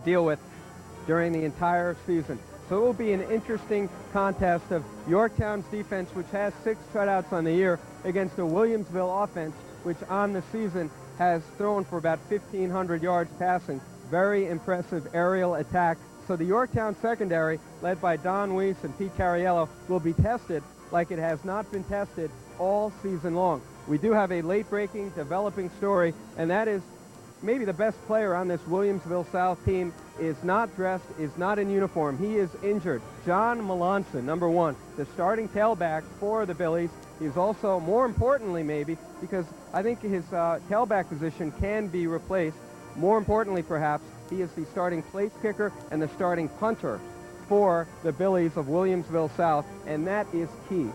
deal with during the entire season. So it will be an interesting contest of Yorktown's defense, which has 6 shutouts on the year, against the Williamsville offense, which on the season has thrown for about 1,500 yards passing. Very impressive aerial attack. So the Yorktown secondary, led by Don Weiss and Pete Cariello, will be tested like it has not been tested all season long. We do have a late-breaking, developing story, and that is maybe the best player on this Williamsville South team is not dressed, is not in uniform. He is injured. John Melanson, number 1, the starting tailback for the Billies. He's also, more importantly maybe, because I think his tailback position can be replaced. More importantly, perhaps, he is the starting place kicker and the starting punter for the Billies of Williamsville South, and that is key.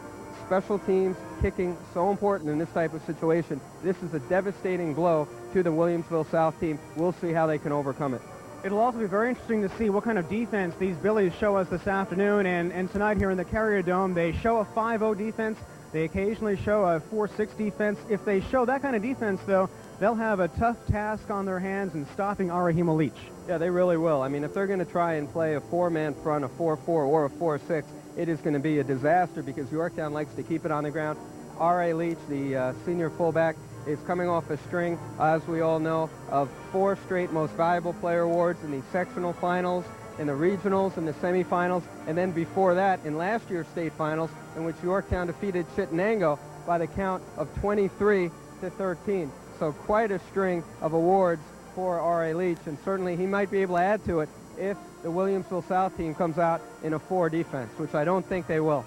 Special teams, kicking, so important in this type of situation. This is a devastating blow to the Williamsville South team. We'll see how they can overcome it. It'll also be very interesting to see what kind of defense these Billies show us this afternoon, and tonight here in the Carrier Dome, they show a 5-0 defense. They occasionally show a 4-6 defense. If they show that kind of defense, though, they'll have a tough task on their hands in stopping Arahima Leach. Yeah, they really will. I mean, if they're going to try and play a 4-man front, a 4-4 or a 4-6, it is going to be a disaster because Yorktown likes to keep it on the ground. R.A. Leach, the senior fullback, is coming off a string, as we all know, of 4 straight Most Valuable Player awards in the sectional finals, in the regionals, in the semifinals, and then before that in last year's state finals, in which Yorktown defeated Chittenango by the count of 23-13. So quite a string of awards for R.A. Leach, and certainly he might be able to add to it if the Williamsville South team comes out in a 4 defense, which I don't think they will.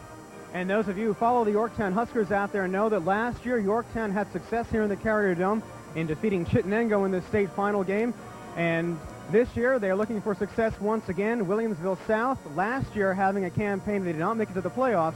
And those of you who follow the Yorktown Huskers out there know that last year Yorktown had success here in the Carrier Dome in defeating Chittenango in the state final game. And this year they're looking for success once again. Williamsville South last year having a campaign they did not make it to the playoffs.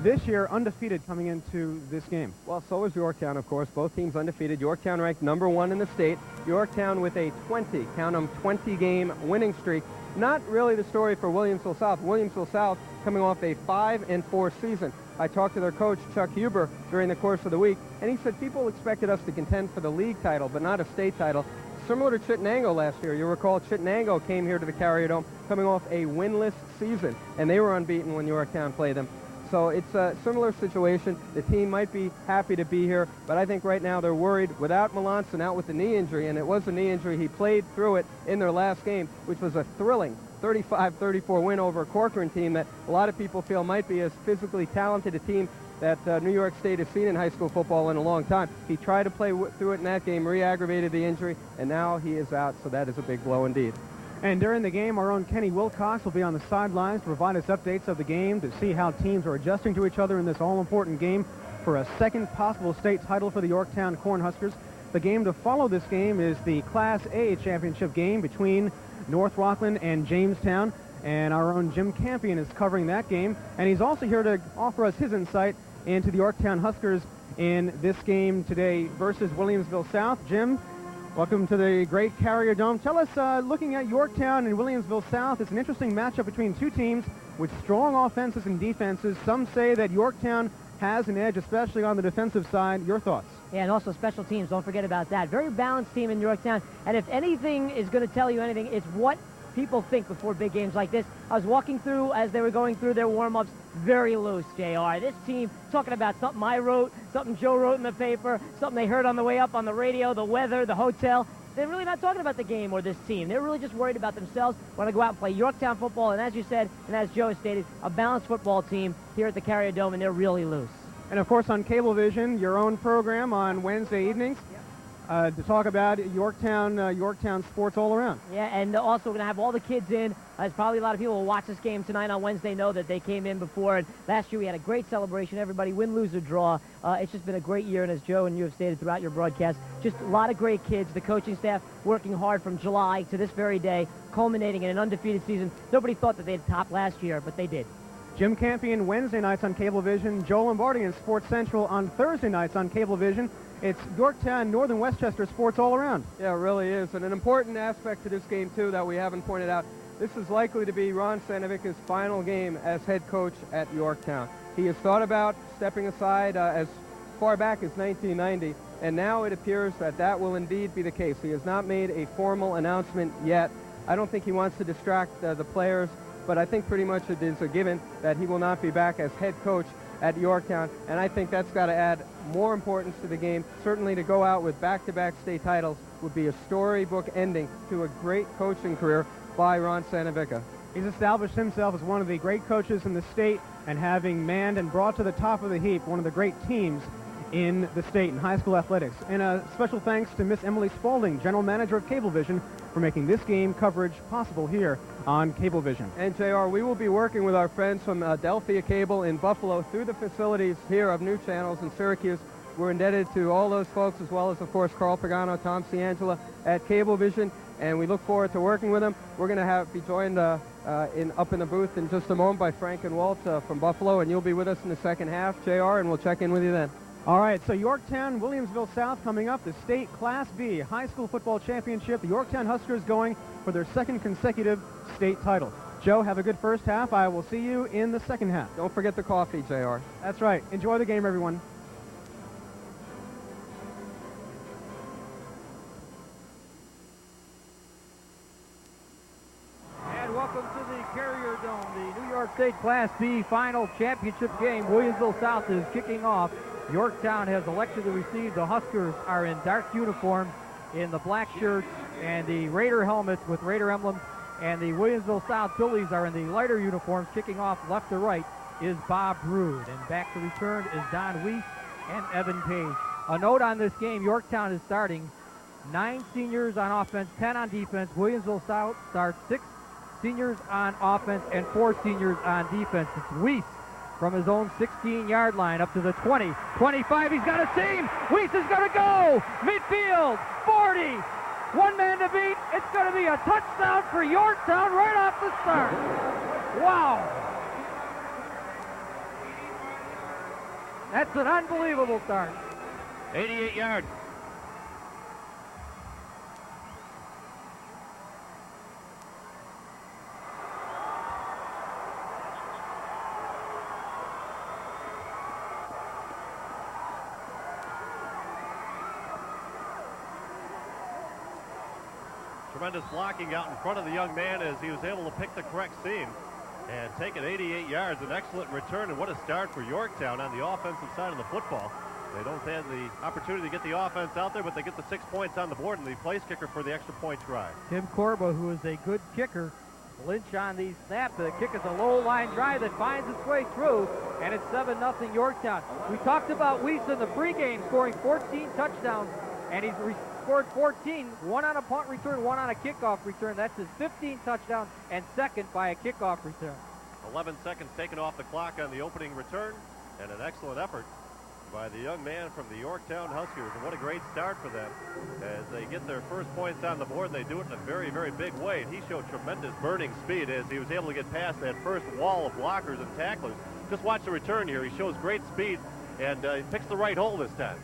This year undefeated coming into this game. Well, so is Yorktown, of course. Both teams undefeated. Yorktown ranked number 1 in the state. Yorktown with a 20-game winning streak. Not really the story for Williamsville South. Williamsville South coming off a 5-4 season. I talked to their coach, Chuck Huber, during the course of the week, and he said people expected us to contend for the league title, but not a state title. Similar to Chittenango last year. You recall Chittenango came here to the Carrier Dome coming off a winless season, and they were unbeaten when Yorktown played them. So it's a similar situation. The team might be happy to be here, but I think right now they're worried without Melanson out with the knee injury, and it was a knee injury. He played through it in their last game, which was a thrilling 35-34 win over a Corcoran team that a lot of people feel might be as physically talented a team that New York State has seen in high school football in a long time. He tried to play through it in that game, re-aggravated the injury, and now he is out, so that is a big blow indeed. And during the game, our own Kenny Wilcox will be on the sidelines to provide us updates of the game to see how teams are adjusting to each other in this all-important game for a second possible state title for the Yorktown Cornhuskers. The game to follow this game is the Class A championship game between North Rockland and Jamestown, and our own Jim Campion is covering that game, and he's also here to offer us his insight into the Yorktown Huskers in this game today versus Williamsville South. Jim, welcome to the great Carrier Dome. Tell us, looking at Yorktown and Williamsville South, it's an interesting matchup between 2 teams with strong offenses and defenses. Some say that Yorktown has an edge, especially on the defensive side. Your thoughts? Yeah, and also special teams. Don't forget about that. Very balanced team in Yorktown. And if anything is going to tell you anything, it's what people think before big games like this. I was walking through as they were going through their warm-ups, very loose, JR. This team talking about something I wrote, something Joe wrote in the paper, something they heard on the way up on the radio, the weather, the hotel. They're really not talking about the game or this team. They're really just worried about themselves, want to go out and play Yorktown football, and as you said, and as Joe stated, a balanced football team here at the Carrier Dome, and they're really loose. And of course on Cablevision, your own program on Wednesday evenings. To talk about Yorktown sports all around. Yeah, and also we're going to have all the kids in. There's probably a lot of people who will watch this game tonight on Wednesday know that they came in before. And last year we had a great celebration. Everybody win, lose, or draw. It's just been a great year, and as Joe and you have stated throughout your broadcast, just a lot of great kids. The coaching staff working hard from July to this very day, culminating in an undefeated season. Nobody thought that they'd top last year, but they did. Jim Campion Wednesday nights on Cablevision. Joe Lombardi and Sports Central on Thursday nights on Cablevision. It's Yorktown, Northern Westchester sports all around. Yeah, it really is. And an important aspect to this game, too, that we haven't pointed out, this is likely to be Ron Stanovica's final game as head coach at Yorktown. He has thought about stepping aside as far back as 1990, and now it appears that that will indeed be the case. He has not made a formal announcement yet, I don't think he wants to distract the players, but I think pretty much it is a given that he will not be back as head coach at Yorktown, and I think that's got to add more importance to the game. Certainly to go out with back-to-back state titles would be a storybook ending to a great coaching career by Ron Santavica. He's established himself as one of the great coaches in the state, and having manned and brought to the top of the heap one of the great teams in the state in high school athletics. And a special thanks to Miss Emily Spaulding, General Manager of Cablevision, for making this game coverage possible here on Cablevision. And JR, we will be working with our friends from Adelphia Cable in Buffalo through the facilities here of New Channels in Syracuse. We're indebted to all those folks, as well as, of course, Carl Pagano, Tom Ciangela at Cablevision, and we look forward to working with them. We're going to be joined up in the booth in just a moment by Frank and Walt from Buffalo, and you'll be with us in the second half, JR, and we'll check in with you then. All right, so Yorktown, Williamsville South coming up, the state Class B high school football championship. The Yorktown Huskers going for their second consecutive state title. Joe, have a good first half. I will see you in the second half. Don't forget the coffee, JR. That's right. Enjoy the game, everyone. And welcome to the Carrier Dome, the New York State Class B final championship game. Williamsville South is kicking off. Yorktown has elected to receive. The Huskers are in dark uniform in the black shirts and the Raider helmets with Raider emblems, and the Williamsville South Phillies are in the lighter uniforms. Kicking off left to right is Bob Brood, and back to return is Don Weiss and Evan Page. A note on this game, Yorktown is starting 9 seniors on offense, 10 on defense. Williamsville South starts 6 seniors on offense and 4 seniors on defense. It's Weiss from his own 16-yard line up to the 20, 25. He's got a seam. Weiss is going to go. Midfield, 40. One man to beat. It's going to be a touchdown for Yorktown right off the start. Wow. That's an unbelievable start. 88 yards. Tremendous blocking out in front of the young man as he was able to pick the correct seam and take it 88 yards. An excellent return, and what a start for Yorktown on the offensive side of the football. They don't have the opportunity to get the offense out there, but they get the 6 points on the board and the place kicker for the extra point try. Tim Corba, who is a good kicker. Lynch on the snap. The kick is a low line drive that finds its way through, and it's 7-0 Yorktown. We talked about Weiss in the pregame scoring 14 touchdowns, and he's scored 14, 1 on a punt return, 1 on a kickoff return. That's his 15th touchdown and second by a kickoff return. 11 seconds taken off the clock on the opening return, and an excellent effort by the young man from the Yorktown Huskers. And what a great start for them as they get their first points on the board, and they do it in a very, very big way. And he showed tremendous burning speed as he was able to get past that first wall of blockers and tacklers. Just watch the return here. He shows great speed, and he picks the right hole this time.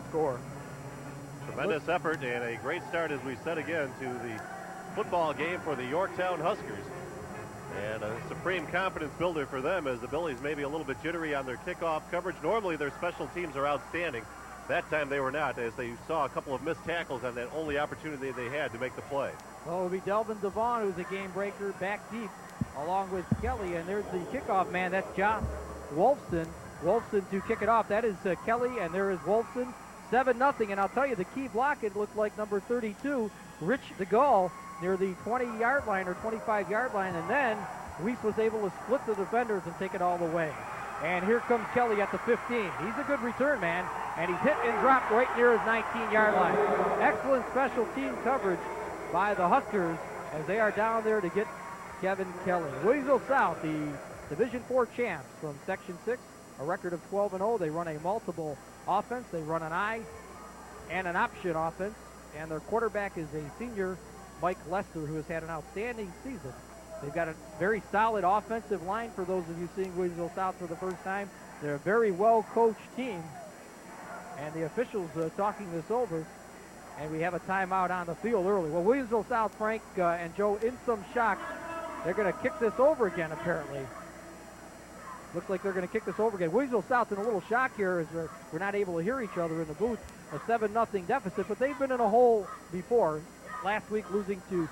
Score. Tremendous effort and a great start, as we said again, to the football game for the Yorktown Huskers. And a supreme confidence builder for them as the Billies may be a little bit jittery on their kickoff coverage. Normally their special teams are outstanding. That time they were not, as they saw a couple of missed tackles on that only opportunity they had to make the play. Well, it'll be Delvin Devon, who's a game breaker, back deep, along with Kelly. And there's the kickoff man. That's John Wolfson. Wolfson to kick it off. That is Kelly, and there is Wolfson. 7-0, and I'll tell you, the key block, it looked like number 32, Rich DeGaulle, near the 20-yard line or 25-yard line, and then Weiss was able to split the defenders and take it all the way. And here comes Kelly at the 15. He's a good return man, and he's hit and dropped right near his 19-yard line. Excellent special team coverage by the Huskers as they are down there to get Kevin Kelly. Williamsville South, the Division IV champs from Section 6, a record of 12-0. They run a multiple offense. They run an I and an option offense, and their quarterback is a senior, Mike Lester, who has had an outstanding season. They've got a very solid offensive line for those of you seeing Williamsville South for the first time. They're a very well-coached team, and the officials talking this over And we have a timeout on the field early. Well, Williamsville South, Frank and Joe, in some shock, they're going to kick this over again, apparently. Looks like they're going to kick this over again. Williamsville South in a little shock here as we're not able to hear each other in the booth. A 7-0 deficit, but they've been in a hole before. Last week losing to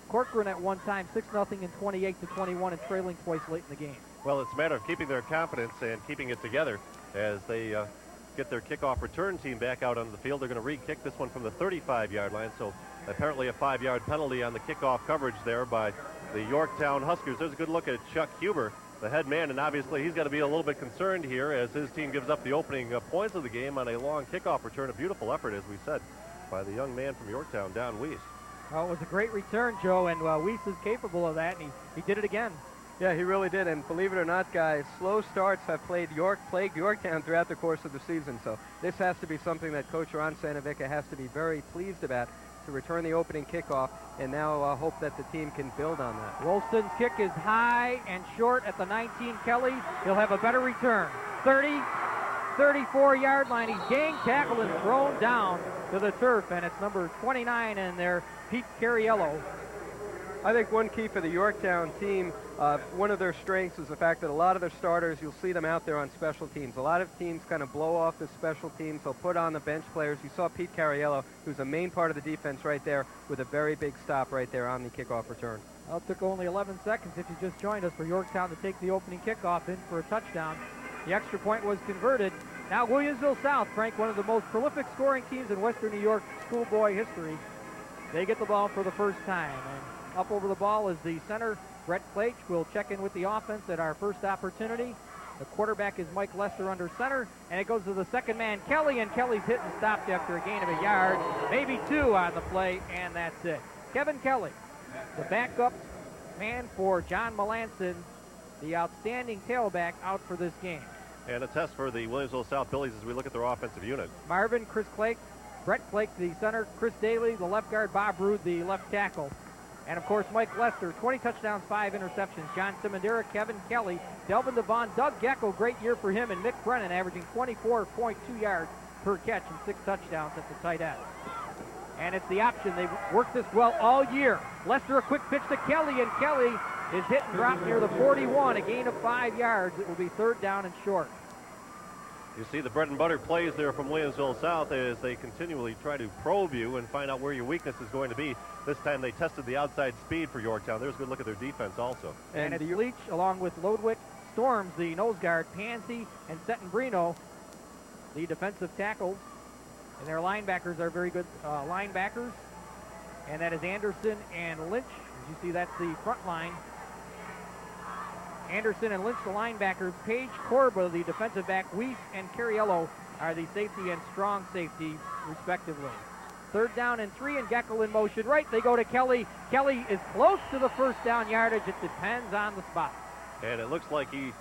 Corcoran at one time, 6-0 and 28-21, and trailing twice late in the game. Well, it's a matter of keeping their confidence and keeping it together as they get their kickoff return team back out on the field. They're going to re-kick this one from the 35-yard line, so apparently a 5-yard penalty on the kickoff coverage there by the Yorktown Huskers. There's a good look at Chuck Huber, the head man, and obviously he's got to be a little bit concerned here as his team gives up the opening points of the game on a long kickoff return. A beautiful effort, as we said, by the young man from Yorktown, Don Weiss. Well, it was a great return, Joe, and Weiss is capable of that, and he did it again. Yeah, he really did, and believe it or not, guys, slow starts have plagued Yorktown throughout the course of the season, so this has to be something that Coach Ron Sanovica has to be very pleased about, to return the opening kickoff, and now hope that the team can build on that. Wolfson's kick is high and short at the 19. Kelly, he'll have a better return. 30, 34-yard line. He's gang tackled and thrown down to the turf, and it's number 29 in there, Pete Cariello. I think one key for the Yorktown team, one of their strengths is the fact that a lot of their starters, you'll see them out there on special teams. A lot of teams kind of blow off the special teams. They'll put on the bench players. You saw Pete Cariello, who's a main part of the defense right there, with a very big stop right there on the kickoff return. Well, it took only 11 seconds if you just joined us for Yorktown to take the opening kickoff in for a touchdown. The extra point was converted. Now Williamsville South, Frank, one of the most prolific scoring teams in Western New York schoolboy history. They get the ball for the first time. And up over the ball is the center, Brett Claich. We'll check in with the offense at our first opportunity. The quarterback is Mike Lester under center, and it goes to the second man, Kelly, and Kelly's hit and stopped after a gain of a yard, maybe 2 on the play, and that's it. Kevin Kelly, the backup man for John Melanson, the outstanding tailback, out for this game. And a test for the Williamsville South Billies as we look at their offensive unit. Marvin, Chris Claich, Brett Claich, the center, Chris Daly, the left guard, Bob Rood, the left tackle. And, of course, Mike Lester, 20 touchdowns, 5 interceptions. John Simondera, Kevin Kelly, Delvin Devon, Doug Gecko, great year for him, and Mick Brennan averaging 24.2 yards per catch and 6 touchdowns at the tight end. And it's the option. They've worked this well all year. Lester, a quick pitch to Kelly, and Kelly is hit and dropped near the 41, a gain of 5 yards. It will be 3rd down and short. You see the bread and butter plays there from Williamsville South as they continually try to probe you and find out where your weakness is going to be. This time they tested the outside speed for Yorktown. There's a good look at their defense also. And it's Leach along with Lodwick, Storms, the nose guard, Pansy, and Settenbrino, the defensive tackles. And their linebackers are very good linebackers. And that is Anderson and Lynch. As you see, that's the front line. Anderson and Lynch, the linebackers. Page, Corba, the defensive back. Weiss and Cariello are the safety and strong safety, respectively. 3rd down and 3, and Gecko in motion right. They go to Kelly. Kelly is close to the 1st down yardage. It depends on the spot. And it looks like he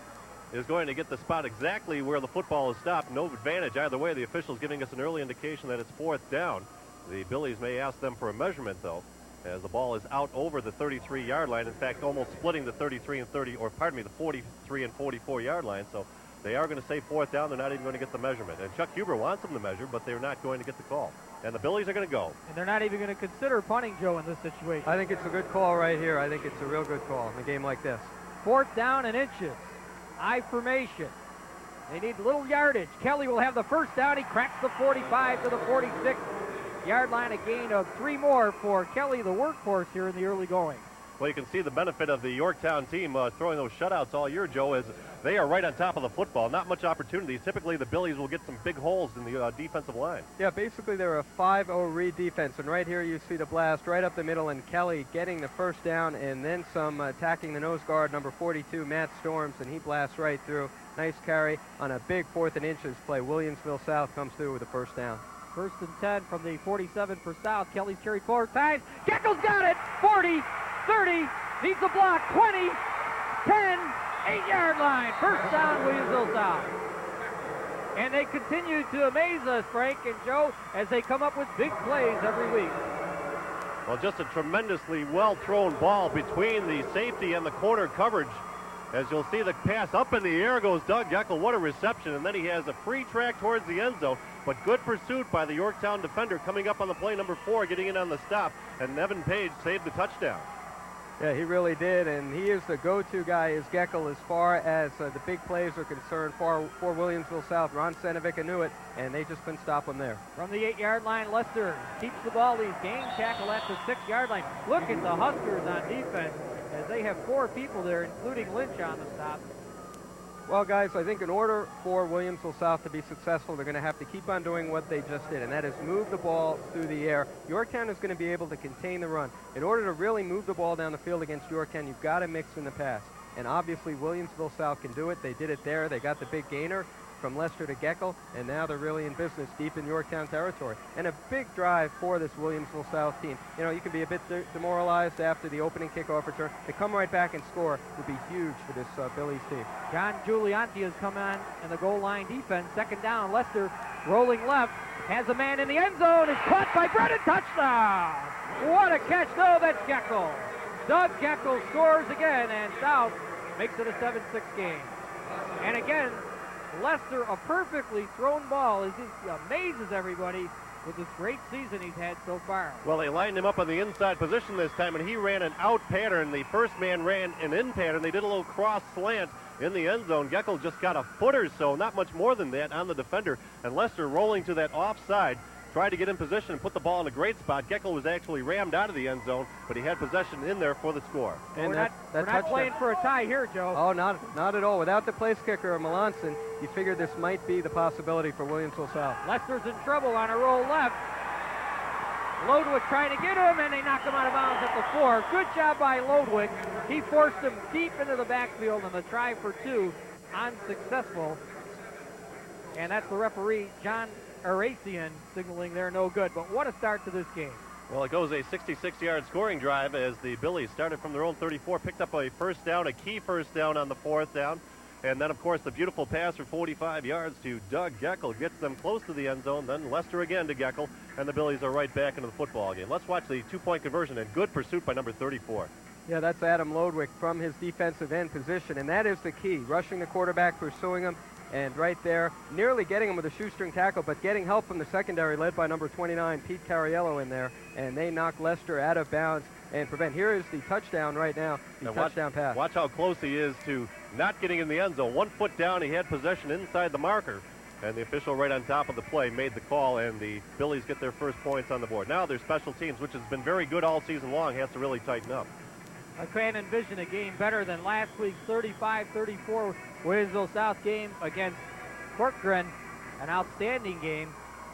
is going to get the spot exactly where the football is stopped. No advantage either way. The official's giving us an early indication that it's 4th down. The Billies may ask them for a measurement, though, as the ball is out over the 33-yard line. In fact, almost splitting the 33 and 30, or pardon me, the 43 and 44-yard line. So they are going to say 4th down. They're not even going to get the measurement. And Chuck Huber wants them to measure, but they're not going to get the call. And the Billies are going to go. And they're not even going to consider punting, Joe, in this situation. I think it's a good call right here. I think it's a real good call in a game like this. 4th down and inches. I formation. They need little yardage. Kelly will have the 1st down. He cracks the 45 to the 46-yard line. A gain of 3 more for Kelly, the workhorse here in the early going. Well, you can see the benefit of the Yorktown team throwing those shutouts all year, Joe, as they are right on top of the football. Not much opportunity. Typically, the Billies will get some big holes in the defensive line. Yeah, basically they're a 5-0 read defense, and right here you see the blast right up the middle, and Kelly getting the 1st down, and then some attacking the nose guard, number 42, Matt Storms, and he blasts right through. Nice carry on a big 4th and inches play. Williamsville South comes through with a 1st down. 1st and 10 from the 47 for South. Kelly's carried 4 times. Gecko's got it. 40, 30, needs a block. 20, 10, 8-yard line. 1st down, Williamsville South. And they continue to amaze us, Frank and Joe, as they come up with big plays every week. Well, just a tremendously well-thrown ball between the safety and the corner coverage As you'll see, the pass up in the air goes Doug Geckel. What a reception. And then he has a free track towards the end zone. But good pursuit by the Yorktown defender coming up on the play, number 4, getting in on the stop. And Evan Page saved the touchdown. Yeah, he really did, and he is the go-to guy, is Geckel, as far as the big plays are concerned for Williamsville South. Ron Senevica knew it, and they just couldn't stop him there. From the 8-yard line, Lester keeps the ball. He's game tackle at the 6-yard line. Look at the Huskers on defense, as they have 4 people there, including Lynch on the stop. Well, guys, I think in order for Williamsville South to be successful, they're going to have to keep on doing what they just did, and that is move the ball through the air. Yorktown is going to be able to contain the run. In order to really move the ball down the field against Yorktown, you've got to mix in the pass. And obviously, Williamsville South can do it. They did it there. They got the big gainer from Lester to Geckel, and now they're really in business deep in Yorktown territory. And a big drive for this Williamsville South team. You know, you can be a bit demoralized after the opening kickoff return. To come right back and score would be huge for this Billy's team. John Giulianti has come on in the goal line defense. 2nd down, Lester rolling left, has a man in the end zone, is caught by Brennan, touchdown! What a catch, though, that's Geckel. Doug Geckel scores again, and South makes it a 7-6 game. And again, Lester, a perfectly thrown ball, amazes everybody with this great season he's had so far. Well, they lined him up on the inside position this time, and he ran an out pattern. The first man ran an in pattern. They did a little cross slant in the end zone. Geckel just got a foot or so, not much more than that, on the defender. And Lester rolling to that offside, tried to get in position and put the ball in a great spot. Geckel was actually rammed out of the end zone, but he had possession in there for the score. And we're not playing for a tie here, Joe. Oh, not at all. Without the place kicker, Melanson, you figured this might be the possibility for Williamsville South. Lester's in trouble on a roll left. Lodwick trying to get him, and they knock him out of bounds at the 4. Good job by Lodwick. He forced him deep into the backfield, and the try for 2 unsuccessful. And that's the referee, John Aracian, signaling they're no good. But what a start to this game. Well, it goes a 66-yard scoring drive as the Billies started from their own 34, picked up a first down, a key first down on the 4th down. And then, of course, the beautiful pass for 45 yards to Doug Geckel gets them close to the end zone. Then Lester again to Geckel, and the Billies are right back into the football game. Let's watch the 2-point conversion, and good pursuit by number 34. Yeah, that's Adam Lodwick from his defensive end position, and that is the key, rushing the quarterback, pursuing him, and right there, nearly getting him with a shoestring tackle, but getting help from the secondary, led by number 29, Pete Cariello, in there, and they knock Lester out of bounds and prevent. Here is the touchdown right now, touchdown pass. Watch how close he is to not getting in the end zone. 1 foot down, he had possession inside the marker, and the official right on top of the play made the call, and the Billies get their first points on the board. Now their special teams, which has been very good all season long, has to really tighten up. I can't envision a game better than last week's 35-34 Williamsville South game against Corcoran. An outstanding game.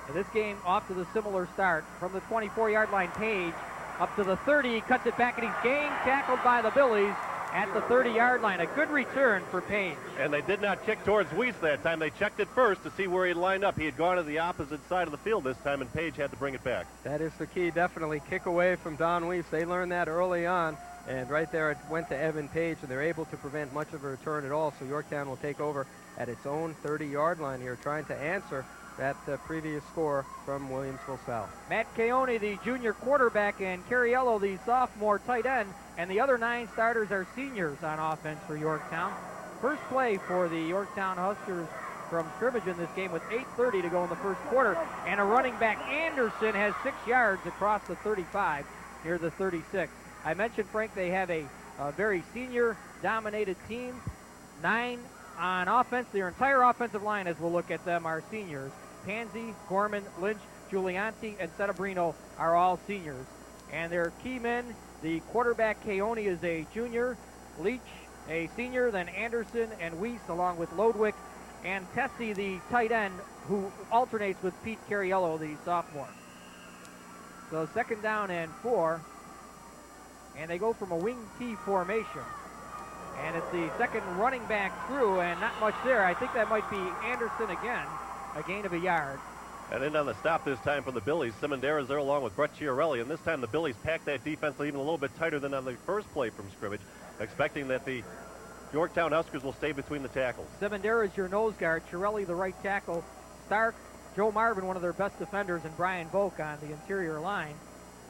And this game off to the similar start. From the 24-yard line, Page up to the 30. He cuts it back, and he's game tackled by the Billies at the 30-yard line. A good return for Page. And they did not kick towards Weiss that time. They checked it first to see where he lined up. He had gone to the opposite side of the field this time, and Page had to bring it back. That is the key, definitely. Kick away from Don Weiss. They learned that early on. And right there it went to Evan Page, and they're able to prevent much of a return at all. So Yorktown will take over at its own 30-yard line here, trying to answer that previous score from Williamsville South. Matt Keone, the junior quarterback, and Cariello, the sophomore tight end, and the other 9 starters are seniors on offense for Yorktown. First play for the Yorktown Huskers from scrimmage in this game with 8:30 to go in the first quarter, and a running back, Anderson, has 6 yards across the 35 near the 36. I mentioned, Frank, they have a very senior-dominated team. 9 on offense. Their entire offensive line, as we'll look at them, are seniors. Pansy, Gorman, Lynch, Giulianti, and Settabrino are all seniors. And their key men, the quarterback, Keone, is a junior. Leach, a senior. Then Anderson and Weiss, along with Lodwick. And Tessie, the tight end, who alternates with Pete Cariello, the sophomore. So 2nd down and 4. And they go from a wing T formation. And it's the second running back through, and not much there. I think that might be Anderson again, a gain of a yard. And in on the stop this time for the Billies. Simondera's there along with Brett Chiarelli, and this time the Billies packed that defense even a little bit tighter than on the first play from scrimmage, expecting that the Yorktown Huskers will stay between the tackles. Simondera is your nose guard, Chiarelli the right tackle, Stark, Joe Marvin, one of their best defenders, and Brian Volk on the interior line.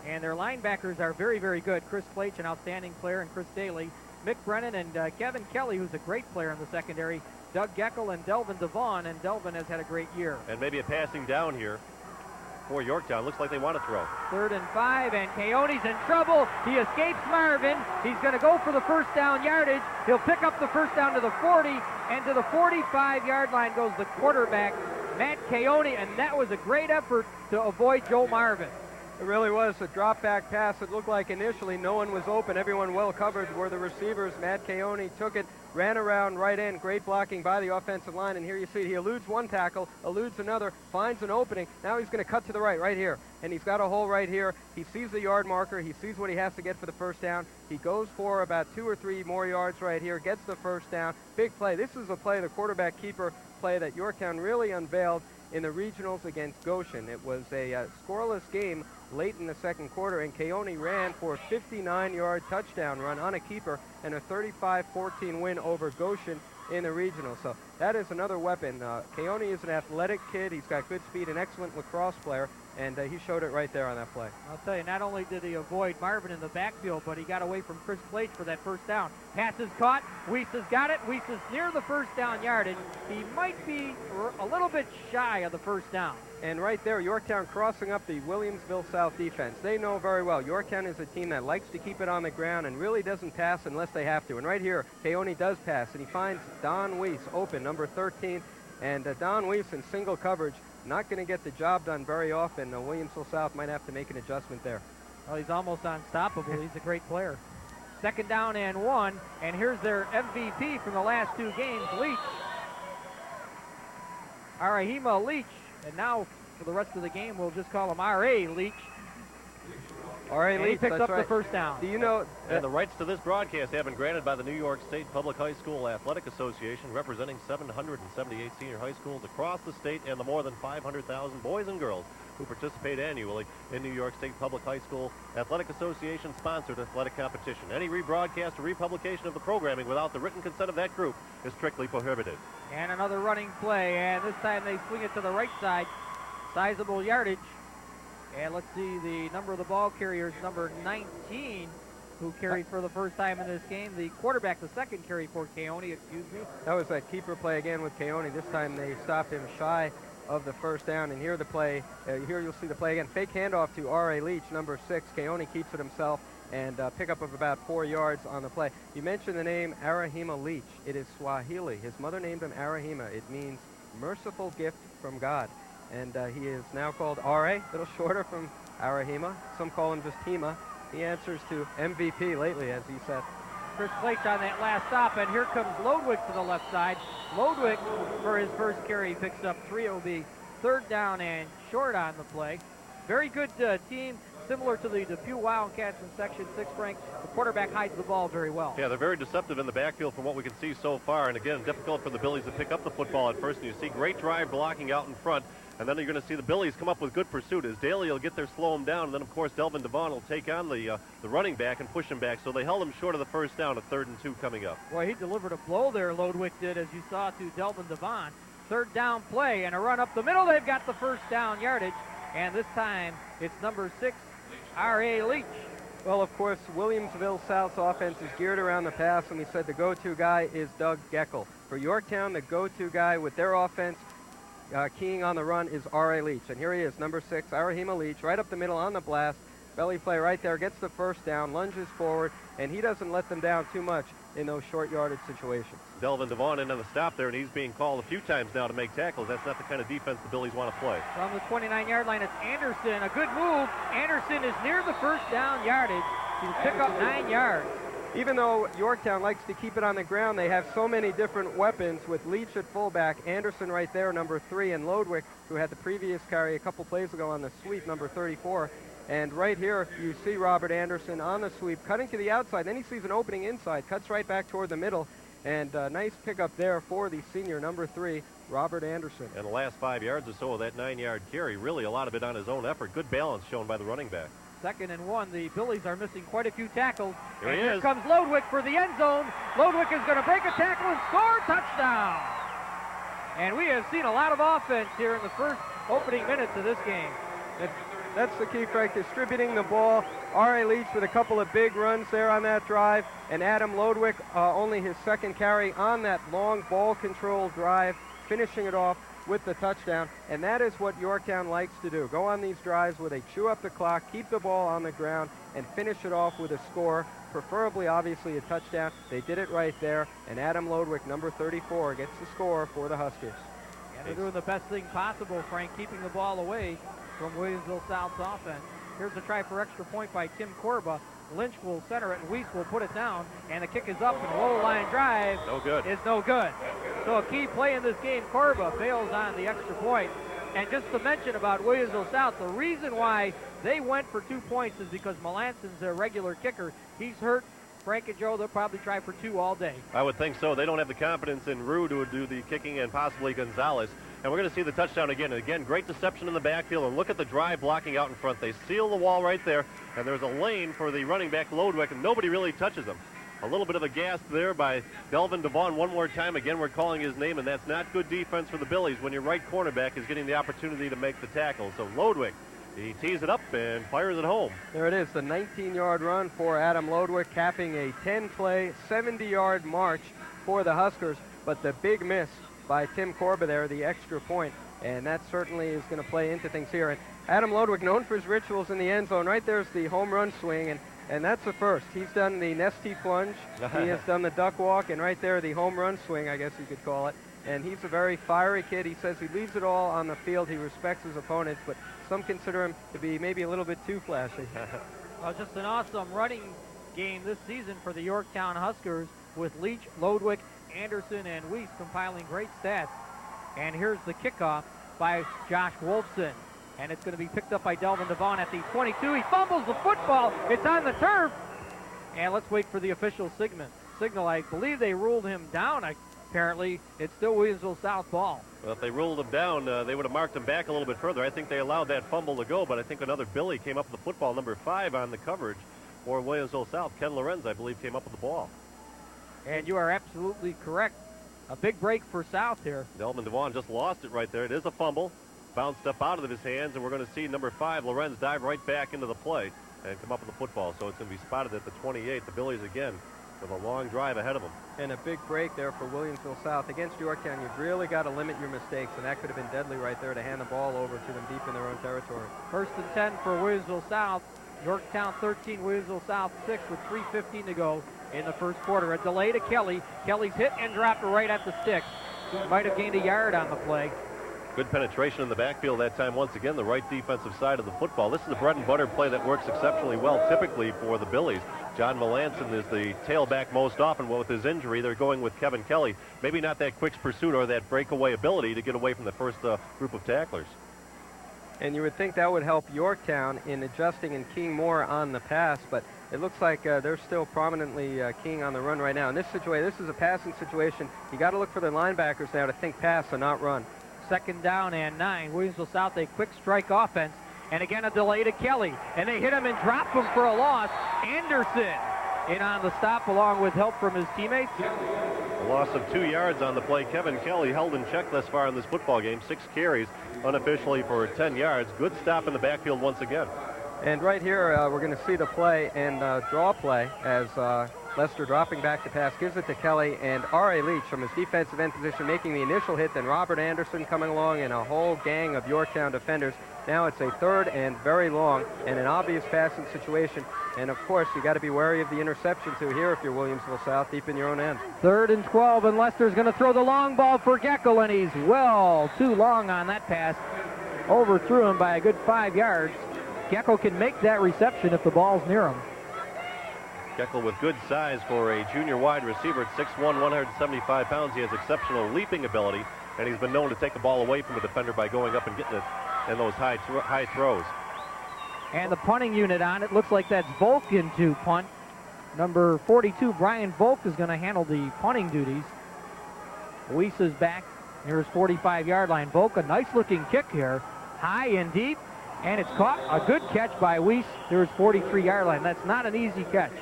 And their linebackers are very, very good. Chris Flach, an outstanding player, and Chris Daly. Mick Brennan and Kevin Kelly, who's a great player in the secondary, Doug Geckel and Delvin Devon, and Delvin has had a great year. And maybe a passing down here for Yorktown. Looks like they want to throw. 3rd and 5, and Keone's in trouble. He escapes Marvin. He's going to go for the first down yardage. He'll pick up the first down to the 40, and to the 45-yard line goes the quarterback, Matt Keone, and that was a great effort to avoid Joe Marvin. It really was a drop-back pass. It looked like initially no one was open. Everyone well covered were the receivers. Matt Keone took it, ran around right in. Great blocking by the offensive line. And here you see he eludes one tackle, eludes another, finds an opening. Now he's going to cut to the right here. And he's got a hole right here. He sees the yard marker. He sees what he has to get for the first down. He goes for about 2 or 3 more yards right here, gets the first down. Big play. This is a play, the quarterback keeper play that Yorktown really unveiled in the regionals against Goshen. It was a scoreless game late in the second quarter, and Keone ran for a 59-yard touchdown run on a keeper and a 35-14 win over Goshen in the regional. So that is another weapon. Keone is an athletic kid. He's got good speed, an excellent lacrosse player, and he showed it right there on that play. I'll tell you, not only did he avoid Marvin in the backfield, but he got away from Chris Plage for that first down. Pass is caught. Weiss has got it. Weiss is near the first down yardage. He might be a little bit shy of the first down. And right there, Yorktown crossing up the Williamsville South defense. They know very well Yorktown is a team that likes to keep it on the ground and really doesn't pass unless they have to. And right here, Keone does pass, and he finds Don Weiss open, number 13. And Don Weiss in single coverage, not going to get the job done very often. Williamsville South might have to make an adjustment there. Well, he's almost unstoppable. He's a great player. 2nd down and 1, and here's their MVP from the last 2 games, Leach. Arahima Leach. And now, for the rest of the game, we'll just call him R.A. Leach. R.A. Leach, he picks up right. the first down. Do you know? And the rights to this broadcast have been granted by the New York State Public High School Athletic Association, representing 778 senior high schools across the state and the more than 500,000 boys and girls who participate annually in New York State Public High School Athletic Association-sponsored athletic competition. Any rebroadcast or republication of the programming without the written consent of that group is strictly prohibited. And another running play, and this time they swing it to the right side. Sizable yardage. And let's see the number of the ball carriers, number 19, who carried for the first time in this game. The quarterback, the second carry for Keone, excuse me. That was that keeper play again with Keone. This time they stopped him shy of the first down. And here the play, here you'll see the play again. Fake handoff to R.A. Leach, number 6. Keone keeps it himself, and pickup of about 4 yards on the play. You mentioned the name Arahima Leach. It is Swahili. His mother named him Arahima. It means merciful gift from God. And he is now called R.A., a little shorter from Arahima. Some call him just Hima. He answers to MVP lately, as he said. Chris Plate on that last stop, and here comes Lodwick to the left side. Lodwick, for his first carry, picks up 3. It'll be 3rd down and short on the play. Very good team, similar to the Depew Wildcats in Section 6 rank. The quarterback hides the ball very well. Yeah, they're very deceptive in the backfield from what we can see so far. And again, difficult for the Billies to pick up the football at first. And you see great drive blocking out in front. And then you're going to see the Billies come up with good pursuit as Daly will get there, slow him down. And then, of course, Delvin Devon will take on the running back and push him back. So they held him short of the first down at 3rd and 2 coming up. Boy, he delivered a blow there, Lodwick did, as you saw, to Delvin Devon. 3rd down play and a run up the middle. They've got the first down yardage. And this time it's number 6, R.A. Leach. Well, of course, Williamsville South's offense is geared around the pass, and we said the go-to guy is Doug Geckel. For Yorktown, the go-to guy with their offense keying on the run is R.A. Leach. And here he is, number 6, Arahima Leach, right up the middle on the blast. Belly play right there, gets the first down, lunges forward, and he doesn't let them down too much in those short yardage situations. Delvin Devon in on the stop there, and he's being called a few times now to make tackles. That's not the kind of defense the Billies want to play. From the 29-yard line, it's Anderson. A good move. Anderson is near the first down yardage. He'll pick up 9 yards. Even though Yorktown likes to keep it on the ground, they have so many different weapons with Leach at fullback, Anderson right there, number 3, and Lodwick, who had the previous carry a couple plays ago on the sweep, number 34. And right here, you see Robert Anderson on the sweep, cutting to the outside. Then he sees an opening inside, cuts right back toward the middle. And nice pickup there for the senior, number 3, Robert Anderson. And the last 5 yards or so of that 9-yard carry, really a lot of it on his own effort. Good balance shown by the running back. 2nd and 1. The Billies are missing quite a few tackles. Here he here is. comes Lodwick for the end zone. Lodwick is going to break a tackle and score. Touchdown. And we have seen a lot of offense here in the first opening minutes of this game. That's the key, Frank, distributing the ball. R.A. Leach with a couple of big runs there on that drive, and Adam Lodwick, only his second carry on that long ball control drive, finishing it off with the touchdown. And that is what Yorktown likes to do. Go on these drives where they chew up the clock, keep the ball on the ground, and finish it off with a score, preferably, obviously, a touchdown. They did it right there, and Adam Lodwick, number 34, gets the score for the Huskers. And they're doing the best thing possible, Frank, keeping the ball away from Williamsville South's offense. Here's a try for extra point by Tim Corba. Lynch will center it, and Weiss will put it down, and the kick is up, and a low line drive is no good. So a key play in this game, Corba fails on the extra point. And just to mention about Williamsville South, the reason why they went for 2 points is because Melanson's their regular kicker. He's hurt. Frank and Joe, they'll probably try for 2 all day. I would think so. They don't have the confidence in Rue to do the kicking, and possibly Gonzalez. And we're going to see the touchdown again. And again, great deception in the backfield. And look at the drive blocking out in front. They seal the wall right there. And there's a lane for the running back, Lodwick, and nobody really touches him. A little bit of a gasp there by Delvin Devon one more time. Again, we're calling his name, and that's not good defense for the Billies when your right cornerback is getting the opportunity to make the tackle. So Lodwick, he tees it up and fires it home. There it is, the 19-yard run for Adam Lodwick, capping a 10-play, 70-yard march for the Huskers. But the big miss by Tim Corba there, the extra point, and that certainly is going to play into things here. And Adam Lodwick, known for his rituals in the end zone, right there's the home run swing, and that's the first. He's done the Nesty plunge, he has done the duck walk, and right there the home run swing, I guess you could call it. And he's a very fiery kid. He says he leaves it all on the field. He respects his opponents, but some consider him to be maybe a little bit too flashy. Well, just an awesome running game this season for the Yorktown Huskers, with Leach, Lodwick, Anderson, and Weiss compiling great stats. And here's the kickoff by Josh Wolfson. And it's going to be picked up by Delvin Devon at the 22. He fumbles the football. It's on the turf. And let's wait for the official signal. I believe they ruled him down. Apparently, it's still Williamsville South ball. Well, if they ruled him down, they would have marked him back a little bit further. I think they allowed that fumble to go, but I think another Billy came up with the football, number 5 on the coverage for Williamsville South. Ken Lorenz, I believe, came up with the ball. And you are absolutely correct. A big break for South here. Delvin Devon just lost it right there. It is a fumble. Bounced up out of his hands, and we're going to see number 5, Lorenz, dive right back into the play and come up with the football. So it's going to be spotted at the 28. The Billies again with a long drive ahead of them. And a big break there for Williamsville South. Against Yorktown, you've really got to limit your mistakes, and that could have been deadly right there to hand the ball over to them deep in their own territory. 1st and 10 for Williamsville South. Yorktown 13, Williamsville South 6 with 3:15 to go in the first quarter. A delay to Kelly. Kelly's hit and dropped right at the stick. He might have gained a yard on the play. Good penetration in the backfield that time. Once again, the right defensive side of the football. This is a bread and butter play that works exceptionally well typically for the Billies. John Melanson is the tailback most often. Well, with his injury, they're going with Kevin Kelly. Maybe not that quick pursuit or that breakaway ability to get away from the first group of tacklers. And you would think that would help Yorktown in adjusting and keying more on the pass, but it looks like they're still prominently keying on the run right now. In this situation, this is a passing situation. You got to look for the linebackers now to think pass and not run. 2nd down and 9. Williamsville South, a quick strike offense. And again, a delay to Kelly. And they hit him and drop him for a loss. Anderson in on the stop along with help from his teammates. A loss of 2 yards on the play. Kevin Kelly held in check thus far in this football game. 6 carries unofficially for 10 yards. Good stop in the backfield once again. And right here, we're going to see the play and draw play as Lester dropping back to pass, gives it to Kelly, and R.A. Leach from his defensive end position making the initial hit, then Robert Anderson coming along and a whole gang of Yorktown defenders. Now it's a 3rd and very long and an obvious passing situation. And, of course, you got to be wary of the interception, too, here if you're Williamsville South, deep in your own end. 3rd and 12, and Lester's going to throw the long ball for Geckel, and he's well too long on that pass. Overthrew him by a good 5 yards. Geckel can make that reception if the ball's near him. Geckel with good size for a junior wide receiver at 6'1", 175 pounds. He has exceptional leaping ability, and he's been known to take the ball away from a defender by going up and getting it in those high throws. And the punting unit on it looks like that's Volkin to punt. Number 42, Brian Volk, is going to handle the punting duties. Weiss is back near his 45-yard line. Volk, a nice-looking kick here, high and deep, and it's caught. A good catch by Weiss near his 43-yard line. That's not an easy catch,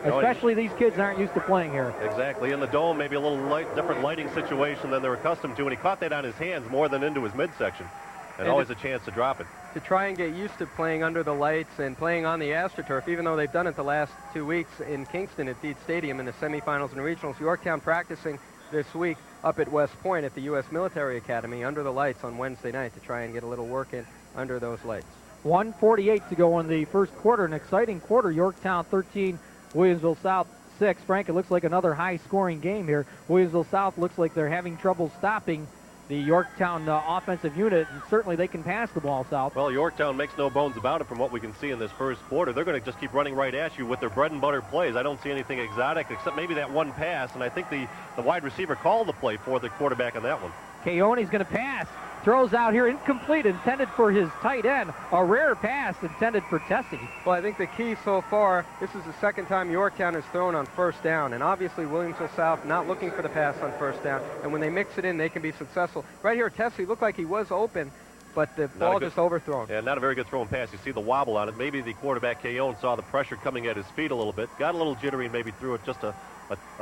especially these kids aren't used to playing here. Exactly. In the dome, maybe a little different lighting situation than they're accustomed to, and he caught that on his hands more than into his midsection. and always a chance to drop it. To try and get used to playing under the lights and playing on the AstroTurf, even though they've done it the last 2 weeks in Kingston at Deed Stadium in the semifinals and regionals. Yorktown practicing this week up at West Point at the U.S. Military Academy under the lights on Wednesday night to try and get a little work in under those lights. 1:48 to go in the first quarter. An exciting quarter. Yorktown 13, Williamsville South 6. Frank, it looks like another high-scoring game here. Williamsville South looks like they're having trouble stopping the Yorktown offensive unit, and certainly they can pass the ball, South. Well, Yorktown makes no bones about it from what we can see in this first quarter. They're going to just keep running right at you with their bread and butter plays. I don't see anything exotic except maybe that one pass, and I think the wide receiver called the play for the quarterback on that one. Keone's going to pass. Throws out here, incomplete, intended for his tight end. A rare pass intended for Tessie. Well, I think the key so far, this is the second time Yorktown has thrown on first down, and obviously Williamsville South not looking for the pass on first down, and when they mix it in, they can be successful. Right here, Tessie looked like he was open, but the ball just overthrown. Yeah, not a very good throw and pass. You see the wobble on it. Maybe the quarterback, Keone, saw the pressure coming at his feet a little bit, got a little jittery, and maybe threw it just a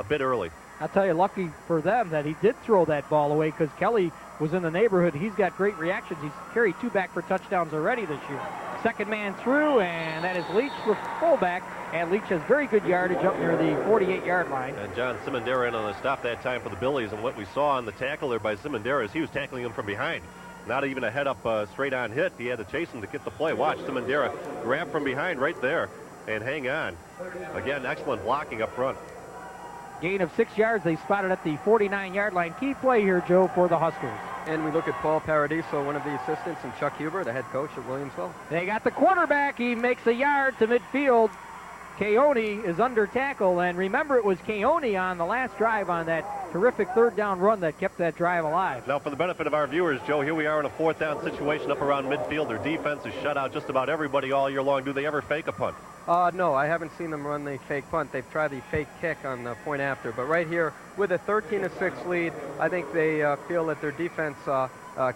bit early. I'll tell you, lucky for them that he did throw that ball away, because Kelly was in the neighborhood. He's got great reactions. He's carried 2 back for touchdowns already this year. Second man through, and that is Leach, the fullback, and Leach has very good yardage up near the 48-yard line. And John Simondera in on the stop that time for the Billies, and what we saw on the tackle there by Simondera is he was tackling him from behind. Not even a head-up straight-on hit. He had to chase him to get the play. Watch Simondera grab from behind right there and hang on. Again, excellent blocking up front. Gain of 6 yards. They spotted at the 49-yard line. Key play here, Joe, for the Huskers. And we look at Paul Paradiso, one of the assistants, and Chuck Huber, the head coach at Williamsville. They got the quarterback. He makes a yard to midfield. Keone is under tackle, and remember, it was Keone on the last drive on that terrific third down run that kept that drive alive. Now, for the benefit of our viewers, Joe, here we are in a 4th down situation up around midfield. Their defense has shut out just about everybody all year long. Do they ever fake a punt? No, I haven't seen them run the fake punt. They've tried the fake kick on the point after. But right here, with a 13-6 lead, I think they feel that their defense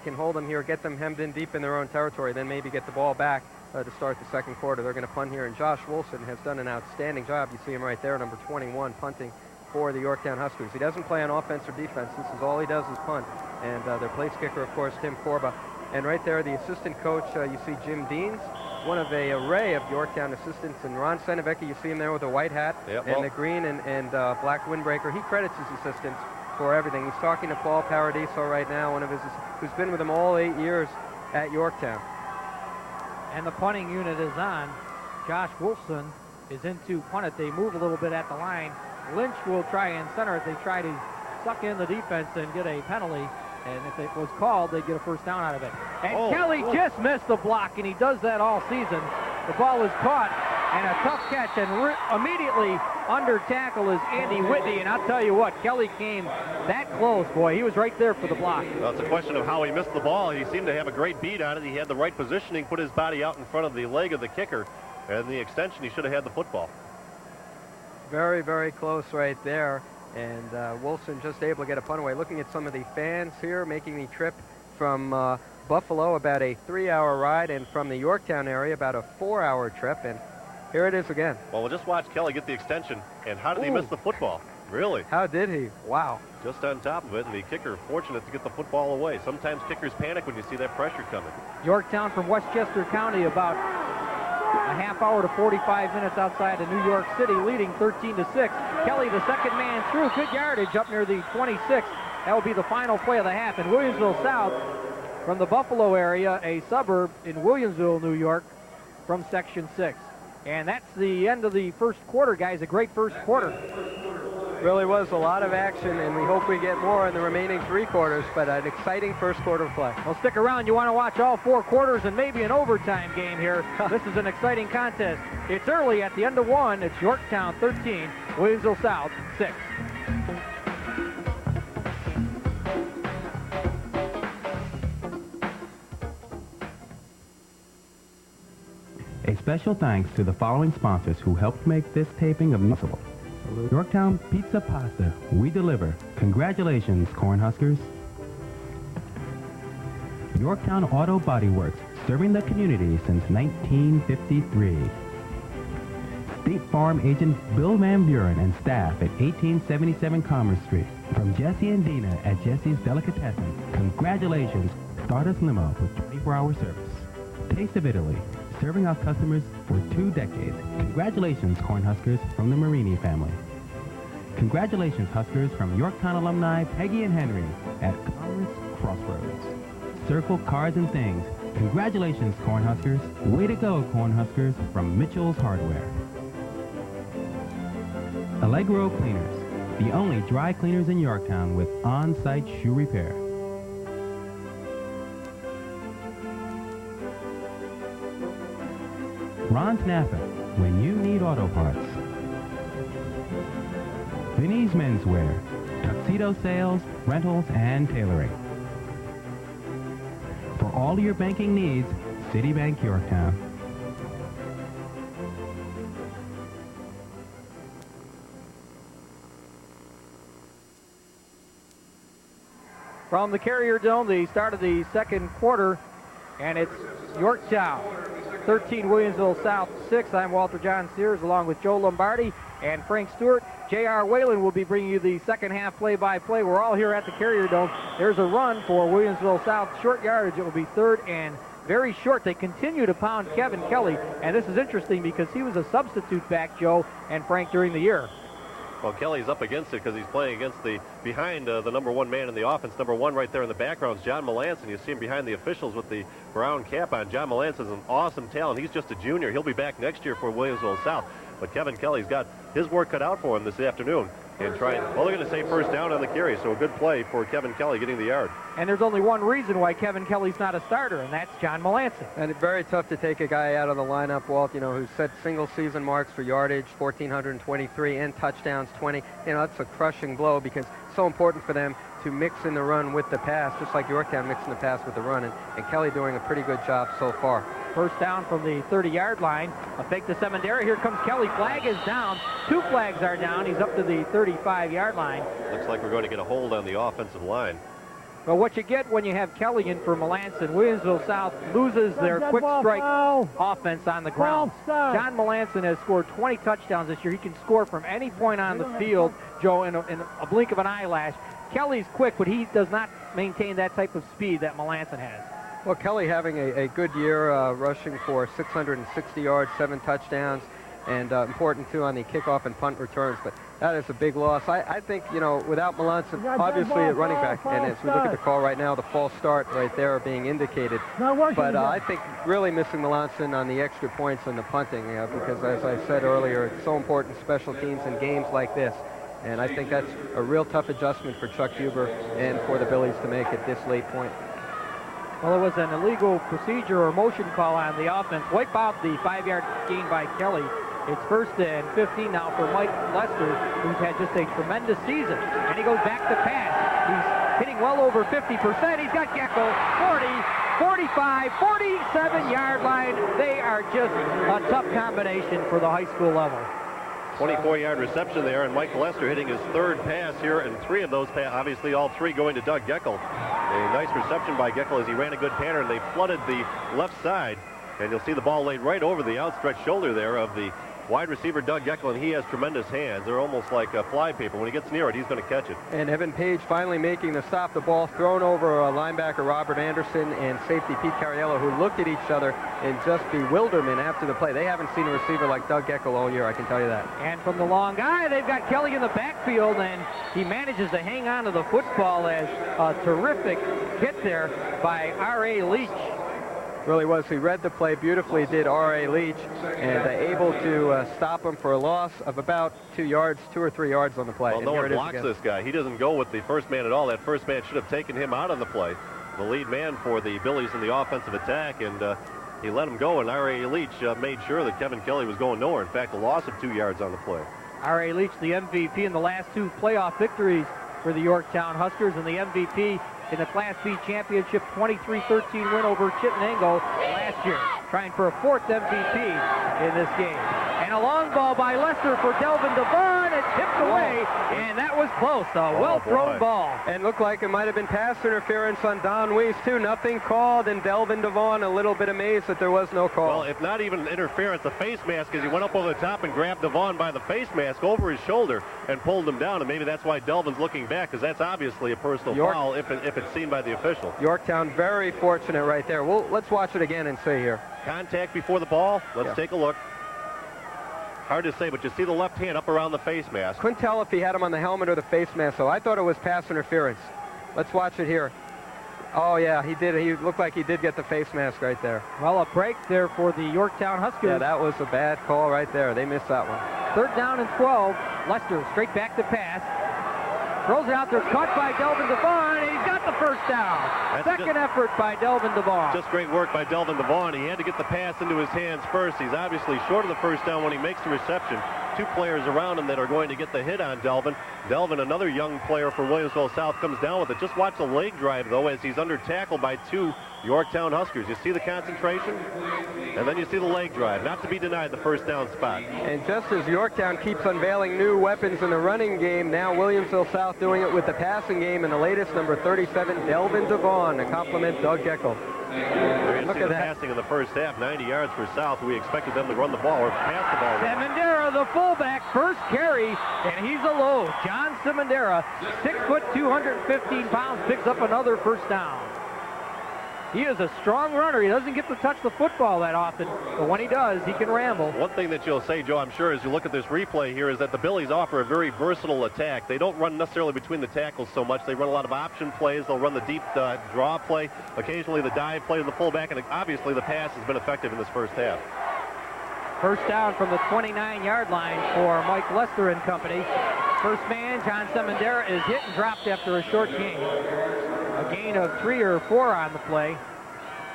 can hold them here, get them hemmed in deep in their own territory, then maybe get the ball back to start the second quarter. They're going to punt here, and Josh Wilson has done an outstanding job. You see him right there, number 21, punting for the Yorktown Huskers. He doesn't play on offense or defense. This is all he does is punt. And their place kicker, of course, Tim Corba. And right there, the assistant coach, you see Jim Deans, one of an array of Yorktown assistants. And Ron Senevecki, you see him there with a white hat and the green and black windbreaker. He credits his assistants for everything. He's talking to Paul Paradiso right now, one of his who's been with him all 8 years at Yorktown. And the punting unit is on. Josh Wolfson is into punt it. They move a little bit at the line. Lynch will try and center it. They try to suck in the defense and get a penalty. And if it was called, they'd get a first down out of it. And Kelly just missed the block, and he does that all season. The ball is caught, and a tough catch, and immediately under tackle is Andy Whitney. And I'll tell you what, Kelly came that close, boy. He was right there for the block. Well, it's a question of how he missed the ball. He seemed to have a great beat on it. He had the right positioning, put his body out in front of the leg of the kicker, and the extension, he should have had the football. Very, very close right there. And Wilson just able to get a punt away. Looking at some of the fans here making the trip from Buffalo, about a 3-hour ride, and from the Yorktown area, about a 4-hour trip. And here it is again. Well, we'll just watch Kelly get the extension. And how did he miss the football? Really? How did he? Wow. Just on top of it, and the kicker fortunate to get the football away. Sometimes kickers panic when you see that pressure coming. Yorktown from Westchester County, about a half hour to 45 minutes outside of New York City, leading 13-6. Kelly, the second man through, good yardage up near the 26. That will be the final play of the half. In Williamsville South, from the Buffalo area, a suburb in Williamsville, New York, from Section 6. And that's the end of the first quarter, guys. A great first quarter. Really was a lot of action, and we hope we get more in the remaining 3 quarters, but an exciting first quarter play. Well, stick around. You want to watch all 4 quarters and maybe an overtime game here. This is an exciting contest. It's early at the end of 1. It's Yorktown 13, Williamsville South 6. A special thanks to the following sponsors who helped make this taping possible. Yorktown Pizza Pasta, we deliver. Congratulations, Cornhuskers. Yorktown Auto Body Works, serving the community since 1953. State Farm agent Bill Van Buren and staff at 1877 Commerce Street. From Jesse and Dina at Jesse's Delicatessen, congratulations, Stardust Limo with 24-hour service. Taste of Italy, serving our customers for 2 decades. Congratulations, Cornhuskers, from the Marini family. Congratulations, Huskers, from Yorktown alumni Peggy and Henry at Commerce Crossroads. Circle Cars and Things. Congratulations, Cornhuskers. Way to go, Cornhuskers, from Mitchell's Hardware. Allegro Cleaners, the only dry cleaners in Yorktown with on-site shoe repair. Ron's Napa, when you need auto parts. Vinny's Menswear, tuxedo sales, rentals, and tailoring. For all your banking needs, Citibank Yorktown. From the Carrier Dome, the start of the second quarter, and it's Yorktown 13, Williamsville South 6. I'm Walter John Sears along with Joe Lombardi and Frank Stewart. J.R. Whalen will be bringing you the second half play-by-play. We're all here at the Carrier Dome. There's a run for Williamsville South. Short yardage. It will be third and very short. They continue to pound Kevin Kelly, and this is interesting because he was a substitute back, Joe and Frank, during the year. Well, Kelly's up against it because he's playing against behind the number 1 man in the offense. Number 1 right there in the background is John Melanson. You see him behind the officials with the brown cap on. John Melanson is an awesome talent. He's just a junior. He'll be back next year for Williamsville South. But Kevin Kelly's got his work cut out for him this afternoon. And well, they're going to say first down on the carry, so a good play for Kevin Kelly getting the yard. And there's only one reason why Kevin Kelly's not a starter, and that's John Melanson. And it's very tough to take a guy out of the lineup, Walt, who set single season marks for yardage, 1,423, and touchdowns, 20. That's a crushing blow because it's so important for them to mix in the run with the pass, just like Yorktown mixing the pass with the run, and Kelly doing a pretty good job so far. First down from the 30-yard line. A fake to Semendera. Here comes Kelly. Flag is down. 2 flags are down. He's up to the 35-yard line. Looks like we're going to get a hold on the offensive line. Well, what you get when you have Kelly in for Melanson, Williamsville South loses their quick strike offense on the ground. John Melanson has scored 20 touchdowns this year. He can score from any point on the field, Joe, in a blink of an eyelash. Kelly's quick, but he does not maintain that type of speed that Melanson has. Well, Kelly having a good year, rushing for 660 yards, 7 touchdowns, and important, too, on the kickoff and punt returns. But that is a big loss. I think, without Melanson, obviously at running back, and as we look at the call right now, the false start right there being indicated. But I think really missing Melanson on the extra points and the punting, because, as I said earlier, it's so important special teams in games like this. And I think that's a real tough adjustment for Chuck Huber and for the Billies to make at this late point. Well, it was an illegal procedure or motion call on the offense. Wipe out the 5-yard gain by Kelly. It's first and 15 now for Mike Lester, who's had just a tremendous season. And he goes back to pass. He's hitting well over 50%. He's got Gecko, 40, 45, 47-yard line. They are just a tough combination for the high school level. 24-yard reception there, and Mike Lester hitting his 3rd pass here, and 3 of those obviously all 3 going to Doug Geckel. A nice reception by Geckel as he ran a good pattern, and they flooded the left side, and you'll see the ball laid right over the outstretched shoulder there of the wide receiver Doug Geckel, and he has tremendous hands. They're almost like fly paper. When he gets near it, he's going to catch it. And Evan Page finally making the stop. The ball thrown over linebacker Robert Anderson and safety Pete Cariello, who looked at each other in just bewilderment after the play. They haven't seen a receiver like Doug Geckel all year, I can tell you that. And from the long guy, they've got Kelly in the backfield, and he manages to hang on to the football as a terrific hit there by R.A. Leach. Really was. He read the play beautifully, did R.A. Leach, and able to stop him for a loss of about 2 or 3 yards on the play. Well, no one blocks this guy. He doesn't go with the first man at all. That first man should have taken him out of the play. The lead man for the Billies in the offensive attack, and he let him go, and R.A. Leach made sure that Kevin Kelly was going nowhere. In fact, a loss of 2 yards on the play. R.A. Leach, the MVP in the last 2 playoff victories for the Yorktown Huskers, and the MVP in the Class B championship 23-13 win over Chittenango last year. Trying for a 4th MVP in this game. And And a long ball by Lester for Delvin Devon. It tipped away, and that was close. A well-thrown ball. And looked like it might have been pass interference on Don Weiss, too. Nothing called, and Delvin Devon a little bit amazed that there was no call. Well, if not even interference, a face mask, as he went up over the top and grabbed Devon by the face mask over his shoulder and pulled him down, and maybe that's why Delvin's looking back, because that's obviously a personal foul if it's seen by the official. Yorktown very fortunate right there. Well, let's watch it again and see here. Contact before the ball. Let's take a look. Hard to say, but you see the left hand up around the face mask. Couldn't tell if he had him on the helmet or the face mask, so I thought it was pass interference. Let's watch it here. Oh, yeah, he did. He looked like he did get the face mask right there. Well, a break there for the Yorktown Huskers. Yeah, that was a bad call right there. They missed that one. 3rd down and 12. Lester straight back to pass. Throws it out there, caught by Delvin Devon, and he's got the first down. Second effort by Delvin Devon. Just great work by Delvin Devon. He had to get the pass into his hands first. He's obviously short of the first down when he makes the reception. 2 players around him that are going to get the hit on Delvin. Delvin, another young player for Williamsville South, comes down with it. Just watch the leg drive, though, as he's under tackle by 2 Yorktown Huskers. You see the concentration, and then you see the leg drive. Not to be denied the first down spot. And just as Yorktown keeps unveiling new weapons in the running game, now Williamsville South doing it with the passing game, and the latest, number 37, Delvin Devon, to compliment Doug Geckel. Look at the passing in the first half, 90 yards for South. We expected them to run the ball or pass the ball. Simondera, the fullback, first carry, and he's alone. John Simondera, 6 foot, 215 pounds, picks up another first down. He is a strong runner. He doesn't get to touch the football that often, but when he does, he can ramble. One thing that you'll say, Joe, I'm sure, as you look at this replay here, is that the Billies offer a very versatile attack. They don't run necessarily between the tackles so much. They run a lot of option plays. They'll run the deep draw play, occasionally the dive play to the fullback, and obviously the pass has been effective in this first half. First down from the 29-yard line for Mike Lester and company. First man, John Simondera, is hit and dropped after a short gain. A gain of 3 or 4 on the play.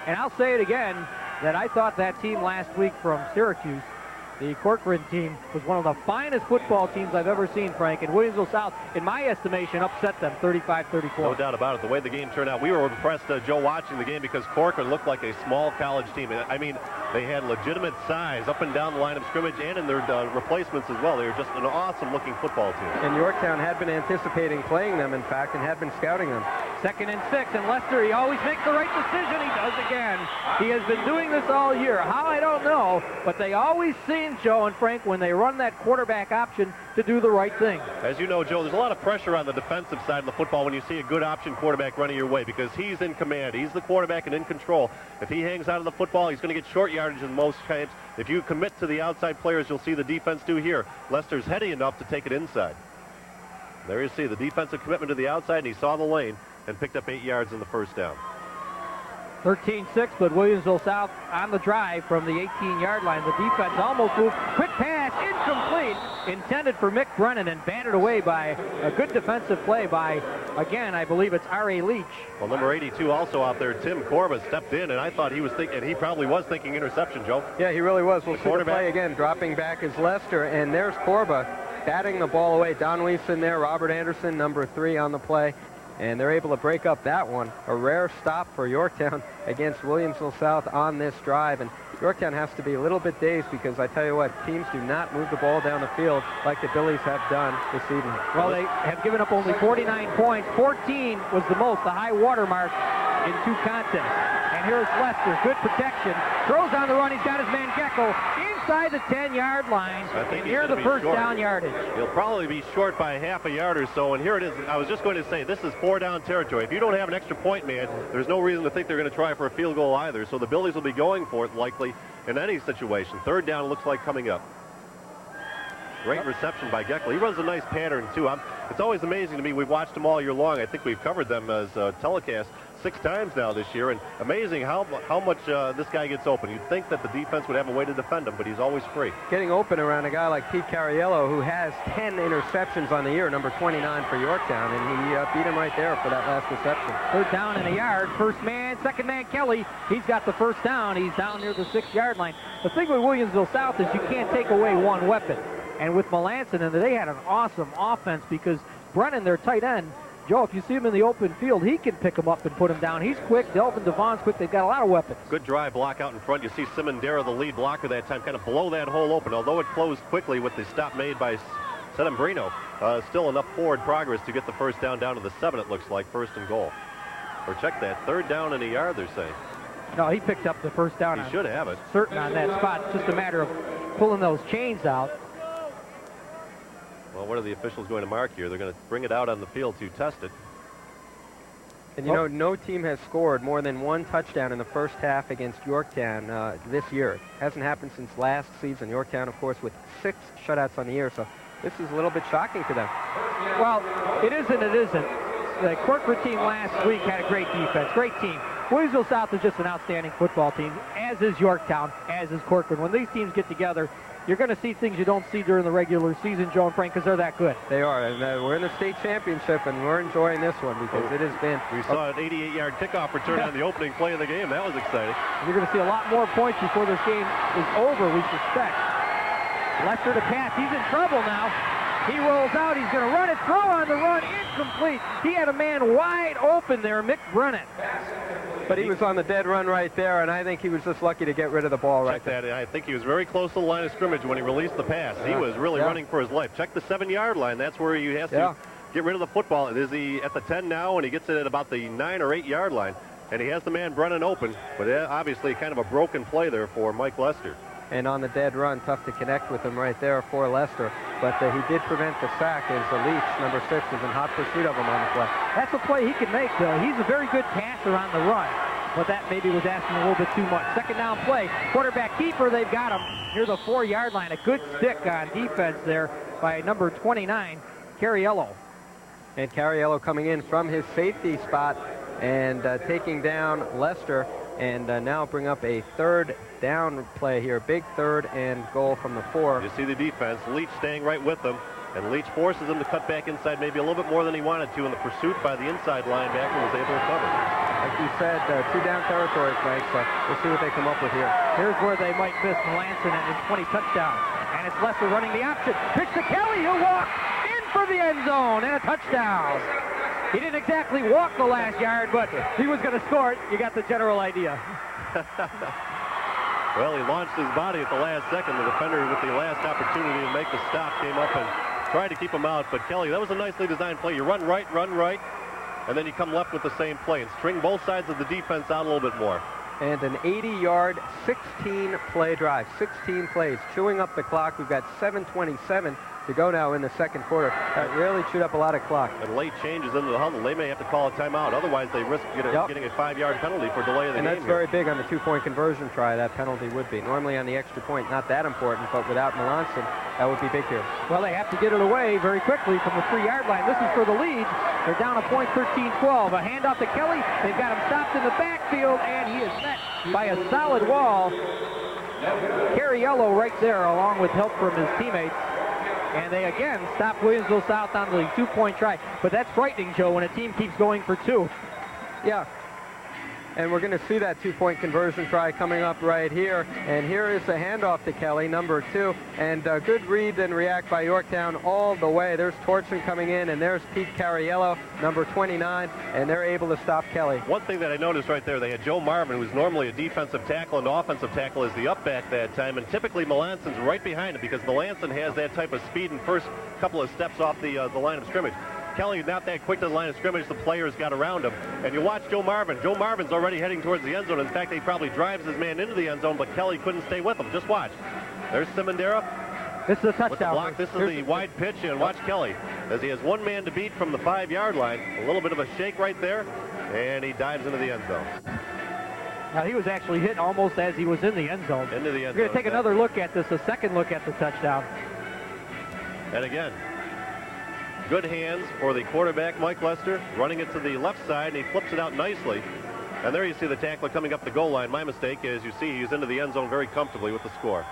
And I'll say it again, that I thought that team last week from Syracuse, the Corcoran team, was one of the finest football teams I've ever seen, Frank. And Williamsville South, in my estimation, upset them 35-34. No doubt about it. The way the game turned out, we were impressed, Joe, watching the game, because Corcoran looked like a small college team. I mean, they had legitimate size up and down the line of scrimmage and in their replacements as well. They were just an awesome-looking football team. And Yorktown had been anticipating playing them, in fact, and had been scouting them. 2nd and 6, and Lester, he always makes the right decision. He does again. He has been doing this all year. How, I don't know, but they always seem, Joe and Frank, when they run that quarterback option, to do the right thing. As you know, Joe, there's a lot of pressure on the defensive side of the football when you see a good option quarterback running your way, because he's in command. He's the quarterback and in control. If he hangs out of the football, he's going to get short yardage in most times. If you commit to the outside players, you'll see the defense do here. Lester's heady enough to take it inside. There you see the defensive commitment to the outside, and he saw the lane and picked up 8 yards in the first down. 13-6, but Williamsville South on the drive from the 18-yard line. The defense almost moved. Quick pass, incomplete, intended for Mick Brennan, and batted away by a good defensive play by, again, I believe it's R.A. Leach. Well, number 82 also out there, Tim Corba, stepped in, and I thought he was thinking, and he probably was thinking interception, Joe. Yeah, he really was. We'll see the play again. Dropping back is Lester, and there's Corba batting the ball away. Don Weiss in there, Robert Anderson, number 3 on the play. And they're able to break up that one. A rare stop for Yorktown against Williamsville South on this drive. And Yorktown has to be a little bit dazed, because I tell you what, teams do not move the ball down the field like the Billies have done this evening. Well, they have given up only 49 points. 14 was the most, the high water mark in 2 contests. And here's Lester, good protection. Throws on the run, he's got his man Geckel inside the 10-yard line. And here the first down yardage. He'll probably be short by half a yard or so, and here it is. I was just going to say, this is 4-down territory. If you don't have an extra point man, there's no reason to think they're going to try for a field goal either. So the Billies will be going for it likely in any situation. 3rd down looks like coming up. Great reception by Geckel. He runs a nice pattern, too. It's always amazing to me. We've watched them all year long. I think we've covered them as telecast 6 times now this year, and amazing how much this guy gets open. You'd think that the defense would have a way to defend him, but he's always free. Getting open around a guy like Pete Cariello, who has 10 interceptions on the year, number 29 for Yorktown, and he beat him right there for that last reception. 3rd down and a yard. First man, 2nd man Kelly. He's got the first down. He's down near the 6-yard line. The thing with Williamsville South is you can't take away one weapon. And with Melanson, and they had an awesome offense, because Brennan, their tight end, Joe, if you see him in the open field, he can pick him up and put him down. He's quick. Delvin Devon's quick. They've got a lot of weapons. Good drive block out in front. You see Simondera, the lead blocker that time, kind of blow that hole open. Although it closed quickly with the stop made by Sedembrino, still enough forward progress to get the first down to the 7, it looks like, 1st and goal. Or check that, 3rd down and a yard, they're saying. No, he picked up the first down. He should have it. Certain on that spot. It's just a matter of pulling those chains out. Well, what are the officials going to mark here? They're going to bring it out on the field to test it. And you know, no team has scored more than 1 touchdown in the first half against Yorktown this year. It hasn't happened since last season. Yorktown, of course, with 6 shutouts on the year, so this is a little bit shocking to them. Well, it isn't. The corporate team last week had a great defense, great team. Williamsville South is just an outstanding football team, as is Yorktown, as is Corcoran. When these teams get together, you're going to see things you don't see during the regular season, Joe and Frank, because they're that good. They are, and we're in the state championship, and we're enjoying this one because it has been... We saw an 88-yard kickoff return on the opening play of the game. That was exciting. You're going to see a lot more points before this game is over, we suspect. Lester to pass. He's in trouble now. He rolls out. He's going to run it. Throw on the run. Incomplete. He had a man wide open there, Mick Brennan. But he was on the dead run right there, and I think he was just lucky to get rid of the ball right there. Check that. I think he was very close to the line of scrimmage when he released the pass. He was really running for his life. Check the 7-yard line. That's where he has to get rid of the football. Is he at the 10 now, and he gets it at about the 9 or 8-yard line, and he has the man Brennan open, but obviously kind of a broken play there for Mike Lester. And on the dead run, tough to connect with him right there for Lester. But he did prevent the sack as Leach, number 6, is in hot pursuit of him on the play. That's a play he can make, though. He's a very good passer on the run. But that maybe was asking a little bit too much. 2nd down play. Quarterback keeper, they've got him near the 4-yard line. A good stick on defense there by number 29, Cariello. And Cariello coming in from his safety spot and taking down Lester. And now bring up a 3rd down play here. Big 3rd and goal from the 4. You see the defense. Leach staying right with them. And Leach forces him to cut back inside maybe a little bit more than he wanted to. And the pursuit by the inside linebacker was able to cover. Like you said, 2-down territory, Frank. So we'll see what they come up with here. Here's where they might miss Melanson and his 20 touchdowns. And it's Lester running the option. Pitch to Kelly, who walks in for the end zone and a touchdown. He didn't exactly walk the last yard, but he was going to score it. You got the general idea. Well, he launched his body at the last second. The defender with the last opportunity to make the stop came up and tried to keep him out. But Kelly, that was a nicely designed play. You run right, and then you come left with the same play and string both sides of the defense out a little bit more. And an 80-yard, 16-play drive. 16 plays, chewing up the clock. We've got 7:27 to go now in the 2nd quarter. That really chewed up a lot of clock. And late changes into the huddle. They may have to call a timeout. Otherwise, they risk getting a 5-yard penalty for delay of the game. And that's very big on the 2-point conversion try. That penalty would be. Normally on the extra point, not that important, but without Melanson, that would be big here. Well, they have to get it away very quickly from the 3-yard line. This is for the lead. They're down a point, 13-12. A handoff to Kelly. They've got him stopped in the backfield, and he is met by a solid wall. Cariello right there, along with help from his teammates. And they again stop Williamsville South on the 2-point try. But that's frightening, Joe, when a team keeps going for 2. Yeah. And we're going to see that 2-point conversion try coming up right here. And here is the handoff to Kelly, number 2. And good read and react by Yorktown all the way. There's Torchin coming in, and there's Pete Cariello, number 29, and they're able to stop Kelly. One thing that I noticed right there, they had Joe Marvin, who's normally a defensive tackle and offensive tackle, as the up back that time. And typically Melanson's right behind him because Melanson has that type of speed and first couple of steps off the line of scrimmage. Kelly not that quick to the line of scrimmage. The players got around him. And you watch Joe Marvin. Joe Marvin's already heading towards the end zone. In fact, he probably drives his man into the end zone, but Kelly couldn't stay with him. Just watch. There's Simondera. This is a touchdown. With the block. This is the wide pitch, and watch Kelly as he has one man to beat from the 5-yard line. A little bit of a shake right there, and he dives into the end zone. Now, he was actually hit almost as he was in the end zone. Into the end zone. We're going to take another look at this, a second look at the touchdown. And again, good hands for the quarterback, Mike Lester, running it to the left side, and he flips it out nicely. And there you see the tackler coming up the goal line. My mistake, as you see, he's into the end zone very comfortably with the score.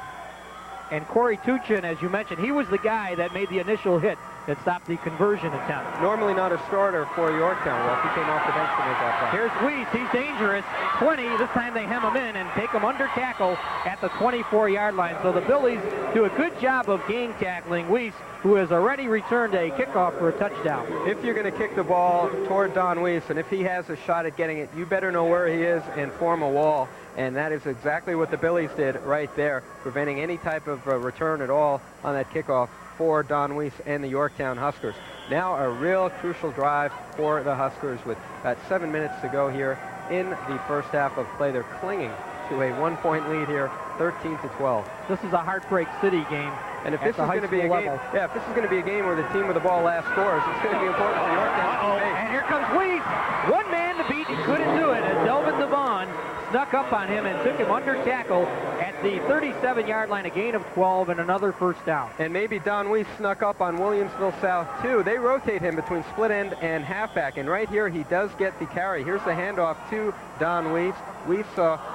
And Corey Tuchin, as you mentioned, he was the guy that made the initial hit that stopped the conversion attempt. Normally not a starter for Yorktown. Well, he came off the bench to make that play. Here's Weiss. He's dangerous. 20. This time they hem him in and take him under tackle at the 24-yard line. So the Billies do a good job of gang tackling Weiss, who has already returned a kickoff for a touchdown. If you're going to kick the ball toward Don Weiss, and if he has a shot at getting it, you better know where he is and form a wall. And that is exactly what the Billies did right there, preventing any type of return at all on that kickoff for Don Weiss and the Yorktown Huskers. Now a real crucial drive for the Huskers with about 7 minutes to go here in the first half of play. They're clinging to a 1-point lead here, 13-12. This is a Heartbreak City game. And if this is going to be a game, if this is going to be a game where the team with the ball last scores, it's going to be important for Yorktown. And here comes Weiss. One man to beat. He couldn't do it as Delvin Devon snuck up on him and took him under tackle at the 37-yard line, a gain of 12 and another first down. And maybe Don Weiss snuck up on Williamsville South too. They rotate him between split end and halfback, and right here he does get the carry. Here's the handoff to Don Weiss. Weiss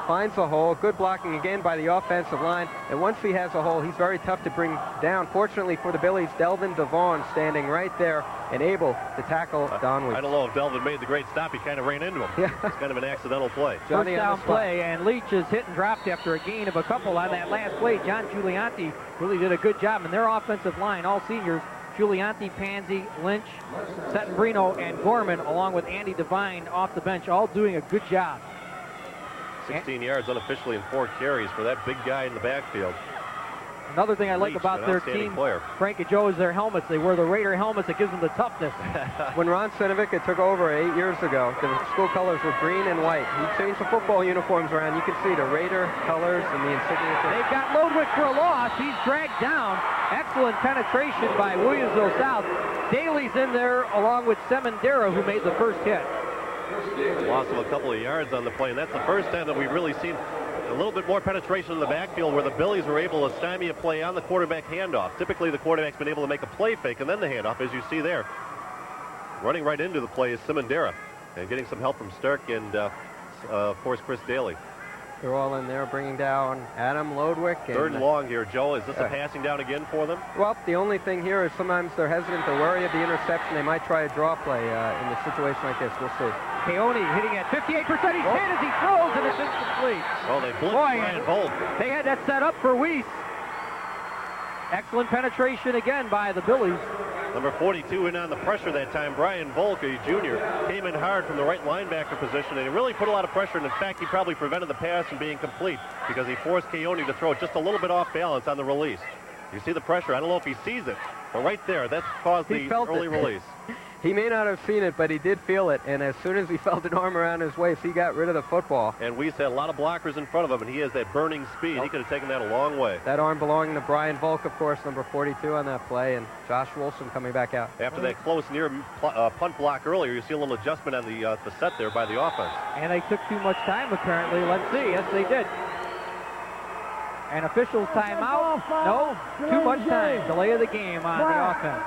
finds a hole. Good blocking again by the offensive line, and once he has a hole, he's very tough to bring down. Fortunately for the Billies, Delvin Devon standing right there and able to tackle Don Weiss. I don't know if Delvin made the great stop. He kind of ran into him. Yeah. It's kind of an accidental play. First down play, and Leach is hit and dropped after a gain of a couple on that last play. John Giulianti really did a good job, and their offensive line, all seniors, Giulianti, Pansy, Lynch, Settembrino, and Gorman, along with Andy Devine off the bench, all doing a good job. 16 yards unofficially and 4 carries for that big guy in the backfield. Another thing I like about their team, Frank and Joe, is their helmets. They wear the Raider helmets. It gives them the toughness. When Ron Senevica took over 8 years ago, the school colors were green and white. He changed the football uniforms around. You can see the Raider colors and the insignia. They've got Lodwick for a loss. He's dragged down. Excellent penetration by Williamsville South. Daly's in there along with Semendera, who made the first hit. Loss of a couple of yards on the play, and that's the first time that we've really seen a little bit more penetration in the backfield where the Billies were able to stymie a play on the quarterback handoff. Typically, the quarterback's been able to make a play fake and then the handoff, as you see there. Running right into the play is Semendera and getting some help from Stark and, of course, Chris Daly. They're all in there bringing down Adam Lodwick. Third and long here, Joe. Is this a passing down again for them? Well, the only thing here is sometimes they're hesitant to worry of the interception. They might try a draw play in a situation like this. We'll see. Keone hitting at 58%. He's hit as he throws, and it's incomplete. Oh, they blitzed Brian Volk. They had that set up for Weiss. Excellent penetration again by the Billies. Number 42 in on the pressure that time. Brian Volk, a junior, came in hard from the right linebacker position, and he really put a lot of pressure, and in fact, he probably prevented the pass from being complete because he forced Keone to throw it just a little bit off balance on the release. You see the pressure. I don't know if he sees it, but right there, that's caused the early release. He may not have seen it, but he did feel it, and as soon as he felt an arm around his waist, he got rid of the football. And Weiss had a lot of blockers in front of him, and he has that burning speed. He could have taken that a long way. That arm belonging to Brian Volk, of course, number 42 on that play, and Josh Wilson coming back out. After that close near punt block earlier, you see a little adjustment on the set there by the offense. And they took too much time, apparently. Let's see. Yes, they did. And officials timeout. No, too much time. Delay of the game on the offense.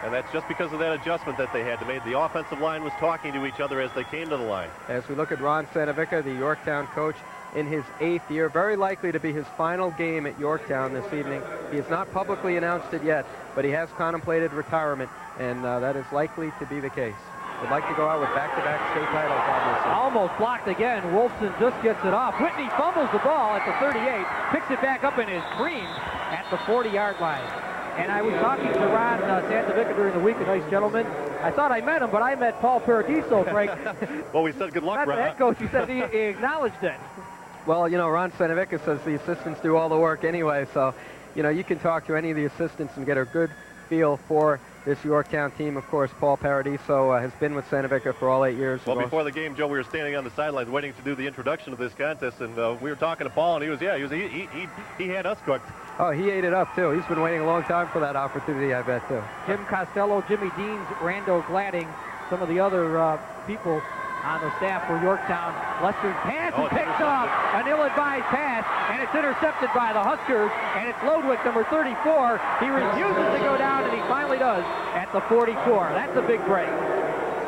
And that's just because of that adjustment that they had to make. The offensive line was talking to each other as they came to the line. As we look at Ron Senevica, the Yorktown coach, in his 8th year, very likely to be his final game at Yorktown this evening. He has not publicly announced it yet, but he has contemplated retirement, and that is likely to be the case. Would like to go out with back-to-back state titles, obviously. Almost blocked again. Wolfson just gets it off. Whitney fumbles the ball at the 38, picks it back up and is creamed at the 40-yard line. And I was talking to Ron Santavica during the week, a nice gentleman. I thought I met him, but I met Paul Paradiso, Frank. Well, we said good luck, Ron. The head coach, he said he acknowledged it. Well, you know, Ron Senevica says the assistants do all the work anyway, so, you know, you can talk to any of the assistants and get a good feel for this Yorktown team. Of course, Paul Paradiso has been with Senevica for all 8 years. Well, before the game, Joe, we were standing on the sidelines waiting to do the introduction of this contest, and we were talking to Paul, and he had us cooked. Oh, he ate it up, too. He's been waiting a long time for that opportunity, I bet, too. Jim Costello, Jimmy Deans, Rando Gladding, some of the other people on the staff for Yorktown. Lester's pass is picked off, an ill-advised pass, and it's intercepted by the Huskers, and it's Lodwick, number 34. He refuses to go down, and he finally does at the 44. That's a big break.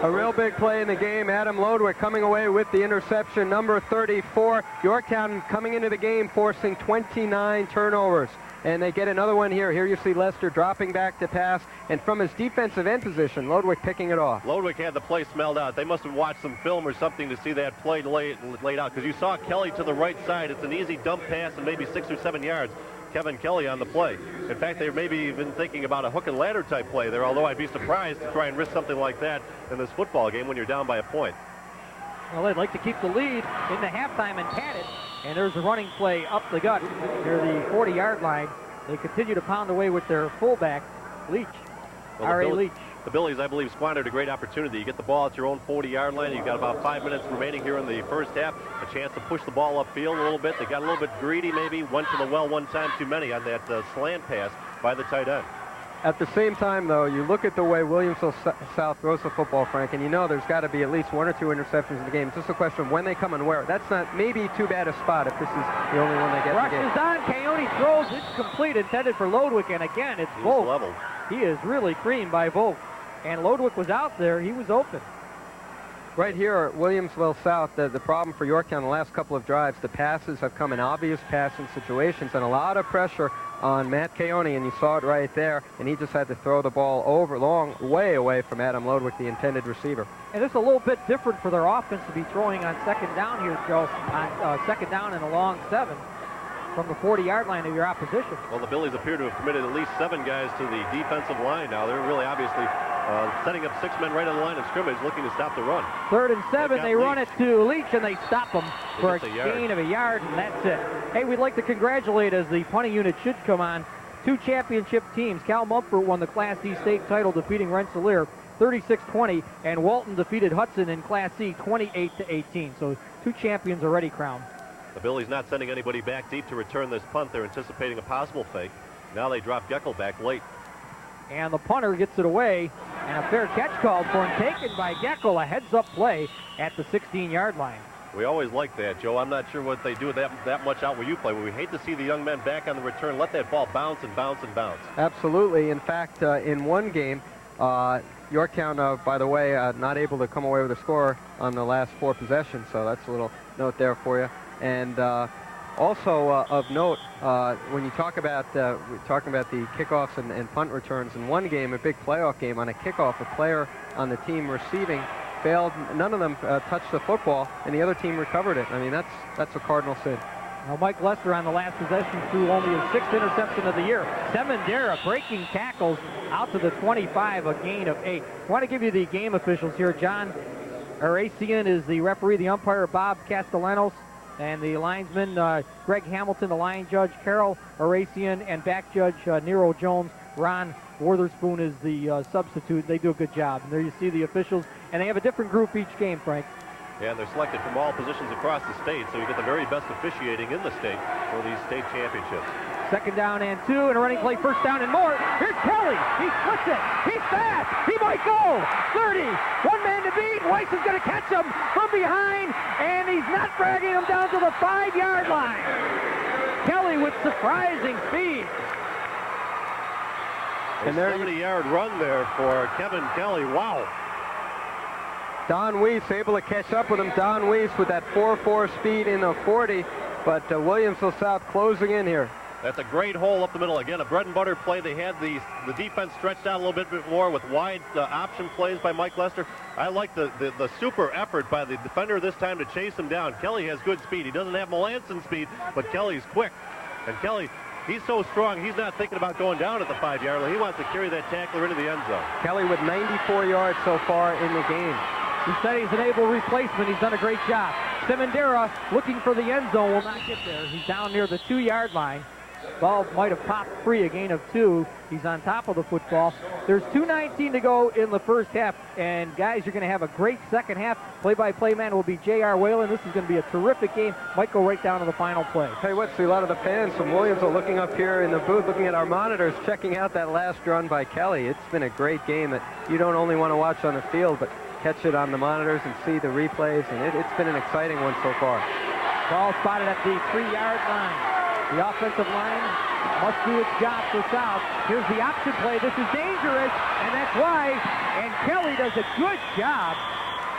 A real big play in the game. Adam Lodwick coming away with the interception, number 34. Yorktown coming into the game forcing 29 turnovers. And they get another one here. Here you see Lester dropping back to pass, and from his defensive end position, Lodwick picking it off. Lodwick had the play smelled out. They must have watched some film or something to see that play laid out, because you saw Kelly to the right side. It's an easy dump pass and maybe 6 or 7 yards. Kevin Kelly on the play. In fact, they may be even thinking about a hook and ladder type play there, although I'd be surprised to try and risk something like that in this football game when you're down by a point. Well, they'd like to keep the lead in the halftime and pad it. And there's a running play up the gut near the 40-yard line. They continue to pound away with their fullback, Leach. R.A. Leach. The Billies, I believe, squandered a great opportunity. You get the ball at your own 40-yard line. You've got about 5 minutes remaining here in the first half. A chance to push the ball upfield a little bit. They got a little bit greedy, maybe. Went to the well one time too many on that slant pass by the tight end. At the same time, though, you look at the way Williamsville South throws the football, Frank, and you know there's got to be at least 1 or 2 interceptions in the game. It's just a question of when they come and where. That's not maybe too bad a spot if this is the only one they get. Rushes on. Coyote throws. It's complete, intended for Lodwick, and again, it's Volk. Level. He is really creamed by Volk. And Lodwick was out there. He was open. Right here at Williamsville South, the problem for Yorktown the last couple of drives, the passes have come in obvious passing situations and a lot of pressure on Matt Keone, and you saw it right there, and he just had to throw the ball over way away from Adam Lodwick, the intended receiver. And it's a little bit different for their offense to be throwing on second down here, Joe, on second down and a long 7 from the 40-yard line of your opposition. Well, the Billies appear to have committed at least 7 guys to the defensive line now. They're really obviously setting up 6 men right on the line of scrimmage looking to stop the run. 3rd and 7, they run it to Leach, and they stop him for a gain of a yard, and that's it. Hey, we'd like to congratulate, as the punting unit should come on, 2 championship teams. Cal Mumford won the Class D state title, defeating Rensselaer 36-20, and Walton defeated Hudson in Class C 28-18. So 2 champions already crowned. The Billies not sending anybody back deep to return this punt. They're anticipating a possible fake. Now they drop Geckel back late. And the punter gets it away, and a fair catch called for him, taken by Geckel, a heads-up play at the 16-yard line. We always like that, Joe. I'm not sure what they do that much out where you play. We hate to see the young men back on the return. Let that ball bounce and bounce and bounce. Absolutely. In fact, in one game, Yorktown, by the way, not able to come away with a score on the last 4 possessions, so that's a little note there for you. And also of note, when you talk about we're talking about the kickoffs and punt returns, in one game, a big playoff game, on a kickoff, a player on the team receiving failed. None of them touched the football, and the other team recovered it. I mean, that's a cardinal sin. Now, Mike Lester on the last possession threw only his 6th interception of the year. Semendera breaking tackles out to the 25, a gain of 8. I want to give you the game officials here. John Aracian is the referee, the umpire Bob Castellanos, and the linesman Greg Hamilton, the line judge Carol Aracian, and back judge Nero Jones. Ron Witherspoon is the substitute. They do a good job. And there you see the officials, and they have a different group each game, Frank. Yeah, and they're selected from all positions across the state, so you get the very best officiating in the state for these state championships. 2nd down and 2, and a running play, 1st down and more. Here's Kelly. He splits it. He's fast. He might go. 30. 1 man to beat. Weiss is going to catch him from behind, and he's not dragging him down to the 5-yard line. Kelly with surprising speed. A 70-yard run there for Kevin Kelly. Wow. Don Weiss able to catch up with him. Don Weiss with that 4.4 speed in the 40, but Williamsville South closing in here. That's a great hole up the middle. Again, a bread and butter play. They had the defense stretched out a little bit more with wide option plays by Mike Lester. I like the super effort by the defender this time to chase him down. Kelly has good speed. He doesn't have Melanson speed, but Kelly's quick. And Kelly, he's so strong, he's not thinking about going down at the 5-yard line. He wants to carry that tackler into the end zone. Kelly with 94 yards so far in the game. He said he's an able replacement. He's done a great job. Semendera looking for the end zone, will not get there. He's down near the 2-yard line. Ball might have popped free, a gain of 2. He's on top of the football. There's 2:19 to go in the first half, and guys, you're going to have a great second half. Play-by-play man will be J.R. Whalen. This is going to be a terrific game. Might go right down to the final play. Tell you what, see a lot of the fans from Williamsville looking up here in the booth, looking at our monitors, checking out that last run by Kelly. It's been a great game that you don't only want to watch on the field, but catch it on the monitors and see the replays, and it's been an exciting one so far. Ball spotted at the 3-yard line. The offensive line must do its job for South. Here's the option play. This is dangerous, and that's why. And Kelly does a good job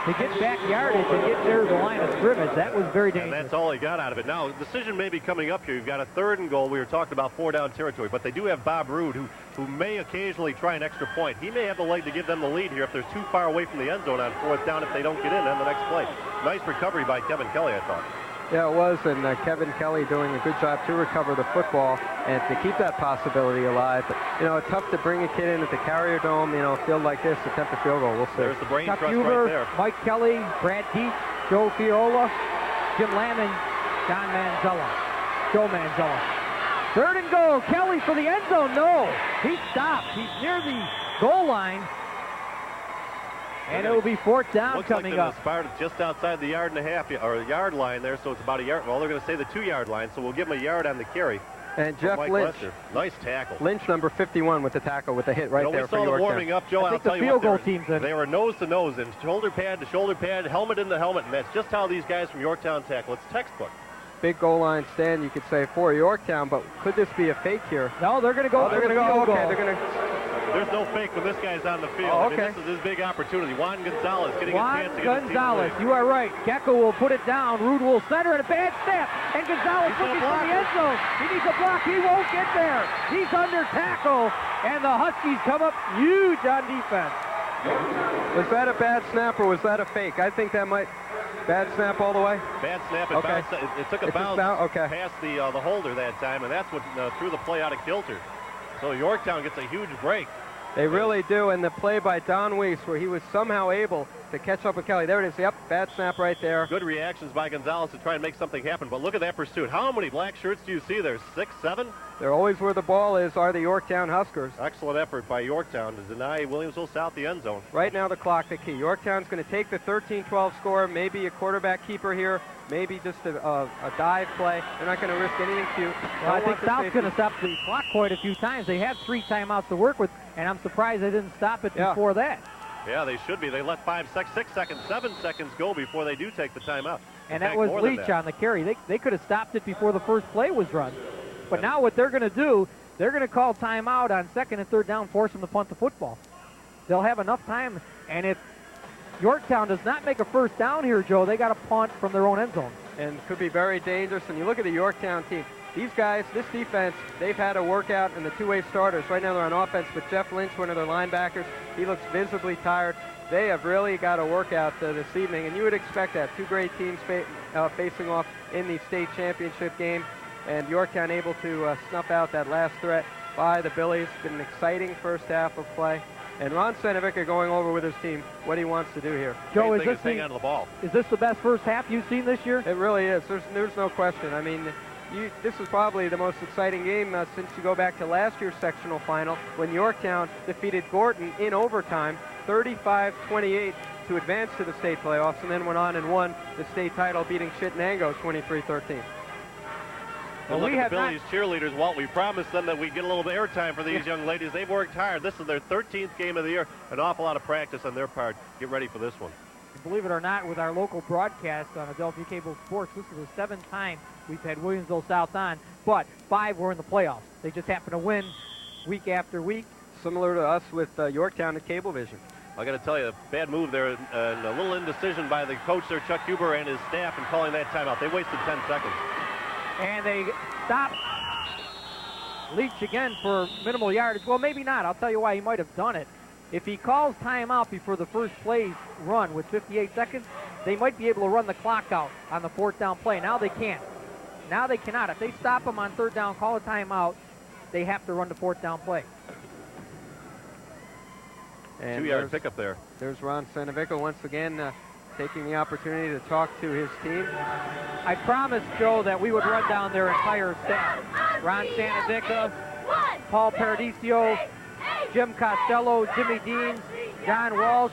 to get back yardage and get near the line of scrimmage. That was very dangerous. And that's all he got out of it. Now, decision may be coming up here. You've got a 3rd and goal. We were talking about 4-down territory, but they do have Bob Roode, who may occasionally try an extra point. He may have the leg to give them the lead here if they're too far away from the end zone on 4th down if they don't get in on the next play. Nice recovery by Kevin Kelly, I thought. Yeah, it was, and Kevin Kelly doing a good job to recover the football and to keep that possibility alive. But, you know, it's tough to bring a kid in at the Carrier Dome, you know, a field like this, attempt a field goal. We'll see. There's the brain Chuck trust Huber, right there. Mike Kelly, Brad Dietz, Joe Fiola, Jim Lamon, John Manzella, Joe Manzella. 3rd and goal. Kelly for the end zone. No, he stopped. He's near the goal line. And it will be 4th down Looks coming like up. Started just outside the 1.5-yard line there, so it's about a yard. Well, they're going to say the 2-yard line, so we'll give them a yard on the carry. And Jeff Mike Lynch. Lester. Nice tackle. Lynch, number 51, with the tackle with the hit right there for We saw Yorktown. the warming up, Joe. I think I'll tell the you what, field goal team's in. they were nose to nose and shoulder pad to shoulder pad, helmet into helmet, and that's just how these guys from Yorktown tackle. It's textbook. Big goal line stand, you could say, for Yorktown, but could this be a fake here? No, they're going to go. Oh, they're going to go. Okay, they're going to. There's no fake when this guy's on the field. Oh, I mean, okay. this is his big opportunity. Juan Gonzalez getting a Juan chance to get the team Gonzalez, away. you are right. Gecko will put it down. Rude will center it. A bad snap. And Gonzalez He's gonna looking for block the it. end zone. He needs a block. He won't get there. He's under tackle. And the Huskies come up huge on defense. Was that a bad snap or was that a fake? I think that might. Bad snap all the way? Bad snap. It, Okay. bounced, it took a It's bounce okay. past the holder that time, and that's what threw the play out of kilter. So Yorktown gets a huge break. They really do, and the play by Don Weiss where he was somehow able to catch up with Kelly. There it is. Yep, bad snap right there. Good reactions by Gonzalez to try and make something happen, but look at that pursuit. How many black shirts do you see there? 6, 7? They're always where the ball is, are the Yorktown Huskers. Excellent effort by Yorktown to deny Williamsville South the end zone. Right now the clock, the key. Yorktown's going to take the 13-12 score, maybe a quarterback keeper here, maybe just a dive play. They're not going to risk anything cute. Well, I think South's going to stop the clock quite a few times. They had 3 timeouts to work with, and I'm surprised they didn't stop it before that. Yeah, they should be. They let 6 seconds, 7 seconds go before they do take the timeout. And that was Leach on the carry. They could have stopped it before the first play was run. But now what they're going to do, they're going to call timeout on 2nd and 3rd down, force them to punt the football. They'll have enough time, and if Yorktown does not make a 1st down here, Joe, they got to punt from their own end zone. And could be very dangerous. And you look at the Yorktown team. These guys, this defense, they've had a workout in the 2-way starters. Right now they're on offense, but Jeff Lynch, one of their linebackers, he looks visibly tired. They have really got a workout this evening, and you would expect that. 2 great teams facing off in the state championship game, and Yorktown able to snuff out that last threat by the Billies. Been an exciting first half of play. And Ron Stanovica going over with his team what he wants to do here. Joe, Main thing is hang on to the ball. Is this the best first half you've seen this year? It really is. There's no question. I mean, this is probably the most exciting game since you go back to last year's sectional final when Yorktown defeated Gorton in overtime, 35-28 to advance to the state playoffs, and then went on and won the state title, beating Chittenango 23-13. And look at the Billy's cheerleaders, Walt. We promised them that we'd get a little bit of airtime for these young ladies. They've worked hard. This is their 13th game of the year. An awful lot of practice on their part. Get ready for this one. Believe it or not, with our local broadcast on Adelphia Cable Sports, this is the 7th time we've had Williamsville South on, but 5 were in the playoffs. They just happen to win week after week. Similar to us with Yorktown at Cablevision. I got to tell you, bad move there, and a little indecision by the coach there, Chuck Huber, and his staff in calling that timeout. They wasted 10 seconds. And they stop Leach again for minimal yardage. Well, maybe not. I'll tell you why he might have done it. If he calls timeout before the first play's run with 58 seconds, they might be able to run the clock out on the 4th down play. Now they can't. Now they cannot. If they stop them on 3rd down, call a timeout, they have to run the 4th down play. And 2-yard pickup there. There's Ron Stanovica once again taking the opportunity to talk to his team. I promised, Joe, that we would run down their entire staff. Ron Stanovica, Paul Paradiso, Jim Costello, Jimmy Deans, John Walsh,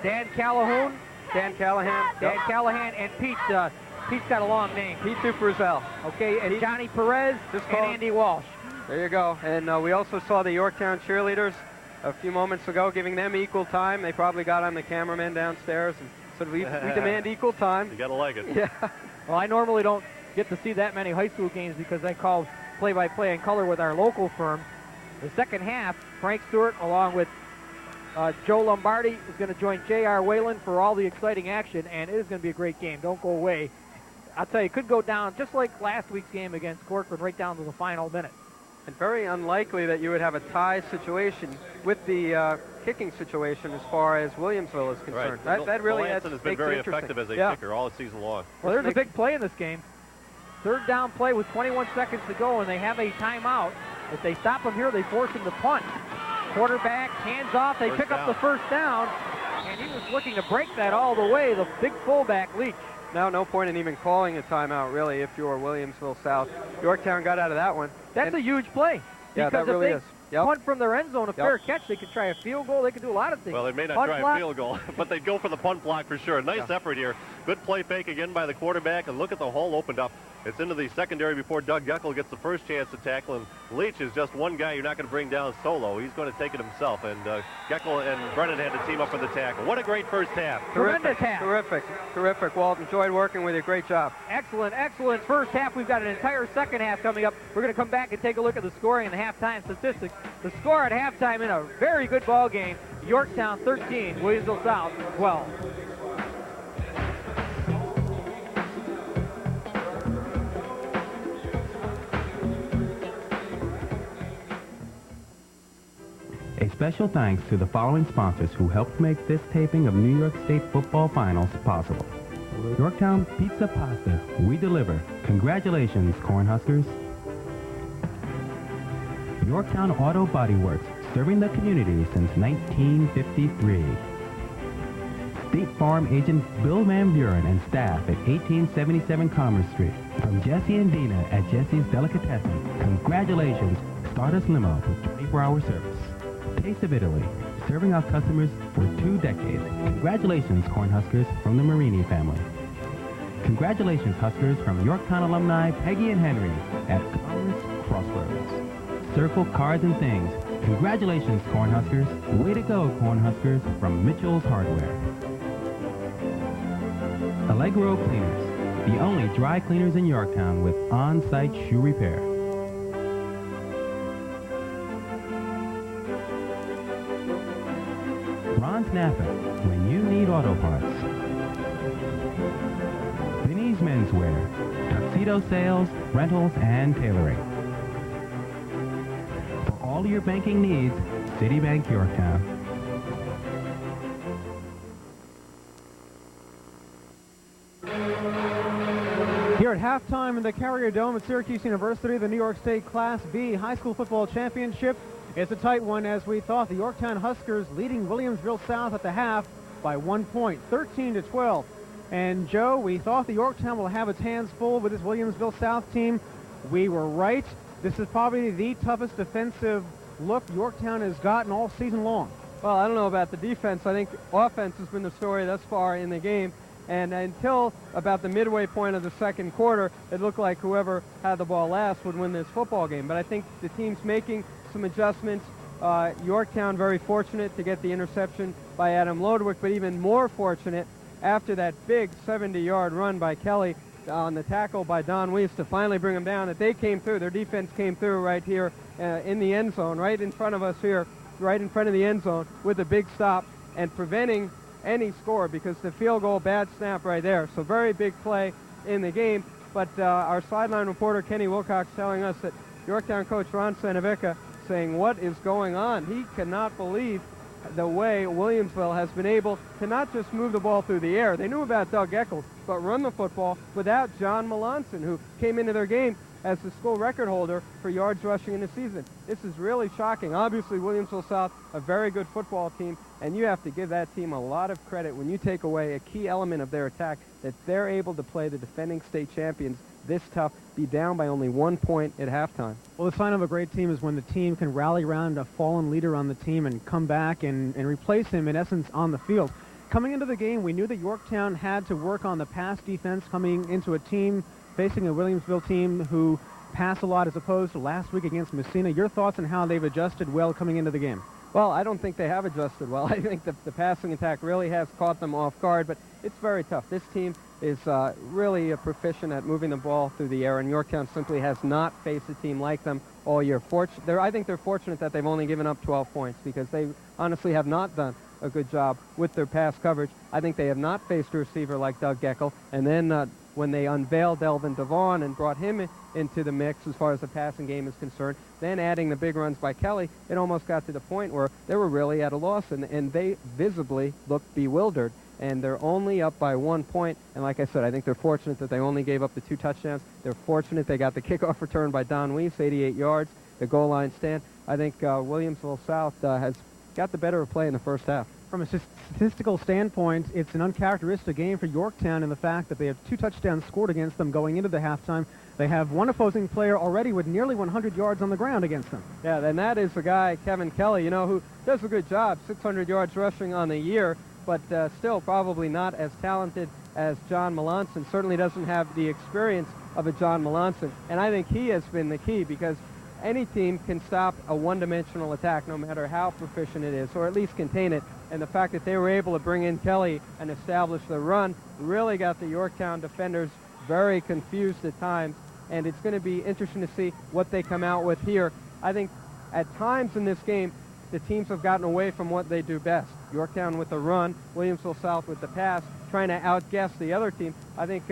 Dan Callahan, and Pete. Pete's got a long name. Pete Duperzel. Okay, and Johnny Perez and Andy Walsh. There you go. And we also saw the Yorktown cheerleaders a few moments ago, giving them equal time. They probably got on the cameraman downstairs and said, we demand equal time. You got to like it. Yeah. Well, I normally don't get to see that many high school games because I call play-by-play in color with our local firm. The second half, Frank Stewart, along with Joe Lombardi is going to join J.R. Whalen for all the exciting action, and it is going to be a great game. Don't go away. I'll tell you, it could go down just like last week's game against Corcoran, right down to the final minute. And very unlikely that you would have a tie situation with the kicking situation as far as Williamsville is concerned. Right. That really has been very effective as a kicker all season long. Well, there's a big play in this game. Third down play with 21 seconds to go, and they have a timeout. If they stop him here, they force him to punt. Quarterback, hands off, they pick up the first down, and he was looking to break that all the way, the big fullback, Leach. Now, no point in even calling a timeout, really, if you're Williamsville South. Yorktown got out of that one. That's a huge play. Yeah, that really is. Yep. Punt from their end zone, a fair catch. They could try a field goal. They could do a lot of things. Well, they may not try a field goal, but they'd go for the punt block for sure. Nice effort here. Good play fake again by the quarterback, and look at the hole opened up. It's into the secondary before Doug Geckel gets the first chance to tackle, and Leach is just one guy you're not going to bring down solo. He's going to take it himself, and Geckel and Brennan had to team up for the tackle. What a great first half. Tremendous half. Terrific, Walt. Enjoyed working with you. Great job. Excellent first half. We've got an entire second half coming up. We're going to come back and take a look at the scoring and the halftime statistics. The score at halftime in a very good ball game, Yorktown 13, Williamsville South 12. A special thanks to the following sponsors who helped make this taping of New York State football finals possible. Yorktown Pizza Pasta, we deliver. Congratulations, Cornhuskers. Yorktown Auto Body Works, serving the community since 1953. State Farm agent Bill Van Buren and staff at 1877 Commerce Street. From Jesse and Dina at Jesse's Delicatessen, congratulations, Stardust Limo with 24-hour service. Taste of Italy, serving our customers for 2 decades. Congratulations, Cornhuskers, from the Marini family. Congratulations, Huskers, from Yorktown alumni Peggy and Henry at Commerce Crossroads. Circle Cards and Things. Congratulations, Cornhuskers. Way to go, Cornhuskers, from Mitchell's Hardware. Allegro Cleaners, the only dry cleaners in Yorktown with on-site shoe repair. Ron's Napa, when you need auto parts. Vinny's Menswear, tuxedo sales, rentals, and tailoring. For all your banking needs, Citibank Yorktown. Here at halftime in the Carrier Dome at Syracuse University, the New York State Class B High School Football Championship. It's a tight one, as we thought. The Yorktown Huskers leading Williamsville South at the half by 1 point, 13-12. And Joe, we thought the Yorktown will have its hands full with this Williamsville South team. We were right. This is probably the toughest defensive look Yorktown has gotten all season long. Well, I don't know about the defense. I think offense has been the story thus far in the game. And until about the midway point of the second quarter, it looked like whoever had the ball last would win this football game. But I think the team's making some adjustments. Yorktown very fortunate to get the interception by Adam Lodwick, but even more fortunate after that big 70-yard run by Kelly on the tackle by Don Weiss to finally bring him down, that they came through. Their defense came through right here in the end zone, right in front of us here, right in front of the end zone with a big stop and preventing any score, because the field goal, bad snap right there. So very big play in the game. But our sideline reporter, Kenny Wilcox, telling us that Yorktown coach Ron Sanovica saying, what is going on? He cannot believe the way Williamsville has been able to not just move the ball through the air. They knew about Doug Eccles, but run the football without John Melanson, who came into their game as the school record holder for yards rushing in the season. This is really shocking. Obviously, Williamsville South, a very good football team, and you have to give that team a lot of credit when you take away a key element of their attack, that they're able to play the defending state champions this tough, be down by only 1 point at halftime. Well, the sign of a great team is when the team can rally around a fallen leader on the team and come back and replace him, in essence, on the field. Coming into the game, we knew that Yorktown had to work on the pass defense coming into a team facing a Williamsville team who pass a lot as opposed to last week against Messina. Your thoughts on how they've adjusted well coming into the game? Well, I don't think they have adjusted well. I think the passing attack really has caught them off guard, but it's very tough. This team is really proficient at moving the ball through the air, and Yorktown simply has not faced a team like them all year. I think they're fortunate that they've only given up 12 points because they honestly have not done a good job with their pass coverage. I think they have not faced a receiver like Doug Geckel, and then when they unveiled Delvin Devon and brought him into the mix as far as the passing game is concerned, then adding the big runs by Kelly, it almost got to the point where they were really at a loss, and they visibly looked bewildered. And they're only up by 1 point. And like I said, I think they're fortunate that they only gave up the 2 touchdowns. They're fortunate they got the kickoff return by Don Weiss, 88 yards, the goal line stand. I think Williamsville South has got the better of play in the first half. From a statistical standpoint, it's an uncharacteristic game for Yorktown in the fact that they have 2 touchdowns scored against them going into the halftime. They have one opposing player already with nearly 100 yards on the ground against them. Yeah, and that is the guy, Kevin Kelly, who does a good job, 600 yards rushing on the year, but still probably not as talented as John Melanson. Certainly doesn't have the experience of a John Melanson. And I think he has been the key because any team can stop a one-dimensional attack no matter how proficient it is, or at least contain it. And the fact that they were able to bring in Kelly and establish the run really got the Yorktown defenders very confused at times. And it's going to be interesting to see what they come out with here. I think at times in this game, the teams have gotten away from what they do best. Yorktown with the run, Williamsville South with the pass, trying to outguess the other team. I think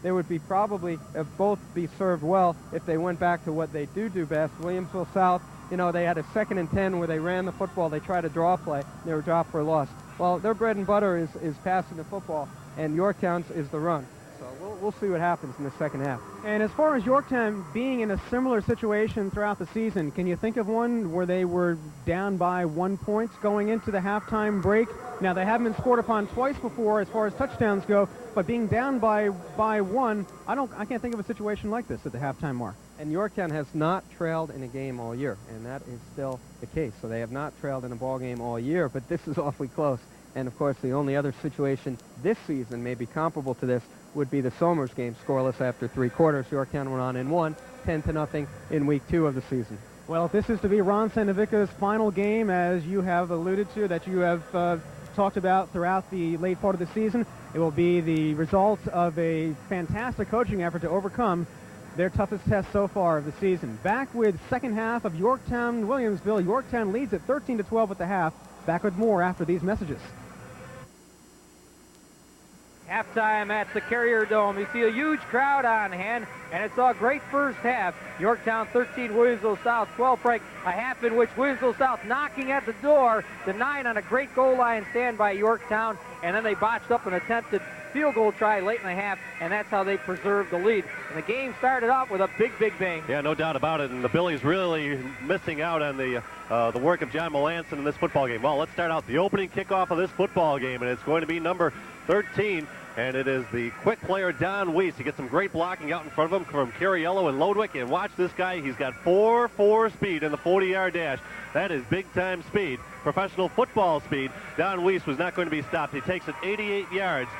they would be probably both be served well if they went back to what they do best. Williamsville South, they had a 2nd and 10 where they ran the football. They tried a draw play. They were dropped for a loss. Well, their bread and butter is passing the football, and Yorktown's is the run. So we'll see what happens in the second half. And as far as Yorktown being in a similar situation throughout the season, can you think of one where they were down by 1 point going into the halftime break? Now, they haven't been scored upon twice before as far as touchdowns go, but being down by 1, I can't think of a situation like this at the halftime mark. And Yorktown has not trailed in a game all year, and that is still the case. So they have not trailed in a ball game all year, but this is awfully close. And, of course, the only other situation this season maybe comparable to this would be the Somers game, scoreless after 3 quarters. Yorktown went on and won 10-0 in week 2 of the season. Well, this is to be Ron Sandovica's final game, as you have alluded to, that you have talked about throughout the late part of the season. It will be the result of a fantastic coaching effort to overcome their toughest test so far of the season. Back with second half of Yorktown-Williamsville. Yorktown leads at 13-12 at the half. Back with more after these messages. Halftime at the Carrier Dome. You see a huge crowd on hand, and it's a great first half. Yorktown 13, Williamsville South 12 break. A half in which Williamsville South knocking at the door, denying on a great goal line stand by Yorktown, and then they botched up an attempted field goal try late in the half, and that's how they preserved the lead. And the game started off with a big bang. Yeah, no doubt about it. And the Billies really missing out on the work of John Melanson in this football game. Well, let's start out the opening kickoff of this football game, and it's going to be number 13. And it is the quick player, Don Weiss. He gets some great blocking out in front of him from Cariello and Lodwick. And watch this guy. He's got 4.4 speed in the 40-yard dash. That is big-time speed, professional football speed. Don Weiss was not going to be stopped. He takes it 88 yards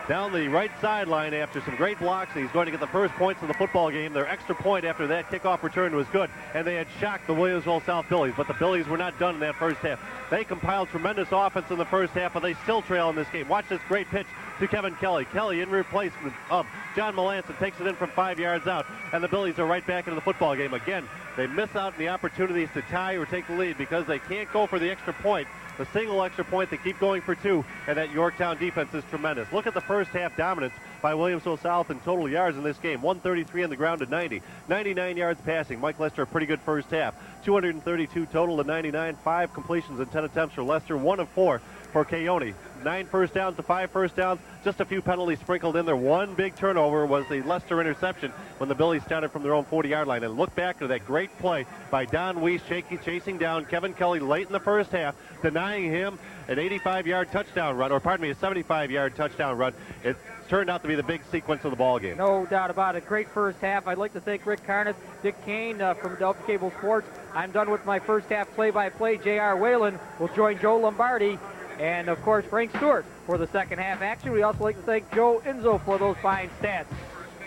down the right sideline after some great blocks. He's going to get the first points of the football game. Their extra point after that kickoff return was good, and they had shocked the Williamsville South Billies, but the Billies were not done in that first half. They compiled tremendous offense in the first half, but they still trail in this game. Watch this great pitch to Kevin Kelly. Kelly in replacement of John Melanson takes it in from 5 yards out, and the Billies are right back into the football game. Again, they miss out on the opportunities to tie or take the lead because they can't go for the extra point. The single extra point, they keep going for 2, and that Yorktown defense is tremendous. Look at the first half dominance by Williamsville South in total yards in this game. 133 on the ground to 90. 99 yards passing. Mike Lester, a pretty good first half. 232 total to 99. 5 completions and 10 attempts for Lester. 1 of 4 for Keone. 9 first downs to 5 first downs. Just a few penalties sprinkled in there. One big turnover was the Lester interception when the Billies started from their own 40-yard line. And look back to that great play by Don Weiss chasing down Kevin Kelly late in the first half, denying him an 85-yard touchdown run, or pardon me, a 75-yard touchdown run. It turned out to be the big sequence of the ball game. No doubt about it. Great first half. I'd like to thank Rick Carneth, Dick Kane from Delta Cable Sports. I'm done with my first half play-by-play. J.R. Whalen will join Joe Lombardi and, of course, Frank Stewart for the second half action. We'd also like to thank Joe Enzo for those fine stats.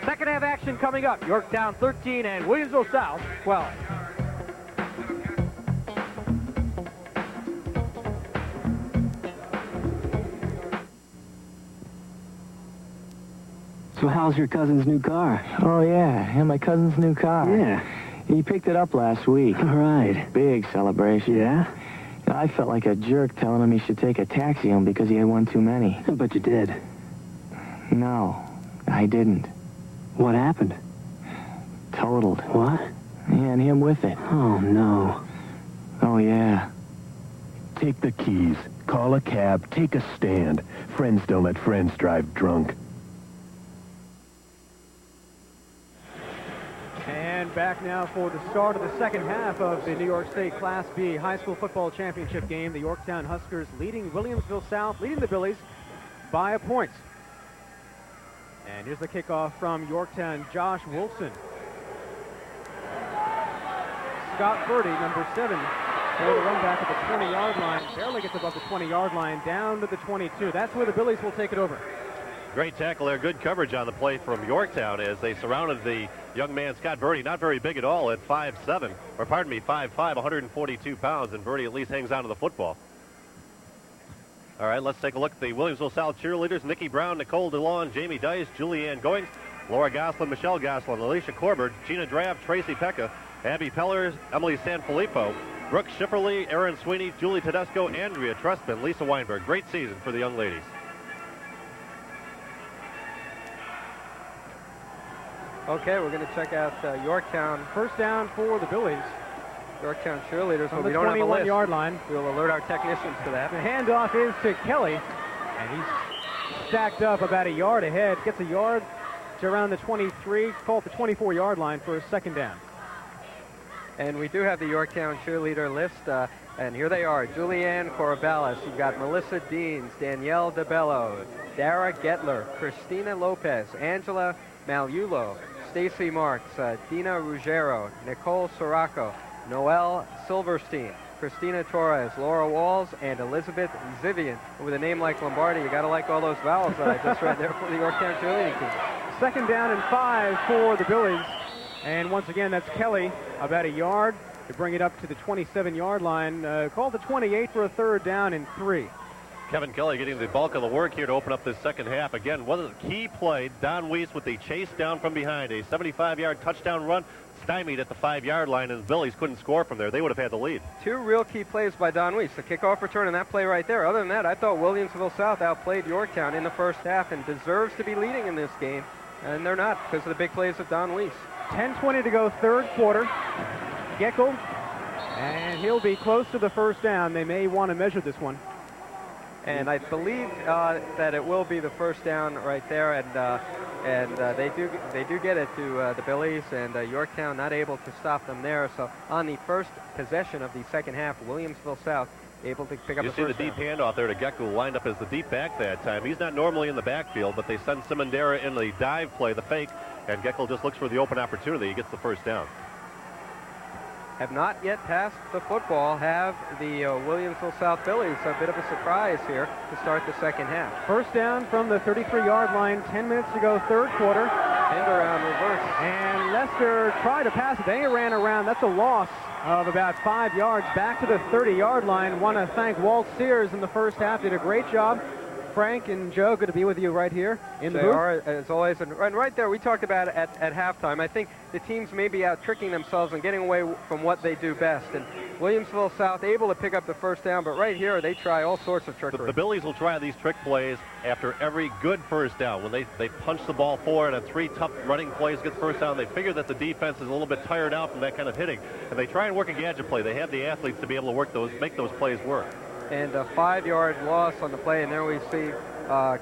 Second half action coming up. Yorktown 13 and Williamsville South 12. So how's your cousin's new car? Oh, yeah, my cousin's new car. Yeah. He picked it up last week. All right. Big celebration. Yeah? I felt like a jerk telling him he should take a taxi home because he had one too many. But you did. No, I didn't. What happened? Totaled. What? Yeah, and him with it. Oh, no. Oh, yeah. Take the keys. Call a cab. Take a stand. Friends don't let friends drive drunk. And back now for the start of the second half of the New York State Class B High School Football Championship game. The Yorktown Huskers leading Williamsville South, leading the Billies by a point. And here's the kickoff from Yorktown, Josh Wolfson. Scott Purdy, number 7, for the run back at the 20-yard line. Barely gets above the 20-yard line, down to the 22. That's where the Billies will take it over. Great tackle there. Good coverage on the play from Yorktown as they surrounded the young man, Scott Birdie. Not very big at all at 5'7", or pardon me, 5'5", 142 pounds, and Birdie at least hangs on to the football. All right, let's take a look at the Williamsville South cheerleaders. Nikki Brown, Nicole DeLon, Jamie Dice, Julianne Goings, Laura Goslin, Michelle Goslin, Alicia Corbett, Gina Drab, Tracy Pecca, Abby Pellers, Emily Sanfilippo, Brooke Schifferly, Erin Sweeney, Julie Tedesco, Andrea Trustman, Lisa Weinberg. Great season for the young ladies. Okay, we're going to check out Yorktown. First down for the Billies. Yorktown cheerleaders, On but we the don't have a list. 21-yard line. We'll alert our technicians to that. The handoff is to Kelly, and he's stacked up about a yard ahead. Gets a yard to around the 23, call it the 24-yard line for a second down. And we do have the Yorktown cheerleader list, and here they are. Julianne Corabellas, you've got Melissa Deans, Danielle DeBello, Dara Getler, Christina Lopez, Angela Malulo, Stacy Marks, Dina Ruggiero, Nicole Sirocco, Noelle Silverstein, Christina Torres, Laura Walls, and Elizabeth Zivian. With a name like Lombardi, you got to like all those vowels that I just read there for the Yorktown cheerleading team. Second down and 5 for the Billies. And once again, that's Kelly, about a yard to bring it up to the 27-yard line. Called the 28 for a third down and 3. Kevin Kelly getting the bulk of the work here to open up this second half. Again, one of the key plays, Don Weiss with the chase down from behind. A 75-yard touchdown run, stymied at the 5-yard line, and the Billies couldn't score from there. They would have had the lead. 2 real key plays by Don Weiss. The kickoff return and that play right there. Other than that, I thought Williamsville South outplayed Yorktown in the first half and deserves to be leading in this game. And they're not because of the big plays of Don Weiss. 10:20 to go, third quarter. Geckel, and he'll be close to the first down. They may want to measure this one. And I believe that it will be the first down right there, and they do get it to the Billies, and Yorktown not able to stop them there. So on the first possession of the second half, Williamsville South able to pick up the first down. You see the deep handoff there to Geckel, lined up as the deep back that time. He's not normally in the backfield, but they send Simondera in the dive play, the fake, and Geckel just looks for the open opportunity. He gets the first down. Have not yet passed the football, have the Williamsville South Billies. A bit of a surprise here to start the second half. First down from the 33-yard line, 10 minutes to go, third quarter. End around reverse. And Lester tried to pass it. They ran around. That's a loss of about 5 yards back to the 30-yard line. Want to thank Walt Sears in the first half. Did a great job. Frank and Joe, good to be with you right here in the booth. They are, as always. And right there, we talked about it at halftime. I think the teams may be out tricking themselves and getting away from what they do best. And Williamsville South able to pick up the first down, but right here, they try all sorts of trickery. The Billies will try these trick plays after every good first down. When they punch the ball forward and 3 tough running plays get the first down, they figure that the defense is a little bit tired out from that kind of hitting. And they try and work a gadget play. They have the athletes to be able to work make those plays work. And a 5-yard loss on the play, and there we see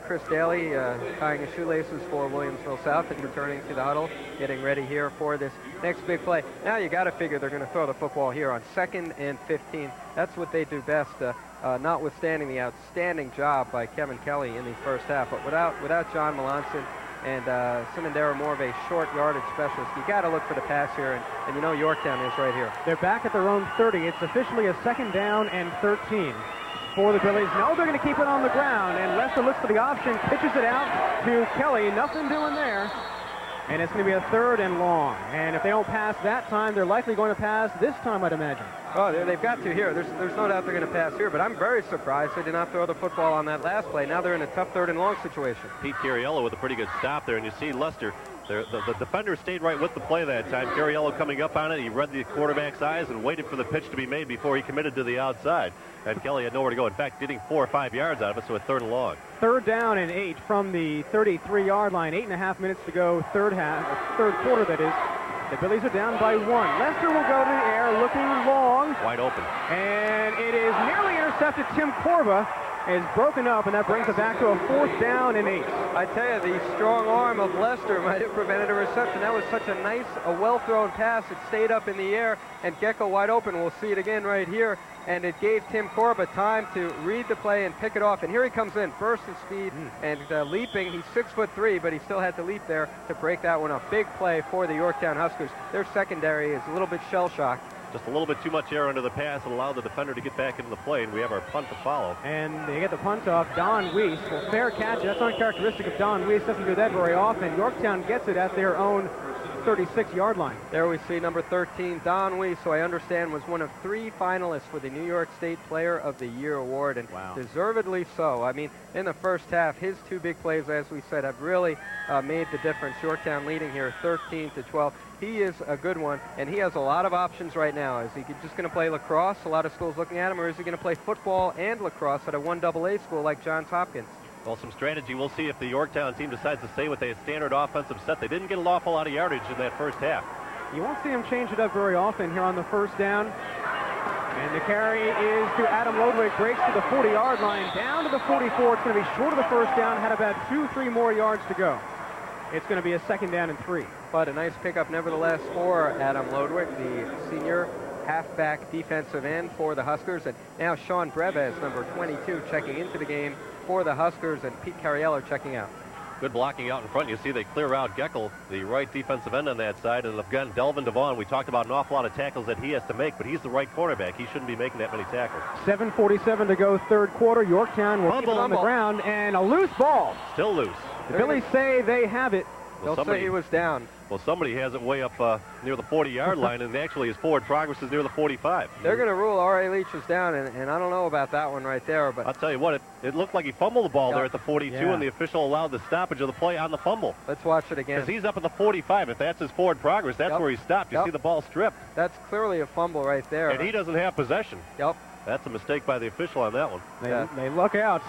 Chris Daly tying his shoelaces for Williamsville South and returning to the huddle, getting ready here for this next big play. Now you got to figure they're going to throw the football here on 2nd and 15. That's what they do best, notwithstanding the outstanding job by Kevin Kelly in the first half. But without John Melanson and Simondera more of a short yardage specialist, you got to look for the pass here, and you know Yorktown is right here. They're back at their own 30. It's officially a second down and 13. For the Billies. No, they're going to keep it on the ground, and Lester looks for the option, pitches it out to Kelly. Nothing doing there. And it's going to be a 3rd and long. And if they don't pass that time, they're likely going to pass this time, I'd imagine. Oh, they've got to here. There's no doubt they're going to pass here, but I'm very surprised they did not throw the football on that last play. Now they're in a tough 3rd and long situation. Pete Cariello with a pretty good stop there, and you see Lester. The defender stayed right with the play that time. Cariello coming up on it. He read the quarterback's eyes and waited for the pitch to be made before he committed to the outside. And Kelly had nowhere to go. In fact, getting 4 or 5 yards out of it, so a 3rd and long. 3rd down and 8 from the 33-yard line. 8.5 minutes to go. Third quarter, that is. The Billies are down by 1. Lester will go to the air, looking long. Wide open. And it is nearly intercepted. Tim Corva is broken up, and that brings it back to a 4th down and 8. I tell you, the strong arm of Lester might have prevented a reception. That was such a nice, well-thrown pass. It stayed up in the air, and Gecko wide open. We'll see it again right here. And it gave Tim Corba time to read the play and pick it off. And here he comes in, burst of speed and leaping. He's 6'3", but he still had to leap there to break that one up. Big play for the Yorktown Huskers. Their secondary is a little bit shell-shocked. Just a little bit too much air under the pass and allowed the defender to get back into the play, and we have our punt to follow. And they get the punt off. Don Weiss. Well, fair catch. That's uncharacteristic of Don Weiss. Doesn't do that very often. Yorktown gets it at their own 36-yard line. There we see number 13, Don Weiss, who I understand was one of 3 finalists for the New York State Player of the Year award, and deservedly so. I mean, in the first half, his 2 big plays, as we said, have really made the difference. Yorktown leading here 13-12. He is a good one, and he has a lot of options right now. Is he just going to play lacrosse, a lot of schools looking at him, or is he going to play football and lacrosse at a 1AA school like Johns Hopkins? Well, some strategy. We'll see if the Yorktown team decides to stay with a standard offensive set. They didn't get an awful lot of yardage in that first half. You won't see him change it up very often here on the 1st down. And the carry is to Adam Lodwick. Breaks to the 40-yard line, down to the 44. It's going to be short of the 1st down. Had about 2-3 more yards to go. It's going to be a 2nd down and 3. But a nice pickup nevertheless for Adam Lodwick, the senior halfback defensive end for the Huskers. And now Sean Breves, number 22, checking into the game for the Huskers, and Pete Cariello checking out. Good blocking out in front. You see they clear out Geckel, the right defensive end on that side. And again, Delvin Devon, we talked about an awful lot of tackles that he has to make, but he's the right cornerback. He shouldn't be making that many tackles. 7:47 to go, 3rd quarter. Yorktown will keep it on the ground, and a loose ball. Still loose. The Billies say they have it. They'll say he was down. Well, somebody has it way up near the 40-yard line, and actually his forward progress is near the 45. They're going to rule R.A. Leach is down, and I don't know about that one right there. But I'll tell you what, it looked like he fumbled the ball there at the 42, and the official allowed the stoppage of the play on the fumble. Let's watch it again. Because he's up at the 45. If that's his forward progress, that's where he stopped. You see the ball stripped. That's clearly a fumble right there. And he doesn't have possession. Yep. That's a mistake by the official on that one. They luck out.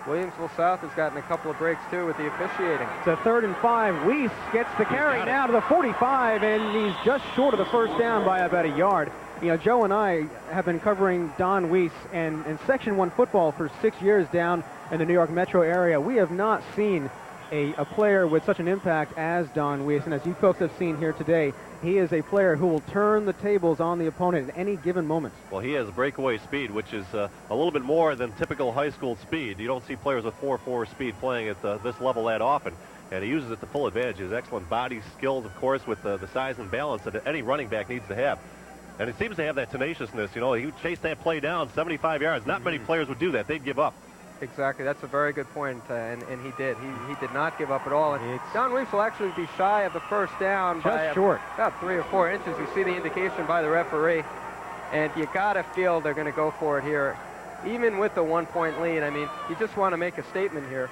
Williamsville South has gotten a couple of breaks, too, with the officiating. It's a 3rd and 5. Weiss gets the carry now to the 45, and he's just short of the 1st down by about a yard. You know, Joe and I have been covering Don Weiss and Section 1 football for 6 years down in the New York metro area. We have not seen a player with such an impact as Don Weiss, and as you folks have seen here today, he is a player who will turn the tables on the opponent at any given moment. Well, he has breakaway speed, which is a little bit more than typical high school speed. You don't see players with 4.4 speed playing at this level that often, and he uses it to full advantage. His excellent body skills, of course, with the size and balance that any running back needs to have. And it seems to have that tenaciousness. You know, he would chase that play down 75 yards. Not many players would do that. They'd give up. Exactly. That's a very good point, and he did. He did not give up at all. And Don Weiss will actually be shy of the 1st down by about 3 or 4 inches. You see the indication by the referee, and you got to feel they're going to go for it here. Even with the 1-point lead, I mean, you just want to make a statement here,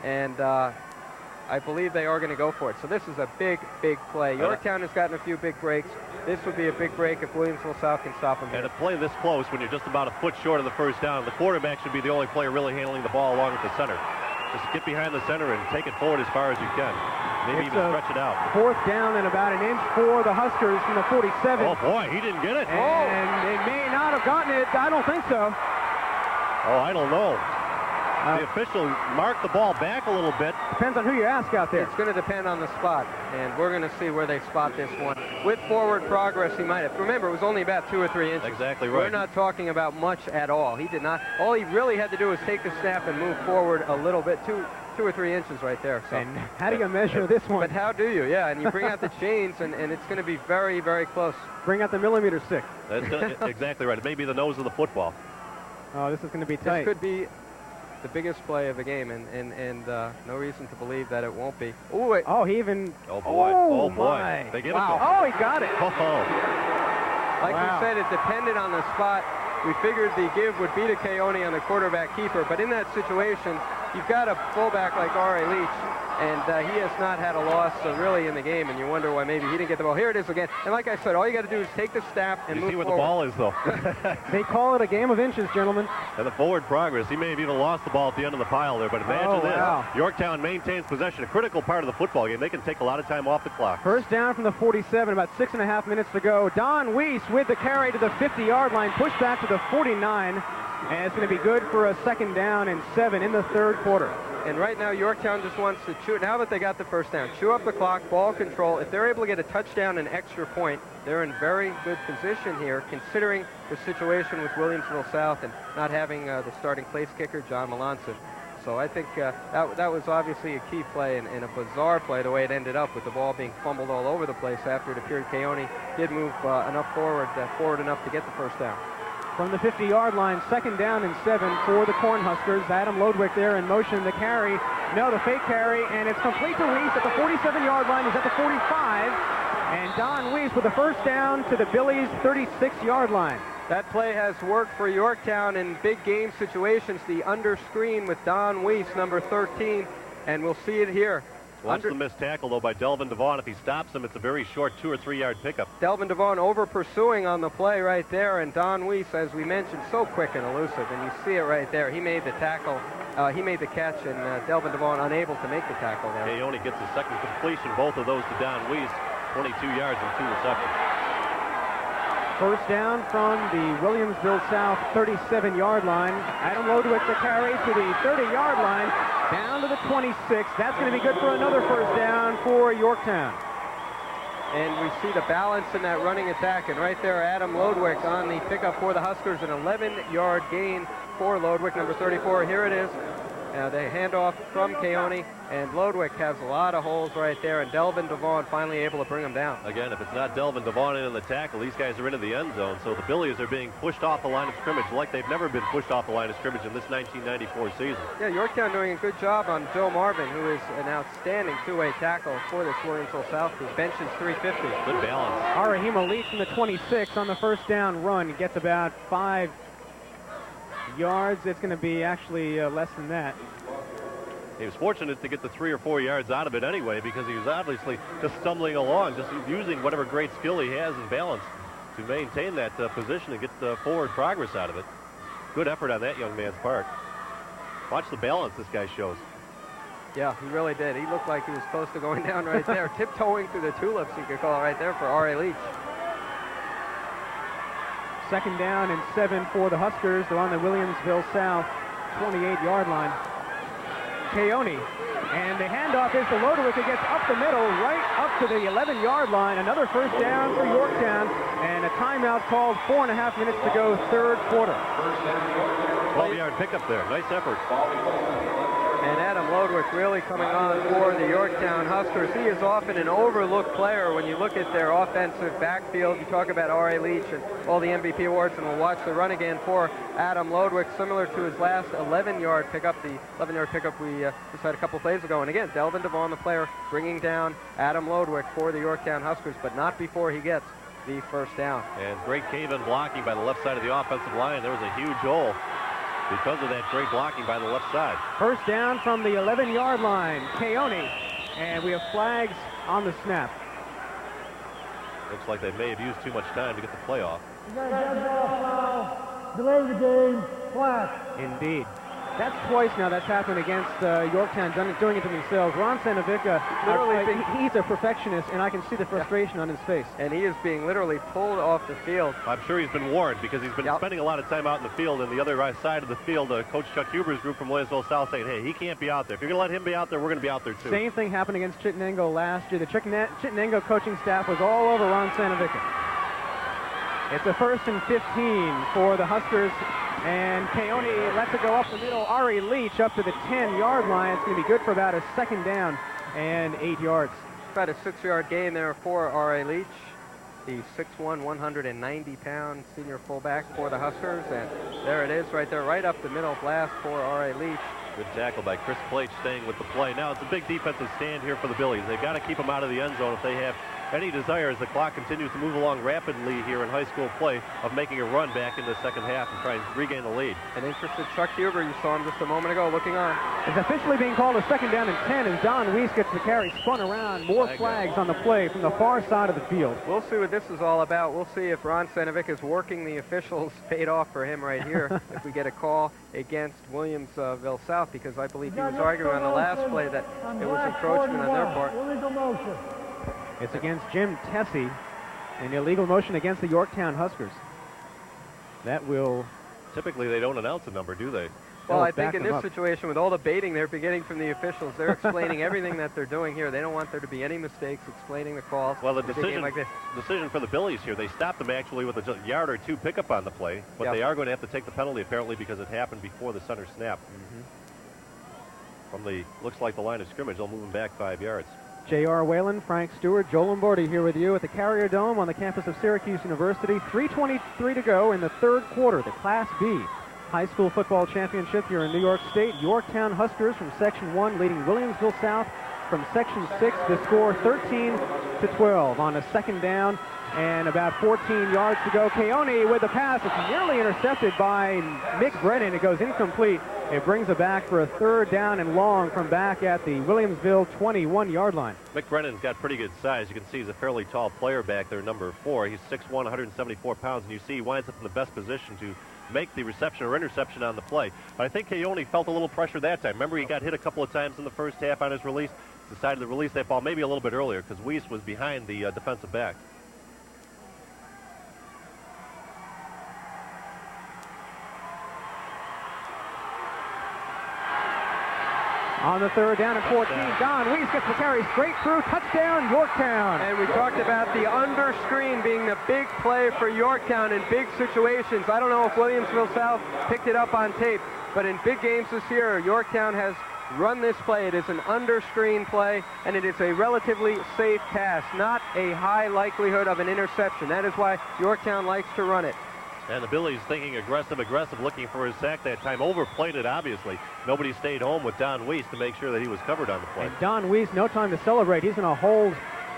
and I believe they are going to go for it. So this is a big, big play. Yorktown has gotten a few big breaks. This would be a big break if Williamsville South can stop them here. And to play this close when you're just about a foot short of the 1st down, the quarterback should be the only player really handling the ball along with the center. Just get behind the center and take it forward as far as you can. Maybe even stretch it out. 4th down and about an inch for the Huskers from the 47. Oh, boy, he didn't get it. And they may not have gotten it. I don't think so. Oh, I don't know. The official marked the ball back a little bit. Depends on who you ask out there. It's going to depend on the spot, and we're going to see where they spot this one. With forward progress, he might have. Remember, it was only about 2 or 3 inches. Exactly right. We're not talking about much at all. He did not. All he really had to do was take the snap and move forward a little bit, 2 or 3 inches right there. So. And how do you measure this one? But how do you? Yeah, and you bring out the chains, and it's going to be very, very close. Bring out the millimeter stick. That's exactly right. It may be the nose of the football. Oh, this is going to be tight. This could be the biggest play of the game, and no reason to believe that it won't be. Ooh, oh, he even... Oh, boy. Oh, boy. my. They get wow. it. Oh, he got it. Like wow. we said, it depended on the spot. We figured the give would be to Keone on the quarterback keeper, but in that situation, you've got a fullback like R.A. Leach, and he has not had a loss really in the game, and you wonder why maybe he didn't get the ball. Here it is again, and like I said, all you got to do is take the snap and move forward. You see where the ball is, though. They call it a game of inches, gentlemen. And the forward progress. He may have even lost the ball at the end of the pile there, but imagine this. Wow. Yorktown maintains possession, a critical part of the football game. They can take a lot of time off the clock. First down from the 47, about 6.5 minutes to go. Don Weiss with the carry to the 50-yard line, pushed back to the 49, and it's going to be good for a 2nd down and 7 in the 3rd quarter. And right now, Yorktown just wants to chew. Now that they got the first down, chew up the clock, ball control. If they're able to get a touchdown and extra point, they're in very good position here, considering the situation with Williamsville South and not having the starting place kicker, John Melanson. So I think that was obviously a key play and a bizarre play, the way it ended up with the ball being fumbled all over the place after it appeared Keone did move enough forward enough to get the first down. From the 50-yard line, 2nd down and 7 for the Cornhuskers. Adam Lodwick there in motion. The carry, no, the fake carry, and it's complete to Weiss at the 47-yard line. He's at the 45, and Don Weiss with the first down to the Billies' 36-yard line. That play has worked for Yorktown in big game situations. The under screen with Don Weiss, number 13, and we'll see it here. Watch the missed tackle, though, by Delvin Devon. If he stops him, it's a very short 2 or 3 yard pickup. Delvin Devon over pursuing on the play right there, and Don Weiss, as we mentioned, so quick and elusive, and you see it right there. He made the tackle, he made the catch, and Delvin Devon unable to make the tackle there. Keone gets a second completion, both of those to Don Weiss, 22 yards and 2 receptions. First down from the Williamsville South 37-yard line. Adam Lodwick the carry to the 30-yard line, down to the 26. That's going to be good for another first down for Yorktown. And we see the balance in that running attack. And right there, Adam Lodwick on the pickup for the Huskers, an 11-yard gain for Lodwick, number 34. Here it is. The handoff from Keone, and Lodwick has a lot of holes right there, and Delvin Devon finally able to bring him down. Again, if it's not Delvin Devon in the tackle, these guys are into the end zone, so the Billies are being pushed off the line of scrimmage like they've never been pushed off the line of scrimmage in this 1994 season. Yeah, Yorktown doing a good job on Joe Marvin, who is an outstanding two-way tackle for this Williamsville South team. Benches 350. Good balance. Arahima leads from the 26 on the first down run. He gets about 5 yards. It's going to be actually less than that. He was fortunate to get the 3 or 4 yards out of it anyway, because he was obviously just stumbling along, just using whatever great skill he has in balance to maintain that position and get the forward progress out of it. Good effort on that young man's part. Watch the balance this guy shows. Yeah, he really did. He looked like he was close to going down right there, tiptoeing through the tulips, you could call it right there, for R.A. Leach. 2nd down and 7 for the Huskers. They're on the Williamsville South 28-yard line. Keone, and the handoff is to Lodwick. It gets up the middle, right up to the 11-yard line. Another first down for Yorktown, and a timeout called. 4.5 minutes to go, 3rd quarter. 12-yard pickup there. Nice effort. And Adam Lodwick really coming on for the Yorktown Huskers. He is often an overlooked player when you look at their offensive backfield. You talk about R.A. Leach and all the MVP awards, and we'll watch the run again for Adam Lodwick, similar to his last 11-yard pickup, the 11-yard pickup we just had a couple plays ago. And again, Delvin Devon, the player, bringing down Adam Lodwick for the Yorktown Huskers, but not before he gets the first down. And great cave-in blocking by the left side of the offensive line. There was a huge hole because of that great blocking by the left side. First down from the 11-yard line, Keone, and we have flags on the snap. Looks like they may have used too much time to get the play off. Delay the game, flag. Indeed. That's twice now that's happened against Yorktown, doing it to themselves. Ron Sanovica, he's a perfectionist, and I can see the frustration on his face. And he is being literally pulled off the field. I'm sure he's been warned, because he's been spending a lot of time out in the field, and the other side of the field, Coach Chuck Huber's group from Williamsville South saying, hey, he can't be out there. If you're going to let him be out there, we're going to be out there too. Same thing happened against Chittenango last year. The Chittenango coaching staff was all over Ron Sanovica. It's a 1st and 15 for the Huskers. And Keone lets it go up the middle. Ari Leach up to the 10-yard line. It's going to be good for about a 2nd down and 8 yards. About a 6-yard gain there for R.A. Leach. the 6'1", 190-pound senior fullback for the Huskers. And there it is right there, right up the middle, blast for R.A. Leach. Good tackle by Chris Plate, staying with the play. Now it's a big defensive stand here for the Billies. They've got to keep them out of the end zone if they have any desire, as the clock continues to move along rapidly here in high school play, of making a run back in the second half and try and regain the lead. An interested Chuck Huber, you saw him just a moment ago, looking on. It's officially being called a second down and 10 as Don Weiss gets the carry, spun around. More flags on the play from the far side of the field. We'll see what this is all about. We'll see if Ron Senovic is working the officials paid off for him right here if we get a call against Williamsville South, because I believe he was arguing on the last play that it was encroachment on their part. Illegal motion. It's against Jim Tessie, an illegal motion against the Yorktown Huskers. That will... Typically, they don't announce a number, do they? Well, I think in this situation, with all the baiting they're getting from the officials, they're explaining everything that they're doing here. They don't want there to be any mistakes, explaining the calls. Well, the decision for the Billies here, they stopped them actually with a yard or two pickup on the play, but they are going to have to take the penalty, apparently, because it happened before the center snap. From the, looks like the line of scrimmage, they'll move them back 5 yards. J.R. Whalen, Frank Stewart, Joel Lombardi here with you at the Carrier Dome on the campus of Syracuse University. 3:23 to go in the third quarter. The Class B high school football championship here in New York State. Yorktown Huskers from Section 1 leading Williamsville South from Section 6. The score 13-12 on a second down and about 14 yards to go. Keone with the pass. It's nearly intercepted by Mick Brennan. It goes incomplete. It brings it back for a third down and long from back at the Williamsville 21-yard line. Mick Brennan's got pretty good size. You can see he's a fairly tall player back there, number 4. He's 6'1", 174 pounds, and you see he winds up in the best position to make the reception or interception on the play. But I think Keone felt a little pressure that time. Remember, he got hit a couple of times in the first half on his release. Decided to release that ball maybe a little bit earlier because Weiss was behind the defensive back. On the third down and 14, Don Weiss gets the carry straight through. Touchdown, Yorktown. And we talked about the under screen being the big play for Yorktown in big situations. I don't know if Williamsville South picked it up on tape, but in big games this year, Yorktown has run this play. It is an under screen play, and it is a relatively safe pass, not a high likelihood of an interception. That is why Yorktown likes to run it. And the Billies thinking aggressive, looking for his sack that time. Overplayed it, obviously. Nobody stayed home with Don Weiss to make sure that he was covered on the play. And Don Weiss, no time to celebrate. He's going to hold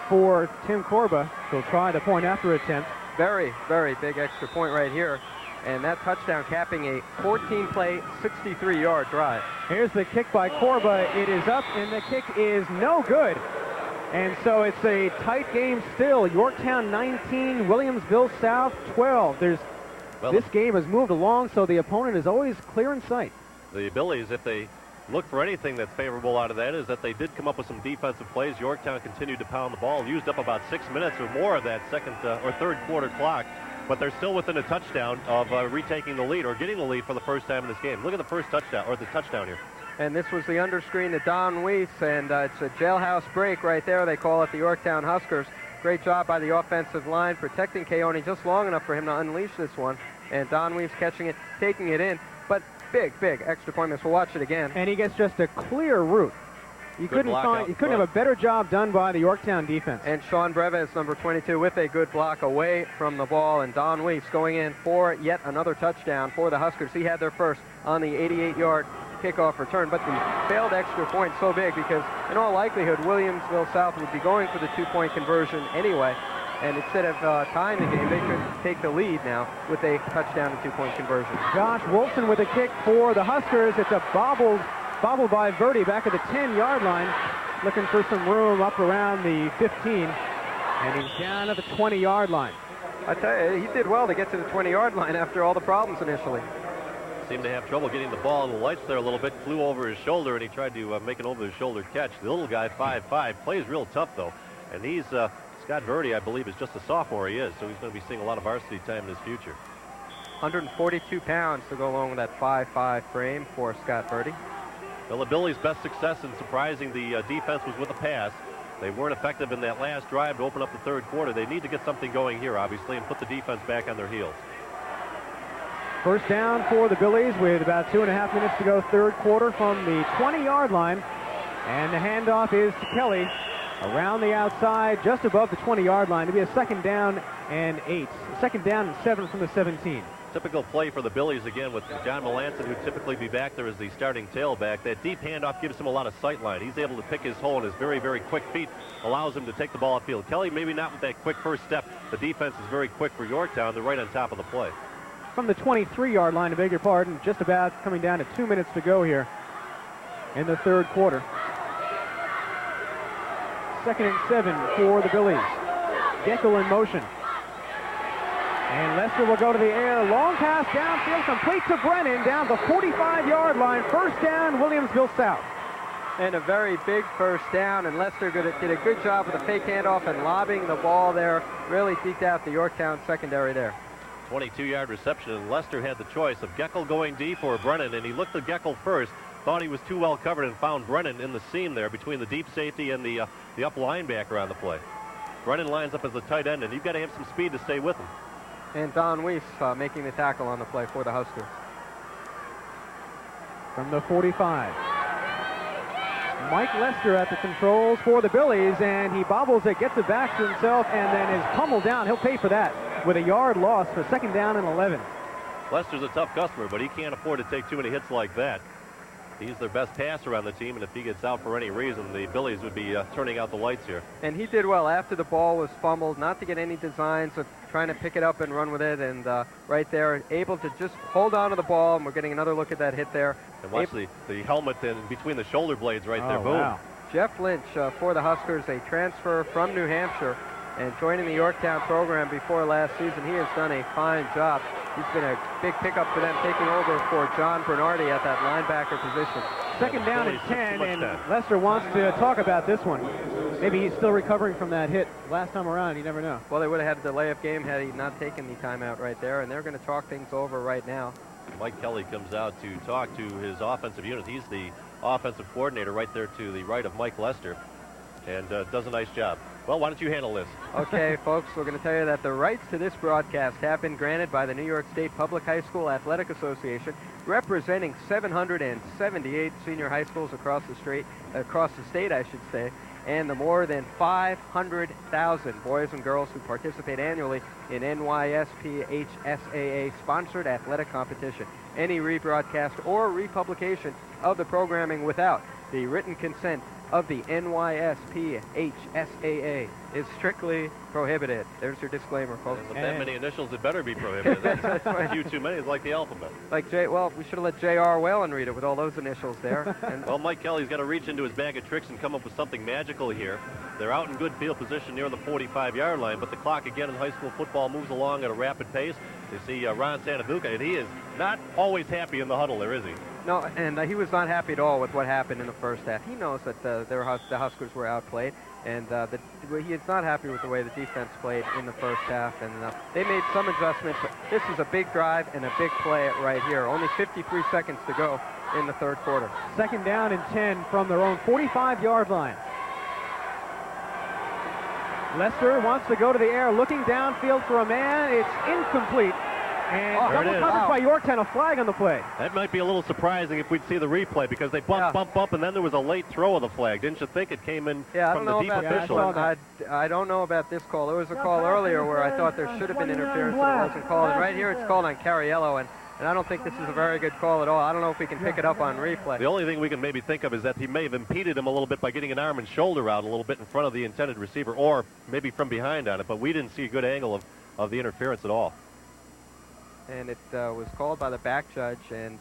for Tim Corba. He'll try the point after attempt. Very, very big extra point right here. And that touchdown capping a 14-play, 63-yard drive. Here's the kick by Corba. It is up, and the kick is no good. And so it's a tight game still. Yorktown 19, Williamsville South 12. This game has moved along, so the opponent is always clear in sight. The Billies, if they look for anything that's favorable out of that, is that they did come up with some defensive plays. Yorktown continued to pound the ball, used up about 6 minutes or more of that second or third quarter clock, but they're still within a touchdown of retaking the lead or getting the lead for the first time in this game. Look at the first touchdown, or the touchdown here. And this was the under screen to Don Weiss, and it's a jailhouse break right there. They call it the Yorktown Huskers. Great job by the offensive line, protecting Keone just long enough for him to unleash this one. And Don Weiss catching it, taking it in. But big, big extra point miss. We'll watch it again. And he gets just a clear route. You couldn't have a better job done by the Yorktown defense. And Sean Breves, number 22, with a good block away from the ball. And Don Weiss going in for yet another touchdown for the Huskers. He had their first on the 88-yard kickoff return, but the failed extra point so big because in all likelihood Williamsville South would be going for the two-point conversion anyway, and instead of tying the game, they could take the lead now with a touchdown and two-point conversion. Josh Wolfson with a kick for the Huskers. It's a bobble by Verdi back at the 10-yard line, looking for some room up around the 15, and he's down at the 20-yard line. I tell you, he did well to get to the 20-yard line after all the problems initially. Seemed to have trouble getting the ball in the lights there a little bit. Flew over his shoulder, and he tried to make an over-the-shoulder catch. The little guy, 5'5", plays real tough, though. And he's, Scott Verdi, I believe, is just a sophomore he is, so he's going to be seeing a lot of varsity time in his future. 142 pounds to go along with that 5'5" frame for Scott Verdi. Well, the Billies' best success in surprising the defense was with a pass. They weren't effective in that last drive to open up the third quarter. They need to get something going here, obviously, and put the defense back on their heels. First down for the Billies with about 2.5 minutes to go, third quarter from the 20-yard line. And the handoff is to Kelly. around the outside, just above the 20-yard line. It'll be a 2nd down and 8. 2nd down and 7 from the 17. Typical play for the Billies again with John Melanson, who typically be back there as the starting tailback. That deep handoff gives him a lot of sight line. He's able to pick his hole, and his very, very quick feet allows him to take the ball upfield. Kelly, maybe not with that quick first step. The defense is very quick for Yorktown. They're right on top of the play. From the 23-yard line, I beg your pardon, just about coming down to 2 minutes to go here in the 3rd quarter. 2nd and 7 for the Billies. Geckel in motion. And Lester will go to the air. Long pass downfield, complete to Brennan down the 45-yard line. 1st down, Williamsville South. And a very big 1st down, and Lester did a good job with the fake handoff and lobbing the ball there. Really eked out the Yorktown secondary there. 22-yard reception, and Lester had the choice of Geckel going deep or Brennan, and he looked at Geckel first, thought he was too well covered, and found Brennan in the seam there between the deep safety and the up linebacker on the play. Brennan lines up as a tight end, and you've got to have some speed to stay with him. And Don Weiss making the tackle on the play for the Huskers. From the 45. Mike Lester at the controls for the Billies, and he bobbles it, gets it back to himself, and then is pummeled down. He'll pay for that with a yard loss for 2nd down and 11. Lester's a tough customer, but he can't afford to take too many hits like that. He's their best passer on the team, and if he gets out for any reason, the Billies would be turning out the lights here. And he did well after the ball was fumbled, not to get any designs of trying to pick it up and run with it, and right there, able to just hold on to the ball, and we're getting another look at that hit there. And watch the helmet in between the shoulder blades right there. Boom. Wow. Jeff Lynch for the Huskers, a transfer from New Hampshire, and joining the Yorktown program before last season. He has done a fine job. He's been a big pickup for them, taking over for John Bernardi at that linebacker position. 2nd down and 10, and Lester wants to talk about this one. Maybe he's still recovering from that hit last time around. You never know. Well, they would have had a delay of game had he not taken the timeout right there, and they're going to talk things over right now. Mike Kelly comes out to talk to his offensive unit. He's the offensive coordinator right there to the right of Mike Lester, and does a nice job. Well, why don't you handle this? Okay, folks, we're going to tell you that the rights to this broadcast have been granted by the New York State Public High School Athletic Association, representing 778 senior high schools across the state, I should say, and the more than 500,000 boys and girls who participate annually in NYSP HSAA-sponsored athletic competition. Any rebroadcast or republication of the programming without the written consent of the NYSP HSAA is strictly prohibited. There's your disclaimer, folks. With that many initials, it better be prohibited. That's a few too many. It's like the alphabet. Like well, we should have let J.R. Whalen read it with all those initials there. And well, Mike Kelly's got to reach into his bag of tricks and come up with something magical here. They're out in good field position near the 45-yard line, but the clock again in high school football moves along at a rapid pace. You see Ron Santavuca, and he is not always happy in the huddle there, is he? No, and he was not happy at all with what happened in the first half. He knows that the Huskers were outplayed, and he is not happy with the way the defense played in the first half. And they made some adjustments, but this is a big drive and a big play right here. Only 53 seconds to go in the 3rd quarter. 2nd down and 10 from their own 45-yard line. Lester wants to go to the air, looking downfield for a man. It's incomplete. And double coverage by Yorktown, a flag on the play. That might be a little surprising if we'd see the replay, because they bump, and then there was a late throw of the flag. Didn't you think it came in from the deep official? I don't know about this call. There was a call earlier where I thought there should have been interference, but it wasn't called. And right here it's called on Cariello, and I don't think this is a very good call at all. I don't know if we can pick it up on replay. The only thing we can maybe think of is that he may have impeded him a little bit by getting an arm and shoulder out a little bit in front of the intended receiver, or maybe from behind on it, but we didn't see a good angle of the interference at all. And it was called by the back judge, and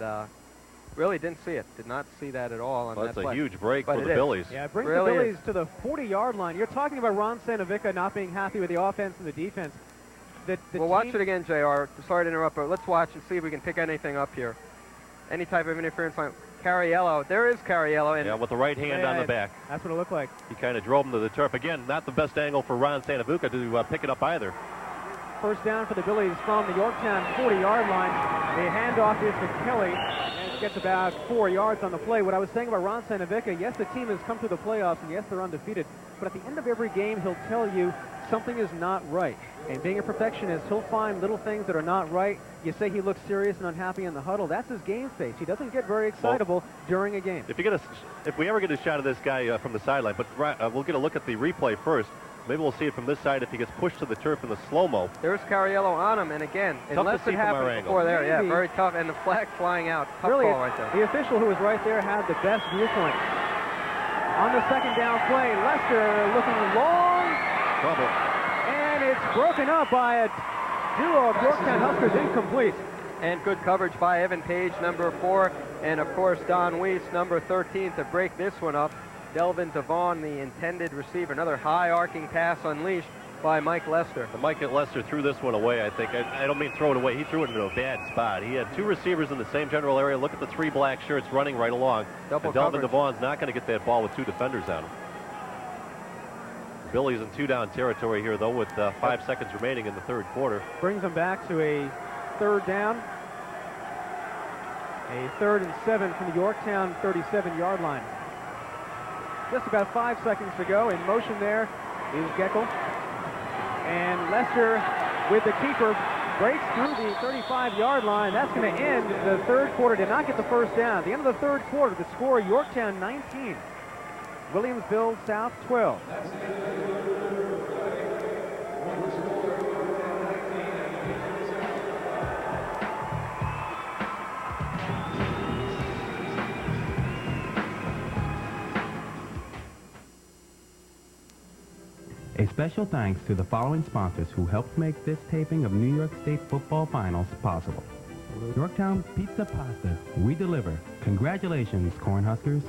really didn't see it. Did not see that at all. Well, that's a huge break for the Billies. Yeah, it brings the Billies to the 40-yard line. You're talking about Ron Santavica not being happy with the offense and the defense. We'll watch it again, JR. Sorry to interrupt, but let's watch and see if we can pick anything up here. Any type of interference line. Cariello. There is Cariello. And yeah, with the right hand on the back. That's what it looked like. He kind of drove him to the turf. Again, not the best angle for Ron Santavica to pick it up either. 1st down for the Billies from the Yorktown 40-yard line. The handoff is to Kelly, and it gets about 4 yards on the play. What I was saying about Ron Santavica, yes, the team has come to the playoffs, and yes, they're undefeated, but at the end of every game, he'll tell you something is not right. And being a perfectionist, he'll find little things that are not right. You say he looks serious and unhappy in the huddle. That's his game face. He doesn't get very excitable during a game. If we ever get a shot of this guy from the sideline, but we'll get a look at the replay first. Maybe we'll see it from this side if he gets pushed to the turf in the slow-mo. There's Cariello on him, and again, Tough unless to see it from our happened angle. before there, yeah, Maybe. very tough, and the flag flying out. Tough Really, call right there. the official who was right there had the best viewpoint. On the second down play, Lester looking long. Trouble. And it's broken up by a duo of Yorktown Huskers, incomplete. And good coverage by Evan Page, number 4, and of course Don Weiss, number 13, to break this one up. Delvin Devon, the intended receiver. Another high arcing pass unleashed by Mike Lester. And Mike Lester threw this one away, I think. I don't mean throw it away. He threw it into a bad spot. He had 2 receivers in the same general area. Look at the 3 black shirts running right along. Double and Delvin coverage. Devon's not going to get that ball with 2 defenders on him. Billy's in 2-down territory here, though, with 5 seconds remaining in the third quarter. Brings them back to a third down. A 3rd and 7 from the Yorktown 37-yard line. Just about 5 seconds to go. In motion there is Geckel. And Lester, with the keeper, breaks through the 35-yard line. That's going to end the third quarter. Did not get the first down. At the end of the third quarter, the score, Yorktown 19. Williamsville South 12. A special thanks to the following sponsors who helped make this taping of New York State football finals possible. Yorktown Pizza Pasta, we deliver. Congratulations, Cornhuskers.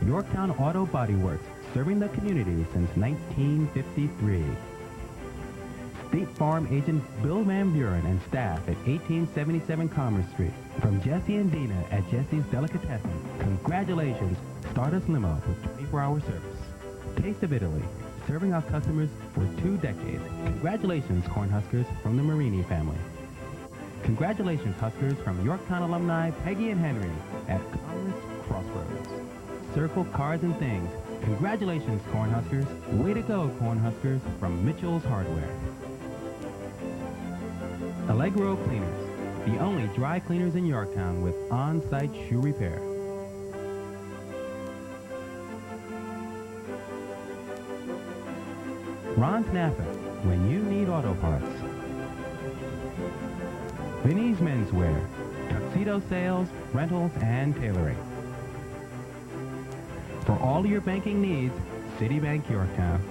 Yorktown Auto Body Works, serving the community since 1953. State Farm agent Bill Van Buren and staff at 1877 Commerce Street. From Jesse and Dina at Jesse's Delicatessen, congratulations, Stardust Limo with 24-hour service. Taste of Italy, serving our customers for 2 decades. Congratulations, Cornhuskers, from the Marini family. Congratulations, Huskers, from Yorktown alumni Peggy and Henry at Commerce Crossroads. Circle Cars and Things. Congratulations, Cornhuskers. Way to go, Cornhuskers, from Mitchell's Hardware. Allegro Cleaners, the only dry cleaners in Yorktown with on-site shoe repair. Ron's Napa, when you need auto parts. Vinny's Menswear, tuxedo sales, rentals, and tailoring. For all your banking needs, Citibank Yorktown.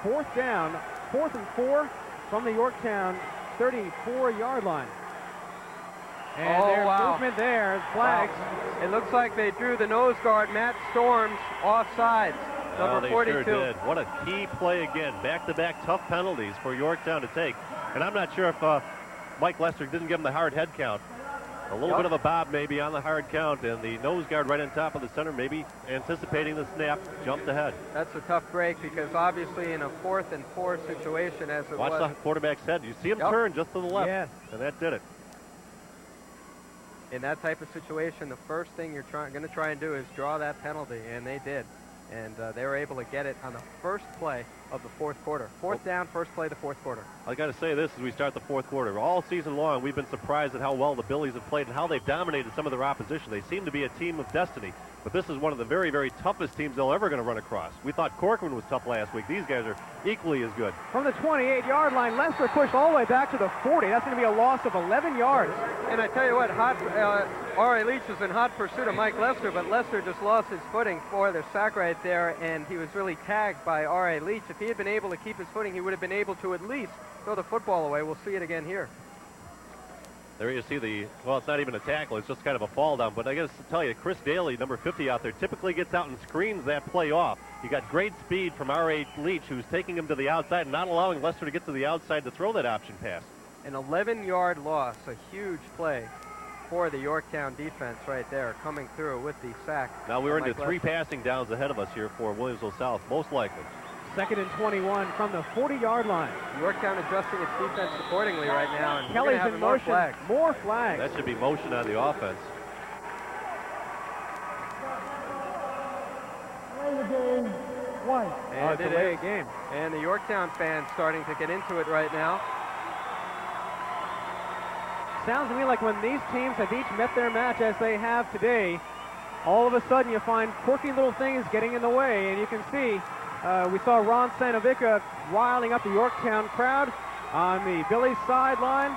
4th down, 4th and 4 from the Yorktown 34-yard line. And their movement there, flags. Wow. It looks like they drew the nose guard, Matt Storms, offsides. Number 42. Sure did. What a key play again. Back-to-back tough penalties for Yorktown to take. And I'm not sure if Mike Lester didn't give him the hard head count. A little bit of a bob maybe on the hard count, and the nose guard right on top of the center, maybe anticipating the snap, jumped ahead. That's a tough break because obviously in a 4th and 4 situation as it was. Watch the quarterback's head. You see him turn just to the left, and that did it. In that type of situation, the first thing you're going to try and do is draw that penalty, and they did. And they were able to get it on the first play of the 4th quarter. 4th down, first play of the 4th quarter. I got to say this as we start the 4th quarter. All season long, we've been surprised at how well the Billies have played and how they've dominated some of their opposition. They seem to be a team of destiny. But this is one of the very, very toughest teams they're ever going to run across. We thought Corcoran was tough last week. These guys are equally as good. From the 28-yard line, Lester pushed all the way back to the 40. That's going to be a loss of 11 yards. And I tell you what, R.A. Leach was in hot pursuit of Mike Lester, but Lester just lost his footing for the sack right there, and he was really tagged by R.A. Leach. If he had been able to keep his footing, he would have been able to at least throw the football away. We'll see it again here. There you see well, it's not even a tackle. It's just kind of a fall down. But I got to tell you, Chris Daly, number 50 out there, typically gets out and screens that play off. You got great speed from R.A. Leach, who's taking him to the outside and not allowing Lester to get to the outside to throw that option pass. An 11-yard loss, a huge play for the Yorktown defense right there, coming through with the sack. Now we're into 3 passing downs ahead of us here for Williamsville South, most likely. 2nd and 21 from the 40-yard line. Yorktown adjusting its defense accordingly right now. And Kelly's in motion. More flags. That should be motion on the offense. Play the game, white. And delay a game. And the Yorktown fans starting to get into it right now. Sounds to me like when these teams have each met their match as they have today, all of a sudden you find quirky little things getting in the way, and you can see we saw Ron Sanovica riling up the Yorktown crowd on the Billies sideline.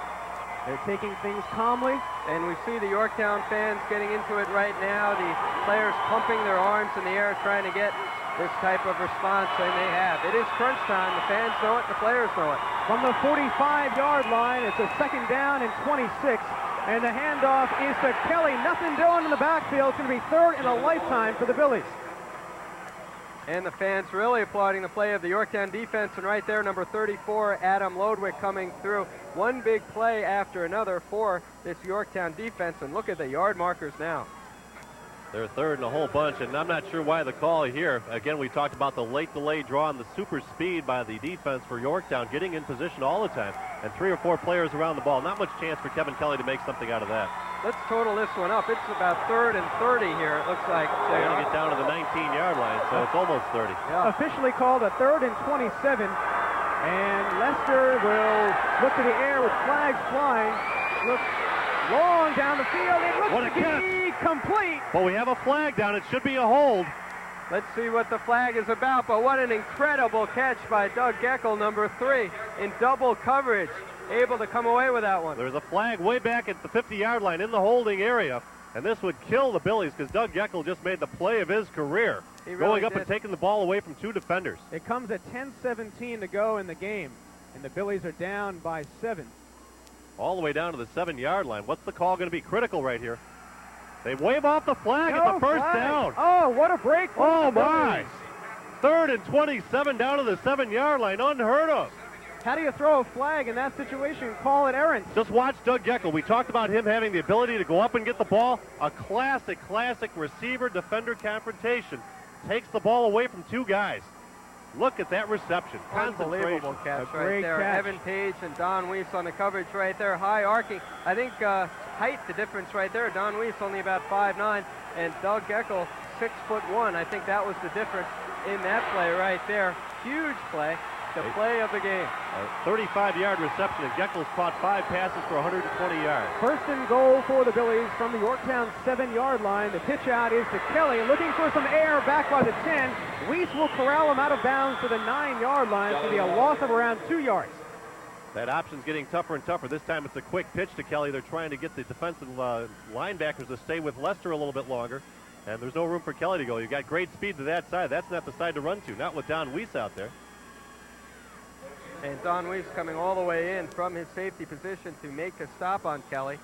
They're taking things calmly. And we see the Yorktown fans getting into it right now. The players pumping their arms in the air trying to get this type of response, and they have. It is crunch time. The fans know it. The players know it. From the 45-yard line, it's a 2nd down and 26. And the handoff is to Kelly. Nothing doing in the backfield. It's going to be 3rd in a lifetime for the Billies. And the fans really applauding the play of the Yorktown defense. And right there, number 34, Adam Lodwick coming through. One big play after another for this Yorktown defense. And look at the yard markers now. They're 3rd in a whole bunch, and I'm not sure why the call here. Again, we talked about the late delay draw and the super speed by the defense for Yorktown, getting in position all the time, and 3 or 4 players around the ball. Not much chance for Kevin Kelly to make something out of that. Let's total this one up. It's about 3rd and 30 here, it looks like. They're going to get down to the 19-yard line, so it's almost 30. Yeah. Officially called a 3rd and 27, and Lester will look to the air with flags flying. Looks long down the field. It looks to be complete. But we have a flag down. It should be a hold. Let's see what the flag is about. But what an incredible catch by Doug Geckel, number 3, in double coverage. Able to come away with that one. There's a flag way back at the 50-yard line in the holding area. And this would kill the Billies because Doug Geckel just made the play of his career. He really going up did. and taking the ball away from 2 defenders. It comes at 10:17 to go in the game. And the Billies are down by 7. All the way down to the 7-yard line. What's the call going to be critical right here? They wave off the flag at the first down. Oh, what a break. Oh, my. 3rd and 27 down to the 7-yard line. Unheard of. How do you throw a flag in that situation? Call it errant. Just watch Doug Geckel. We talked about him having the ability to go up and get the ball. A classic receiver-defender confrontation. Takes the ball away from 2 guys. Look at that reception. Unbelievable catch right there. Catch. Evan Page and Don Weiss on the coverage right there. High arcing. I think height, the difference right there. Don Weiss only about 5'9", and Doug Geckel 6'1". I think that was the difference in that play right there. Huge play. The play of the game. A 35-yard reception, and Geckel's caught 5 passes for 120 yards. 1st and goal for the Billies from the Yorktown 7-yard line. The pitch out is to Kelly, looking for some air back by the 10. Weiss will corral him out of bounds to the 9-yard line. It's going to be a loss of around 2 yards. That option's getting tougher and tougher. This time it's a quick pitch to Kelly. They're trying to get the defensive linebackers to stay with Lester a little bit longer, and there's no room for Kelly to go. You've got great speed to that side. That's not the side to run to, not with Don Weiss out there. And Don Weiss coming all the way in from his safety position to make a stop on Kelly.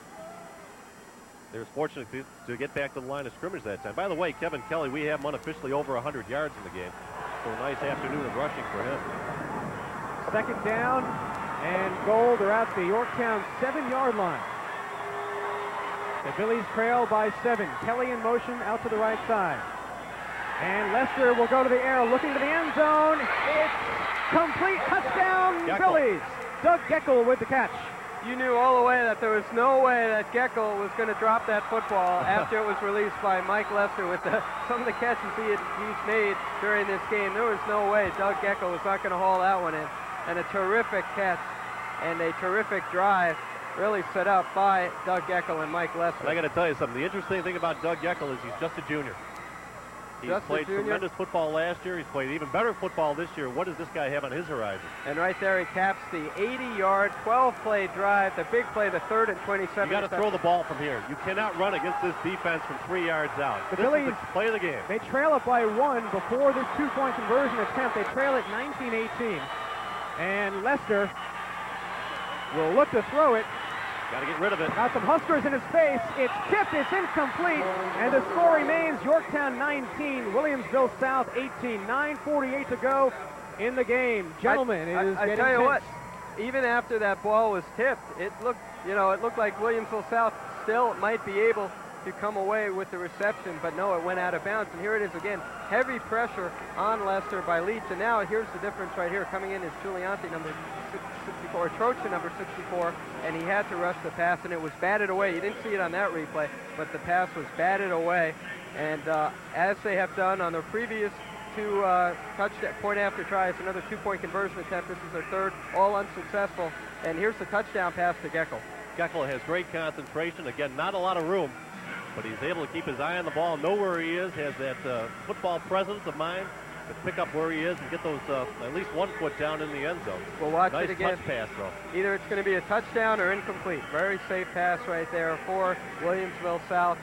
They were fortunate to get back to the line of scrimmage that time. By the way, Kevin Kelly, we have him unofficially over 100 yards in the game. So a nice afternoon of rushing for him. Second down and goal. They're at the Yorktown 7-yard line. The Billies trail by 7. Kelly in motion out to the right side. And Lester will go to the air, looking to the end zone. It's complete, touchdown, Billies. Doug Geckel with the catch. You knew all the way that there was no way that Geckel was going to drop that football after it was released by Mike Lester with some of the catches he's made during this game. There was no way Doug Geckel was not going to haul that one in. And a terrific catch and a terrific drive really set up by Doug Geckel and Mike Lester. And I got to tell you something. The interesting thing about Doug Geckel is he's just a junior. He's played tremendous football last year. He's played even better football this year. What does this guy have on his horizon? And right there he caps the 80-yard, 12-play drive, the big play, the 3rd and 27. You got to throw the ball from here. You cannot run against this defense from 3 yards out. The Billies play of the game. They trail it by 1 before this 2-point conversion attempt. They trail it 19-18. And Lester will look to throw it. Got to get rid of it. Got some Huskers in his face. It's tipped. It's incomplete. And the score remains Yorktown 19, Williamsville South 18. 9:48 to go in the game. Gentlemen, it is I tell you what, even after that ball was tipped, it looked like Williamsville South still might be able to come away with the reception, but no, it went out of bounds. And here it is again, heavy pressure on Lester by Leach. And now here's the difference right here. Coming in is Giulianti, number 64, Trocha, number 64, and he had to rush the pass, and it was batted away. You didn't see it on that replay, but the pass was batted away. And as they have done on their previous 2 touchdown point after tries, another 2-point conversion attempt. This is their 3rd, all unsuccessful. And here's the touchdown pass to Geckel. Geckel has great concentration. Again, not a lot of room, but he's able to keep his eye on the ball, know where he is, has that football presence of mind to pick up where he is and get those at least 1 foot down in the end zone. We'll watch nice it again. Touch pass, though. Either it's going to be a touchdown or incomplete. Very safe pass right there for Williamsville South.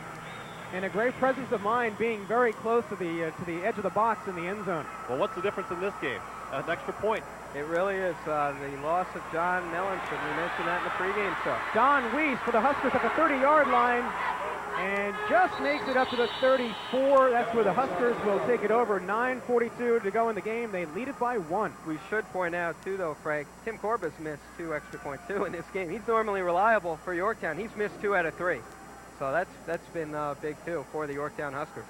And a great presence of mind, being very close to the edge of the box in the end zone. Well, what's the difference in this game? An extra point. It really is. The loss of John Nellinson. We mentioned that in the pregame show. Don Weiss for the Huskers at the 30-yard line. And just makes it up to the 34. That's where the Huskers will take it over. 9:42 to go in the game. They lead it by 1. We should point out, too, though, Frank, Tim Corbus missed 2 extra points, too, in this game. He's normally reliable for Yorktown. He's missed 2 out of 3. So that's been big, too, for the Yorktown Huskers.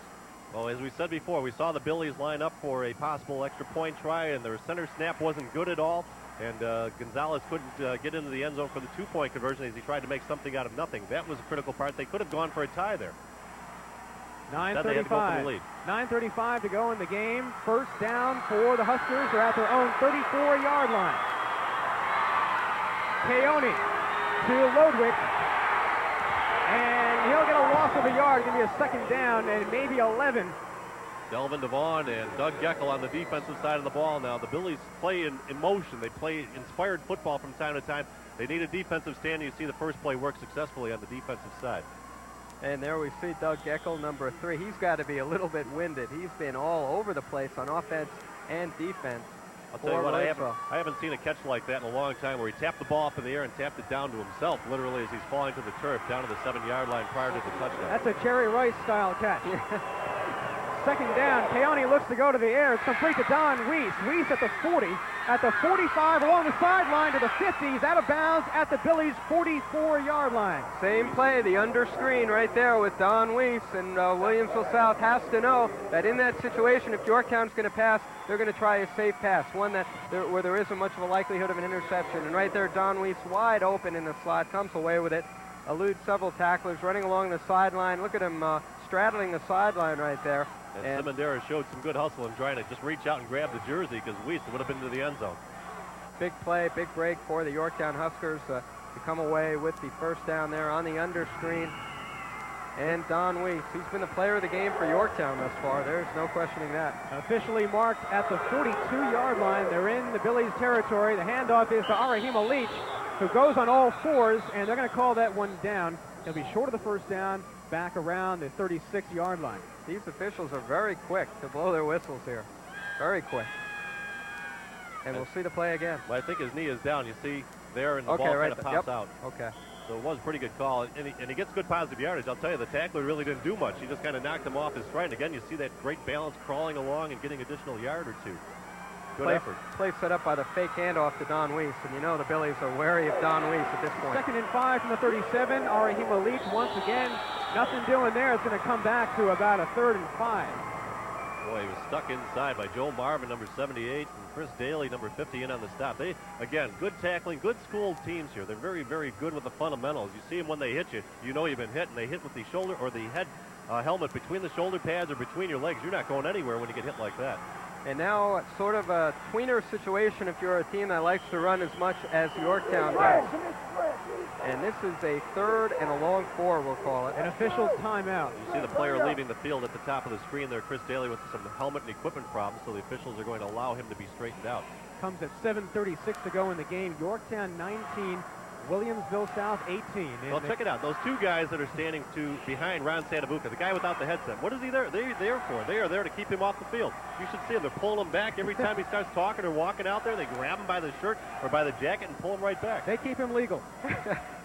Well, as we said before, we saw the Billies line up for a possible extra point try, and their center snap wasn't good at all. And Gonzalez couldn't get into the end zone for the 2-point conversion as he tried to make something out of nothing. That was a critical part. They could have gone for a tie there. 9:35. 9:35 to go in the game. First down for the Huskers. They're at their own 34-yard line. Keone to Lodwick. And he'll get a loss of a yard. Going to be a second down and maybe 11. Delvin Devon and Doug Geckel on the defensive side of the ball now. The Billies play in motion. They play inspired football from time to time. They need a defensive stand. You see the first play work successfully on the defensive side. And there we see Doug Geckel, number 3. He's got to be a little bit winded. He's been all over the place on offense and defense. I'll tell you what, I haven't seen a catch like that in a long time where he tapped the ball up in the air and tapped it down to himself, literally, as he's falling to the turf down to the 7-yard line prior to the touchdown. That's a Jerry Rice-style catch. Second down, Keone looks to go to the air. It's complete to Don Weiss. Weiss at the 40, at the 45, along the sideline to the 50. He's out of bounds at the Billies' 44-yard line. Same play, the under screen right there with Don Weiss, and Williamsville South has to know that in that situation, if Yorktown's going to pass, they're going to try a safe pass, one where there isn't much of a likelihood of an interception. And right there, Don Weiss wide open in the slot, comes away with it, eludes several tacklers, running along the sideline. Look at him straddling the sideline right there. And Simondera showed some good hustle in trying to just reach out and grab the jersey because Weiss would have been to the end zone. Big play, big break for the Yorktown Huskers to come away with the first down there on the under screen. And Don Weiss, he's been the player of the game for Yorktown thus far. There's no questioning that. Officially marked at the 42-yard line. They're in the Billies' territory. The handoff is to Arahima Leach, who goes on all 4s, and they're going to call that one down. He'll be short of the first down, back around the 36-yard line. These officials are very quick to blow their whistles here. Very quick. And we'll see the play again. Well, I think his knee is down. You see there, and the Okay, ball right kind of pops out. Okay. So it was a pretty good call, and he gets good positive yardage. I'll tell you, the tackler really didn't do much. He just kind of knocked him off his stride. And again, you see that great balance crawling along and getting additional yard or two. Good effort. Play set up by the fake handoff to Don Weiss, and you know the Billies are wary of Don Weiss at this point. 2nd and 5 from the 37. Rahim Leach once again. Nothing doing there. It's going to come back to about a 3rd and 5. Boy, he was stuck inside by Joe Marvin, number 78, and Chris Daly, number 50, in on the stop. They, again, good tackling, good schooled teams here. They're very, very good with the fundamentals. You see them when they hit you, you know you've been hit, and they hit with the shoulder or the head helmet between the shoulder pads or between your legs. You're not going anywhere when you get hit like that. And now sort of a tweener situation if you're a team that likes to run as much as Yorktown does. And this is a 3rd and a long 4, we'll call it. An official timeout. You see the player leaving the field at the top of the screen there, Chris Daly, with some helmet and equipment problems, so the officials are going to allow him to be straightened out. Comes at 7:36 to go in the game. Yorktown 19, Williamsville South 18. Well, check it out. Those two guys that are standing behind Ron Santavuca, the guy without the headset, what is he there? They're there for? They are there to keep him off the field. You should see him. They're pulling him back every time he starts talking or walking out there. They grab him by the shirt or by the jacket and pull him right back. They keep him legal.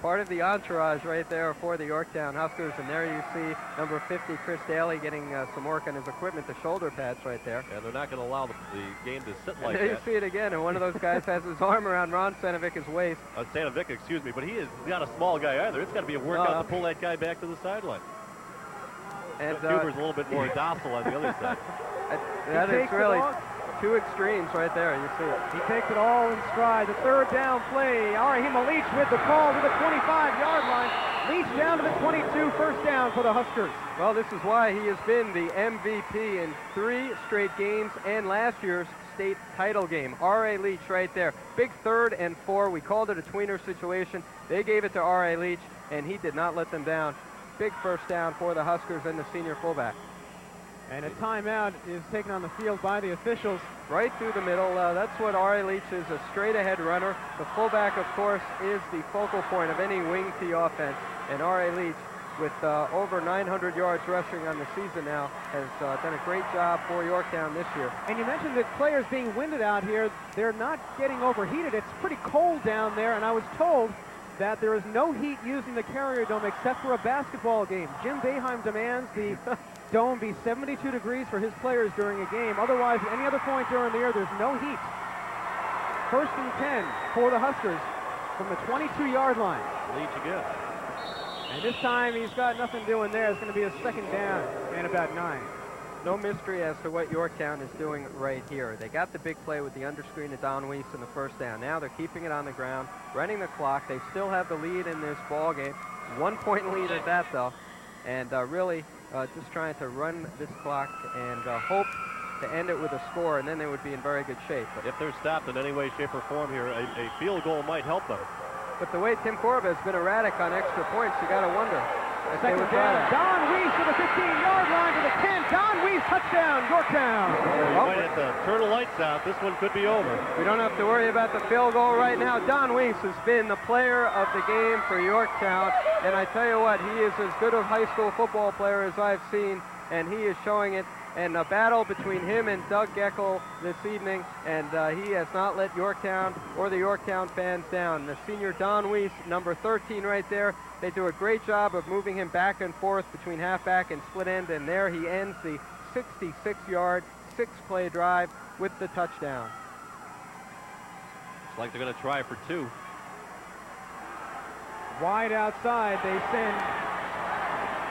Part of the entourage right there for the Yorktown Huskers, and there you see number 50, Chris Daly, getting some work on his equipment, the shoulder pads right there. And they're not going to allow the game to sit like there that. You see it again, and one of those guys has his arm around Ron Santavica's waist. Santavica, excuse me, but he's not a small guy either. It's got to be a workout to pull that guy back to the sideline. And Huber's a little bit more docile on the other side. That is really two extremes right there. You see it. He takes it all in stride. The 3rd down play. Rahim Leach with the call to the 25-yard line. Leach down to the 22. 1st down for the Huskers. Well, this is why he has been the MVP in 3 straight games and last year's state title game. R.A. Leach right there. Big 3rd and 4. We called it a tweener situation. They gave it to R.A. Leach, and he did not let them down. Big 1st down for the Huskers and the senior fullback. And a timeout is taken on the field by the officials. Right through the middle. That's what R.A. Leach is, a straight-ahead runner. The fullback, of course, is the focal point of any wing T offense. And R.A. Leach, with over 900 yards rushing on the season now, has done a great job for Yorktown this year. And you mentioned that players being winded out here, they're not getting overheated. It's pretty cold down there, and I was told that there is no heat used in the Carrier Dome except for a basketball game. Jim Boeheim demands the dome be 72 degrees for his players during a game. Otherwise, at any other point during the year, there's no heat. 1st and 10 for the Huskers from the 22-yard line. Leach again. And this time, he's got nothing doing there. It's going to be a 2nd down and about 9. No mystery as to what Yorktown is doing right here. They got the big play with the underscreen of Don Weiss in the 1st down. Now they're keeping it on the ground, running the clock. They still have the lead in this ball game. 1-point lead at that, though. And really just trying to run this clock and hope to end it with a score, and then they would be in very good shape. But if they're stopped in any way, shape, or form here, a field goal might help them. But the way Tim Corba has been erratic on extra points, you got to wonder. 2nd down, Don Weiss to the 15-yard line to the 10. Don Weiss, touchdown, Yorktown. You might have to turn the lights out. This one could be over. We don't have to worry about the field goal right now. Don Weiss has been the player of the game for Yorktown. And I tell you what, he is as good a high school football player as I've seen, and he is showing it. And a battle between him and Doug Geckel this evening, and he has not let Yorktown or the Yorktown fans down. The senior Don Weiss, number 13 right there, they do a great job of moving him back and forth between halfback and split end, and there he ends the 66-yard, 6-play drive with the touchdown. Looks like they're going to try for 2. Wide outside, they send,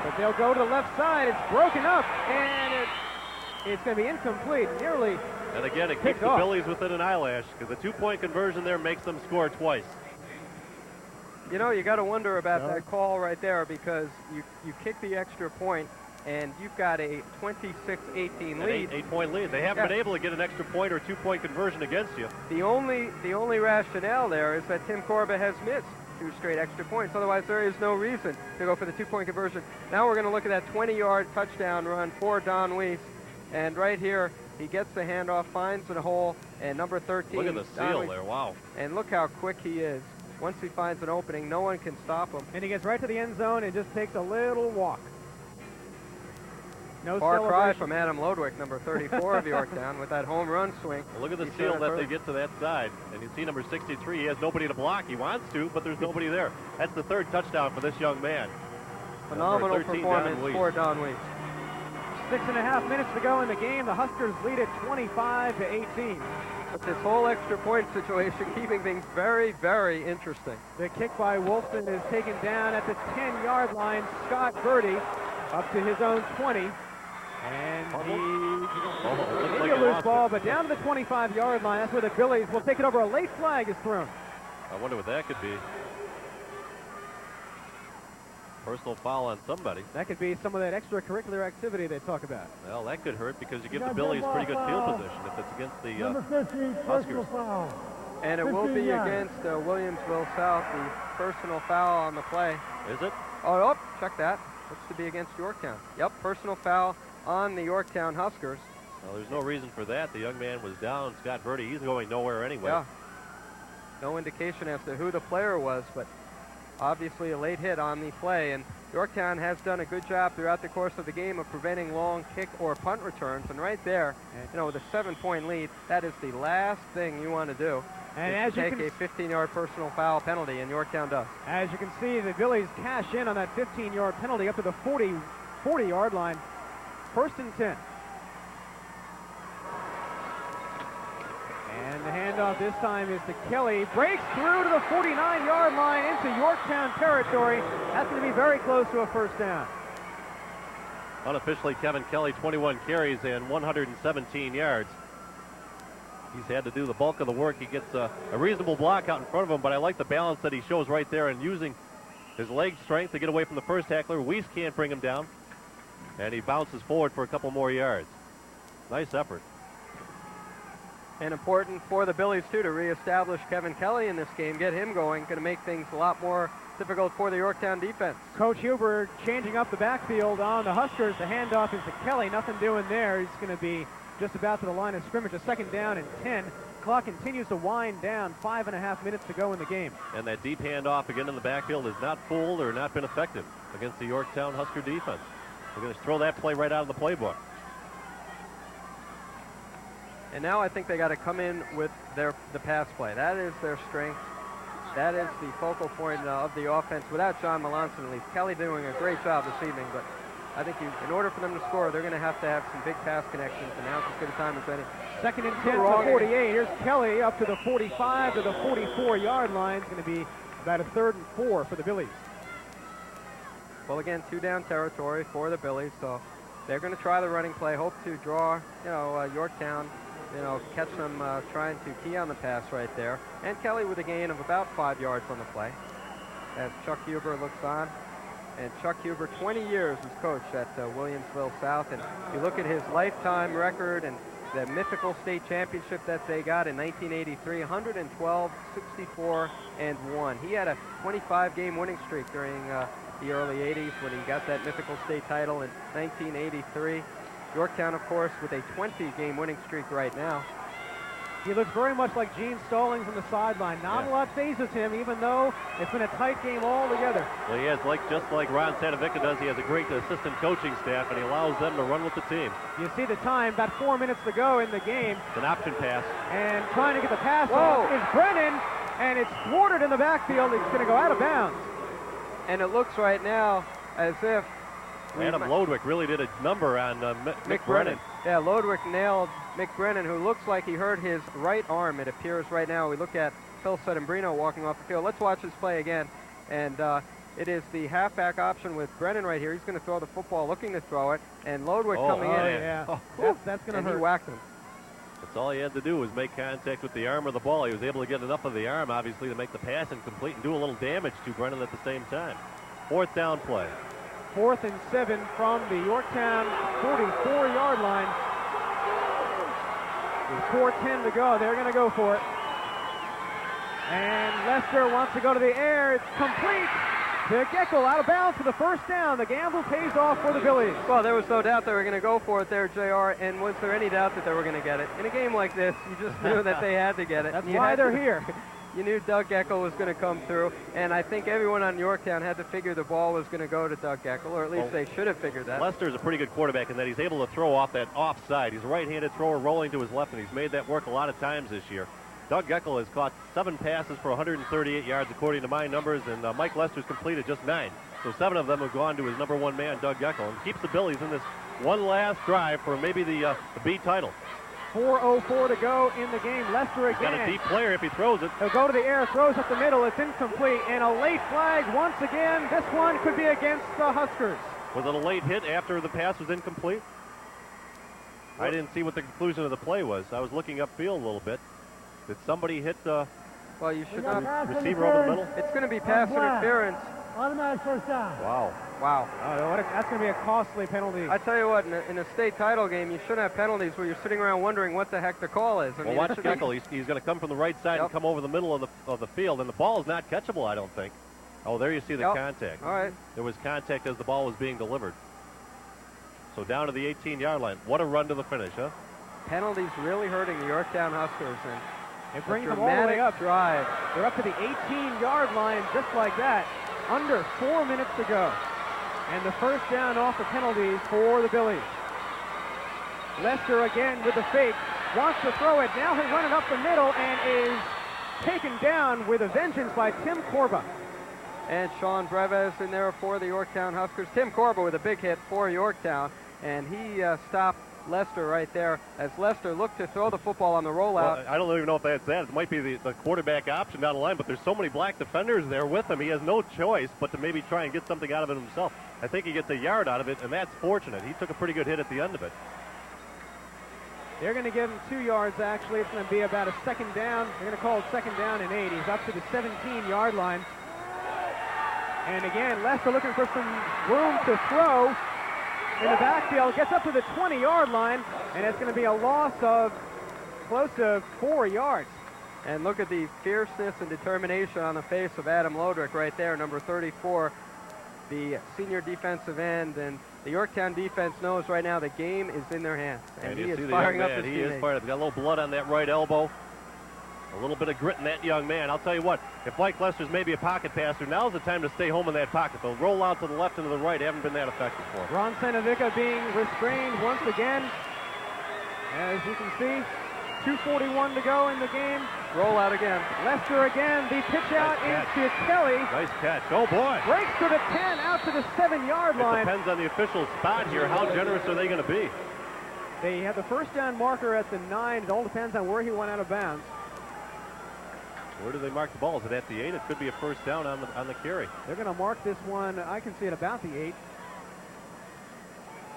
but they'll go to the left side. It's broken up, and it's going to be incomplete, nearly. And again, it keeps the Billies within an eyelash, because the 2-point conversion there makes them score twice. You know, you got to wonder about that call right there, because you kick the extra point, and you've got a 26-18 lead. 8-point lead. They haven't been able to get an extra point or 2-point conversion against you. The only rationale there is that Tim Corba has missed 2 straight extra points. Otherwise, there is no reason to go for the 2-point conversion. Now we're going to look at that 20-yard touchdown run for Don Weiss. And right here, he gets the handoff, finds a hole, and number 13. Look at the seal there, wow. And look how quick he is. Once he finds an opening, no one can stop him. And he gets right to the end zone and just takes a little walk. No Far cry celebration. from Adam Lodwick, number 34 of Yorktown, with that home run swing. Well, look at the He's seal doing it that they further. get to that side. And you see number 63, he has nobody to block. He wants to, but there's nobody there. That's the third touchdown for this young man. Phenomenal Number 13, performance Don Weiss. for Don Weiss. 6.5 minutes to go in the game. The Huskers lead it 25-18. But this whole extra point situation keeping things very, very interesting. The kick by Wolfson is taken down at the 10-yard line. Scott Birdie up to his own 20. And he like a he loose lost ball, it. but down to the 25-yard line. That's where the Billies will take it over. A late flag is thrown. I wonder what that could be. Personal foul on somebody. That could be some of that extracurricular activity they talk about. Well, that could hurt because you give the got Billies dead pretty good ball field foul. position if it's against the Number 15, personal Huskers. foul. And it will 15 be yards. against Williamsville South, the personal foul on the play. Is it? Oh, check that. Looks to be against Yorktown. Yep, personal foul on the Yorktown Huskers. Well, there's no reason for that. The young man was down. Scott Birdie, he's going nowhere anyway. Yeah. No indication as to who the player was, but obviously a late hit on the play. And Yorktown has done a good job throughout the course of the game of preventing long kick or punt returns. And right there, you know, with a 7-point lead, that is the last thing you want to do. And is as to you take can a 15-yard personal foul penalty, and Yorktown does. As you can see, the Billies cash in on that 15-yard penalty up to the 40-yard line. First and 10. And the handoff this time is to Kelly. Breaks through to the 49-yard line into Yorktown territory. That's going to be very close to a first down. Unofficially, Kevin Kelly, 21 carries and 117 yards. He's had to do the bulk of the work. He gets a reasonable block out in front of him, but I like the balance that he shows right there and using his leg strength to get away from the first tackler. Weiss can't bring him down, and he bounces forward for a couple more yards. Nice effort. And important for the Billies, too, to reestablish Kevin Kelly in this game, get him going. Going to make things a lot more difficult for the Yorktown defense. Coach Huber changing up the backfield on the Huskers. The handoff is to Kelly. Nothing doing there. He's going to be just about to the line of scrimmage. A second down and 10. Clock continues to wind down. 5.5 minutes to go in the game. And that deep handoff again in the backfield has not fooled or not been effective against the Yorktown Husker defense. They're going to throw that play right out of the playbook. And now I think they got to come in with the pass play. That is their strength. That is the focal point of the offense. Without John Melanson, at least. Kelly doing a great job this evening, but I think in order for them to score, they're going to have some big pass connections, and now's as good a time as any. Second and 10 to the 48. Here's Kelly up to the 45 to the 44-yard line. It's going to be about a 3rd and 4 for the Billies. Well, again, 2-down territory for the Billies, so they're going to try the running play, hope to draw, Yorktown, catch them trying to key on the pass right there. And Kelly with a gain of about 5 yards on the play as Chuck Huber looks on. And Chuck Huber, 20 years as coach at Williamsville South. And you look at his lifetime record and the mythical state championship that they got in 1983, 112, 64, and 1. He had a 25-game winning streak during the early 80s when he got that mythical state title in 1983. Yorktown, of course, with a 20-game winning streak right now. He looks very much like Gene Stallings on the sideline. Not a lot phases him, even though it's been a tight game altogether. Well, he has, just like Ron Santavica does, he has a great assistant coaching staff, and he allows them to run with the team. You see the time, about 4 minutes to go in the game. It's an option pass. And trying to get the pass off is Brennan, and it's thwarted in the backfield. It's going to go out of bounds. And it looks right now as if Adam Lodwick really did a number on Mick Brennan. Yeah, Lodwick nailed Mick Brennan, who looks like he hurt his right arm, it appears right now. We look at Phil Sedembrino walking off the field. Let's watch this play again. And it is the halfback option with Brennan right here. He's going to throw the football, looking to throw it. And Lodwick coming in. Yeah. That's going to hurt. And he whacked him. That's all he had to do was make contact with the arm of the ball. He was able to get enough of the arm, obviously, to make the pass incomplete and do a little damage to Brennan at the same time. 4th down play. 4th and 7 from the Yorktown 44-yard line. With 4:10 to go, they're going to go for it. And Lester wants to go to the air. It's complete to Geckel, out of bounds for the first down. The gamble pays off for the Billies. Well, there was no doubt they were going to go for it there, JR. And was there any doubt that they were going to get it? In a game like this, you just knew that they had to get it. That's why they're here. You knew Doug Eckel was going to come through, and I think everyone on Yorktown had to figure the ball was going to go to Doug Eckel, or at least they should have figured that. Lester's a pretty good quarterback in that he's able to throw off that offside. He's a right-handed thrower rolling to his left, and he's made that work a lot of times this year. Doug Eckel has caught 7 passes for 138 yards, according to my numbers, and Mike Lester's completed just 9. So 7 of them have gone to his number 1 man, Doug Eckel, and keeps the Billies in this one last drive for maybe the B title. 4:04 to go in the game. Lester He's got again. a deep player if he throws it. He'll go to the air, throws up the middle. It's incomplete, and a late flag once again. This one could be against the Huskers. Was it a late hit after the pass was incomplete? I didn't see what the conclusion of the play was. I was looking upfield a little bit. Did somebody hit the Well, you should not. receiver over the middle? It's going to be pass interference. Automatic first down. Wow. Wow. That's going to be a costly penalty. I tell you what, in a state title game, you shouldn't have penalties where you're sitting around wondering what the heck the call is. I Well, mean, watch it should be- Eckel. He's going to come from the right side and come over the middle of the field, and the ball is not catchable, I don't think. Oh, there you see the contact. All right. There was contact as the ball was being delivered. So down to the 18-yard line. What a run to the finish, huh? Penalties really hurting the Yorktown Huskers. And it brings them all the way up. Drive. They're up to the 18-yard line just like that. Under 4 minutes to go. And the first down off the penalties for the Billies. Lester again with the fake. Wants to throw it. Now he'll run it up the middle and is taken down with a vengeance by Tim Corba. And Sean Breves in there for the Yorktown Huskers. Tim Corba with a big hit for Yorktown. And he stopped Lester right there as Lester looked to throw the football on the rollout. Well, I don't even know if that's that. It might be the quarterback option down the line, but there's so many black defenders there with him. He has no choice but to maybe try and get something out of it himself. I think he gets a yard out of it, and that's fortunate. He took a pretty good hit at the end of it. They're going to give him 2 yards, actually. It's going to be about a second down. They're going to call it second down and 8. He's up to the 17-yard line. And again, Lester looking for some room to throw in the backfield. Gets up to the 20-yard line, and it's going to be a loss of close to 4 yards. And look at the fierceness and determination on the face of Adam Lodrick right there, number 34, the senior defensive end. And the Yorktown defense knows right now the game is in their hands. And he is firing up his teammates. He is fired up. He's got a little blood on that right elbow. A little bit of grit in that young man. I'll tell you what, if Mike Lester's maybe a pocket passer, now's the time to stay home in that pocket. They'll roll out to the left and to the right. They haven't been that effective for him. Ron Senovica being restrained once again. As you can see, 2:41 to go in the game. Roll out again. Lester again. The pitch out is to Kelly. Nice catch. Oh, boy. Breaks to the 10, out to the 7-yard line. It depends on the official spot here. How generous are they going to be? They have the first down marker at the 9. It all depends on where he went out of bounds. Where do they mark the ball? Is it at the 8? It could be a first down on the carry. They're going to mark this one. I can see it about the 8.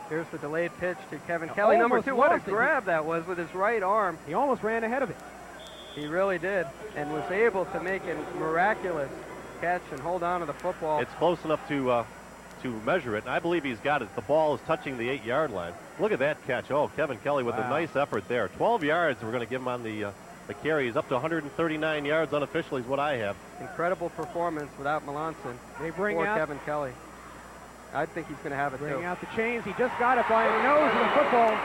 Here's the delayed pitch to Kevin Kelly, number 2. What a grab that was with his right arm. He almost ran ahead of it. He really did, and was able to make a miraculous catch and hold on to the football. It's close enough to measure it, and I believe he's got it. The ball is touching the 8-yard line. Look at that catch. Oh, Kevin Kelly with a nice effort there. 12 yards we're going to give him on the carry. He's up to 139 yards unofficially is what I have. Incredible performance without Melanson for Kevin Kelly. I think he's going to have it, Bring out the chains. He just got it by a nose of the football.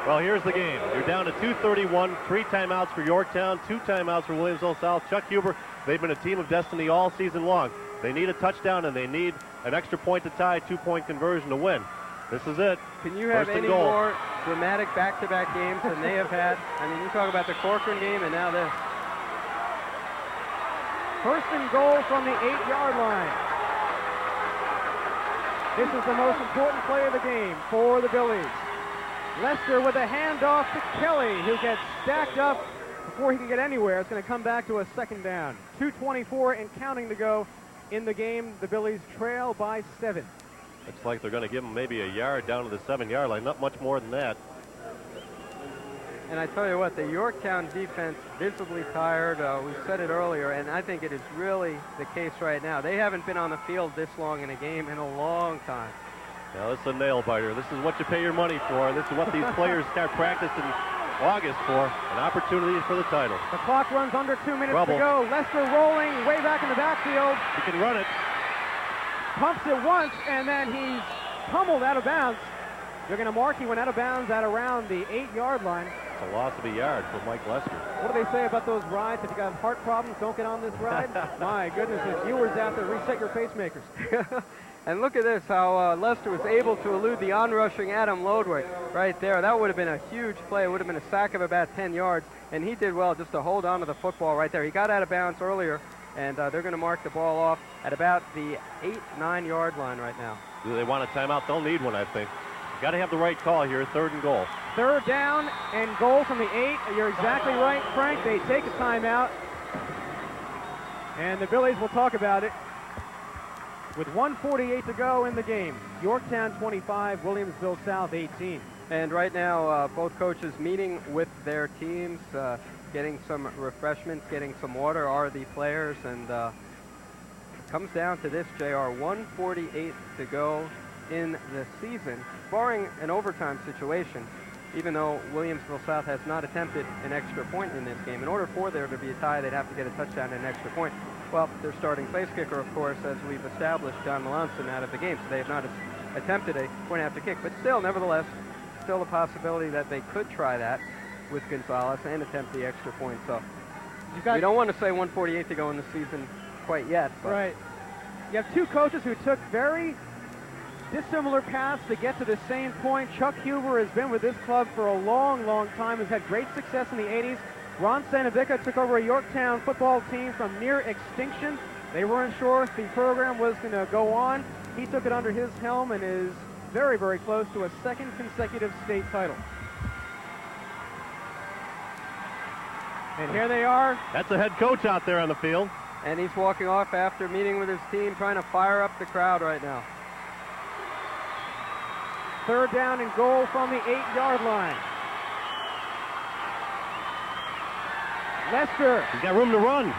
Well, here's the game. You're down to 2:31. 3 timeouts for Yorktown, 2 timeouts for Williamsville South. Chuck Huber, they've been a team of destiny all season long. They need a touchdown, and they need an extra point to tie, 2-point conversion to win. This is it. Can you have any more dramatic back-to-back games than they have had? I mean, you talk about the Corcoran game and now this. First and goal from the 8-yard line. This is the most important play of the game for the Billies. Lester with a handoff to Kelly, who gets stacked up before he can get anywhere. It's going to come back to a second down. 2:24 and counting to go in the game. The Billies trail by 7. Looks like they're going to give him maybe a yard down to the 7-yard line. Not much more than that. And I tell you what, the Yorktown defense visibly tired. We said it earlier, and I think it is really the case right now. They haven't been on the field this long in a game in a long time. Now, this is a nail-biter. This is what you pay your money for. This is what these players start practice in August for. An opportunity for the title. The clock runs under 2 minutes to go. Lester rolling way back in the backfield. He can run it. Pumps it once, and then he's pummeled out of bounds. They're going to mark he went out of bounds at around the 8-yard line. a loss of a yard for Mike Lester. What do they say about those rides? If you got heart problems, don't get on this ride. My goodness, the viewers out there, reset your pacemakers. And look at this, how Lester was able to elude the on-rushing Adam Lodway right there. That would have been a huge play. It would have been a sack of about 10 yards, and he did well just to hold on to the football right there. He got out of bounds earlier, and they're going to mark the ball off at about the 8-9 yard line right now. Do they want a timeout? They'll need one, I think. Got to have the right call here, 3rd and goal. 3rd down and goal from the 8. You're exactly right, Frank. They take a timeout, and the Billies will talk about it. With 1:48 to go in the game, Yorktown 25, Williamsville South 18. And right now, both coaches meeting with their teams, getting some refreshments, getting some water, are the players, and it comes down to this, JR, 1:48 to go in the season, barring an overtime situation. Even though Williamsville South has not attempted an extra point in this game. In order for there to be a tie, they'd have to get a touchdown and an extra point. Well, their starting place kicker, of course, as we've established, John Melanson, out of the game, so they have not attempted a point after kick. But still, nevertheless, still a possibility that they could try that with Gonzalez and attempt the extra point. So we don't want to say 1:48 to go in the season quite yet. But right. You have two coaches who took very dissimilar paths to get to the same point. Chuck Huber has been with this club for a long, long time, has had great success in the 80s. Ron Santavica took over a Yorktown football team from near extinction. They weren't sure if the program was going to go on. He took it under his helm and is very, very close to a 2nd consecutive state title. And here they are. That's the head coach out there on the field. And he's walking off after meeting with his team, trying to fire up the crowd right now. 3rd down and goal from the 8-yard line. Lester. He's got room to run.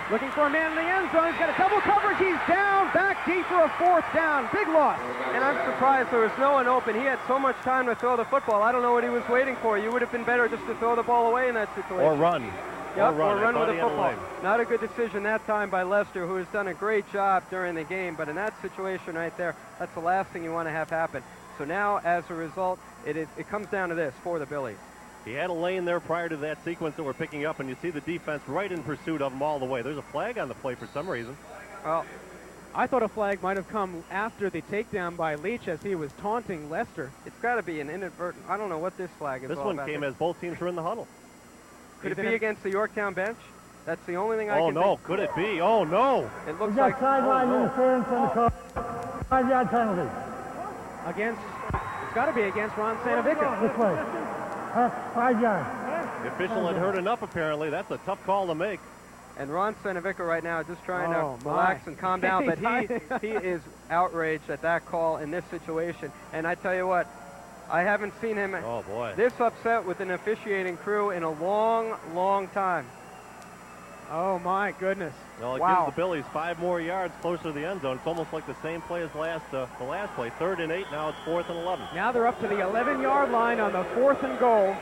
Looking for a man in the end zone. He's got a double coverage. He's down, back deep for a 4th down. Big loss. And I'm surprised there was no one open. He had so much time to throw the football. I don't know what he was waiting for. You would have been better just to throw the ball away in that situation. Or run. Yep, or run with the football. Not a good decision that time by Lester, who has done a great job during the game. But in that situation right there, that's the last thing you want to have happen. So now, as a result, it comes down to this for the Billies. He had a lane there prior to that sequence that we're picking up, and you see the defense right in pursuit of him all the way. There's a flag on the play for some reason. Well, I thought a flag might have come after the takedown by Leach as he was taunting Lester. It's got to be an inadvertent. I don't know what this flag is. This one came as both teams were in the huddle. Could it be against the Yorktown bench? That's the only thing I can think. Oh, no. Could it be? Oh, no. It looks We got sideline interference on the call. 5-yard penalty. Against, it's got to be against Ron Santavica. This way. 5 yards. The official had heard enough, apparently. That's a tough call to make. And Ron Santavica right now just trying to relax and calm down, but he is outraged at that call in this situation. And I tell you what, I haven't seen him this upset with an officiating crew in a long, long time. Oh, my goodness. Well, it gives the Billies 5 more yards closer to the end zone. It's almost like the same play as the last play. 3rd and 8, now it's 4th and 11. Now they're up to the 11-yard line on the 4th and goal.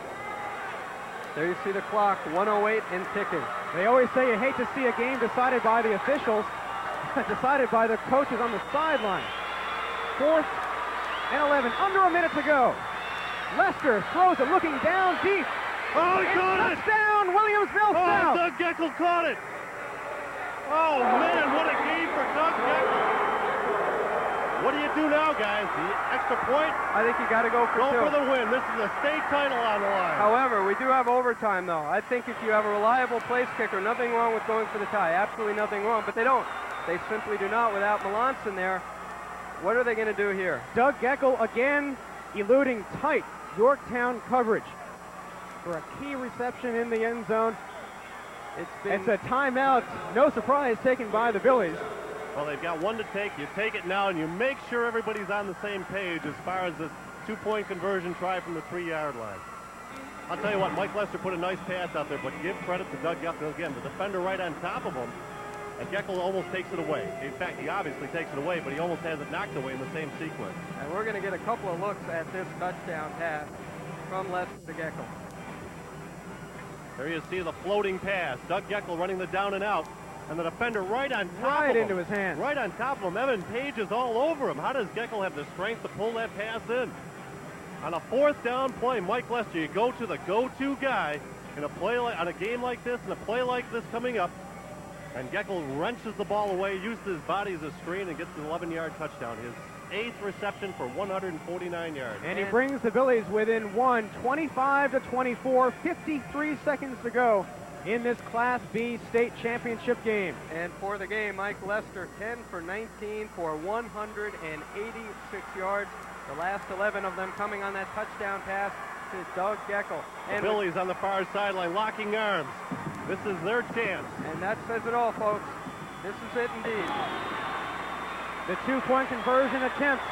There you see the clock, 1:08 and ticking. They always say you hate to see a game decided by the officials, decided by the coaches on the sideline. 4th and 11, under a minute to go. Lester throws it, looking down deep. Oh, he caught it! Touchdown, Williamsville South! Doug Geckel caught it! Oh, man, what a game for Doug Geckel. What do you do now, guys? The extra point? I think you got to go for two. Go for the win. This is a state title on the line. However, we do have overtime, though. I think if you have a reliable place kicker, nothing wrong with going for the tie. Absolutely nothing wrong, but they don't. They simply do not without Melanson there. What are they going to do here? Doug Geckel again eluding tight Yorktown coverage for a key reception in the end zone. It's a timeout, no surprise, taken by the Billies. Well, they've got one to take. You take it now, and you make sure everybody's on the same page as far as this 2-point conversion try from the 3-yard line. I'll tell you what, Mike Lester put a nice pass out there, but give credit to Doug Geckel again. The defender right on top of him, and Geckel almost takes it away. In fact, he obviously takes it away, but he almost has it knocked away in the same sequence. And we're going to get a couple of looks at this touchdown pass from Lester to Geckel. There you see the floating pass. Doug Geckel running the down and out. And the defender right on top of him. Right into his hands. Right on top of him. Evan Page is all over him. How does Geckel have the strength to pull that pass in? On a 4th down play, Mike Lester, you go to the go-to guy in a play on a game like this, and a play like this coming up, and Geckel wrenches the ball away, uses his body as a screen, and gets an 11-yard touchdown. His 8th reception for 149 yards. And he brings the Billies within one, 25-24, 53 seconds to go in this Class B state championship game. And for the game, Mike Lester, 10 for 19 for 186 yards. The last 11 of them coming on that touchdown pass to Doug Geckel. And the Billies on the far sideline locking arms. This is their chance. And that says it all, folks. This is it indeed. The 2-point conversion attempt.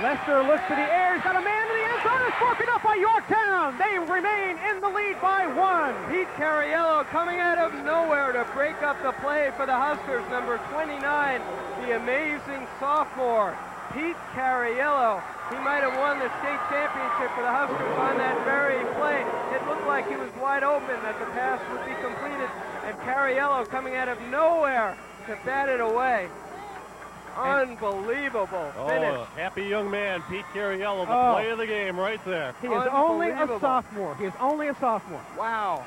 Lester looks to the air. He's got a man in the end zone. It's broken up by Yorktown. They remain in the lead by 1. Pete Cariello coming out of nowhere to break up the play for the Huskers. Number 29, the amazing sophomore, Pete Cariello. He might have won the state championship for the Huskers on that very play. It looked like he was wide open, that the pass would be completed, and Cariello coming out of nowhere to bat it away. Unbelievable finish. Oh, happy young man, Pete Cariello, the play of the game right there. He is only a sophomore. He is only a sophomore. Wow.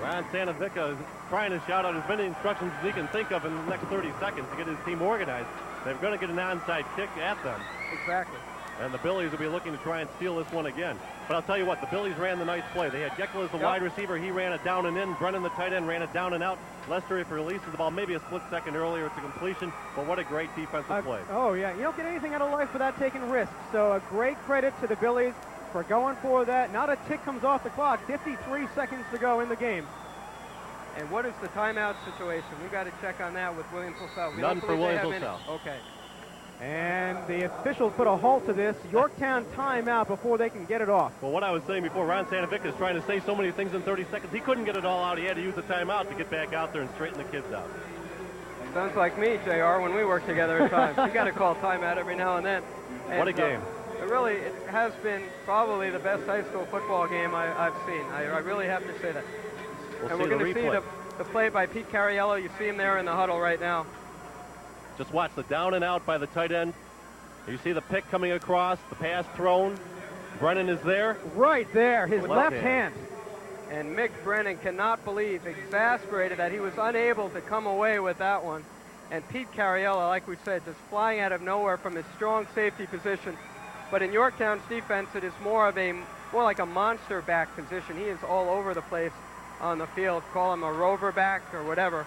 Ron Santavica is trying to shout out as many instructions as he can think of in the next 30 seconds to get his team organized. They're going to get an onside kick at them. Exactly. And the Billies will be looking to try and steal this one again. But I'll tell you what, the Billies ran the nice play. They had Geckel as the wide receiver. He ran it down and in. Brennan, the tight end, ran it down and out. Lester, if he releases the ball, maybe a split second earlier, it's a completion. But what a great defensive play. Oh, yeah. You don't get anything out of life without taking risks. So a great credit to the Billies for going for that. Not a tick comes off the clock. 53 seconds to go in the game. And what is the timeout situation? We've got to check on that with Williamsville South. None for Williamsville South. Okay. And the officials put a halt to this. Yorktown timeout before they can get it off. Well, what I was saying before, Ron Santavica is trying to say so many things in 30 seconds. He couldn't get it all out. He had to use the timeout to get back out there and straighten the kids out. Sounds like me, JR, when we work together at times. You got to call timeout every now and then. And what a game. It has been probably the best high school football game I've seen. I really have to say that. We're going to see the play by Pete Cariello. You see him there in the huddle right now. Just watch the down and out by the tight end. You see the pick coming across, the pass thrown. Brennan is there. Right there, his left hand. And Mick Brennan cannot believe, exasperated that he was unable to come away with that one. And Pete Cariello, like we said, just flying out of nowhere from his strong safety position. But in Yorktown's defense, it is more like a monster back position. He is all over the place on the field. Call him a rover back or whatever.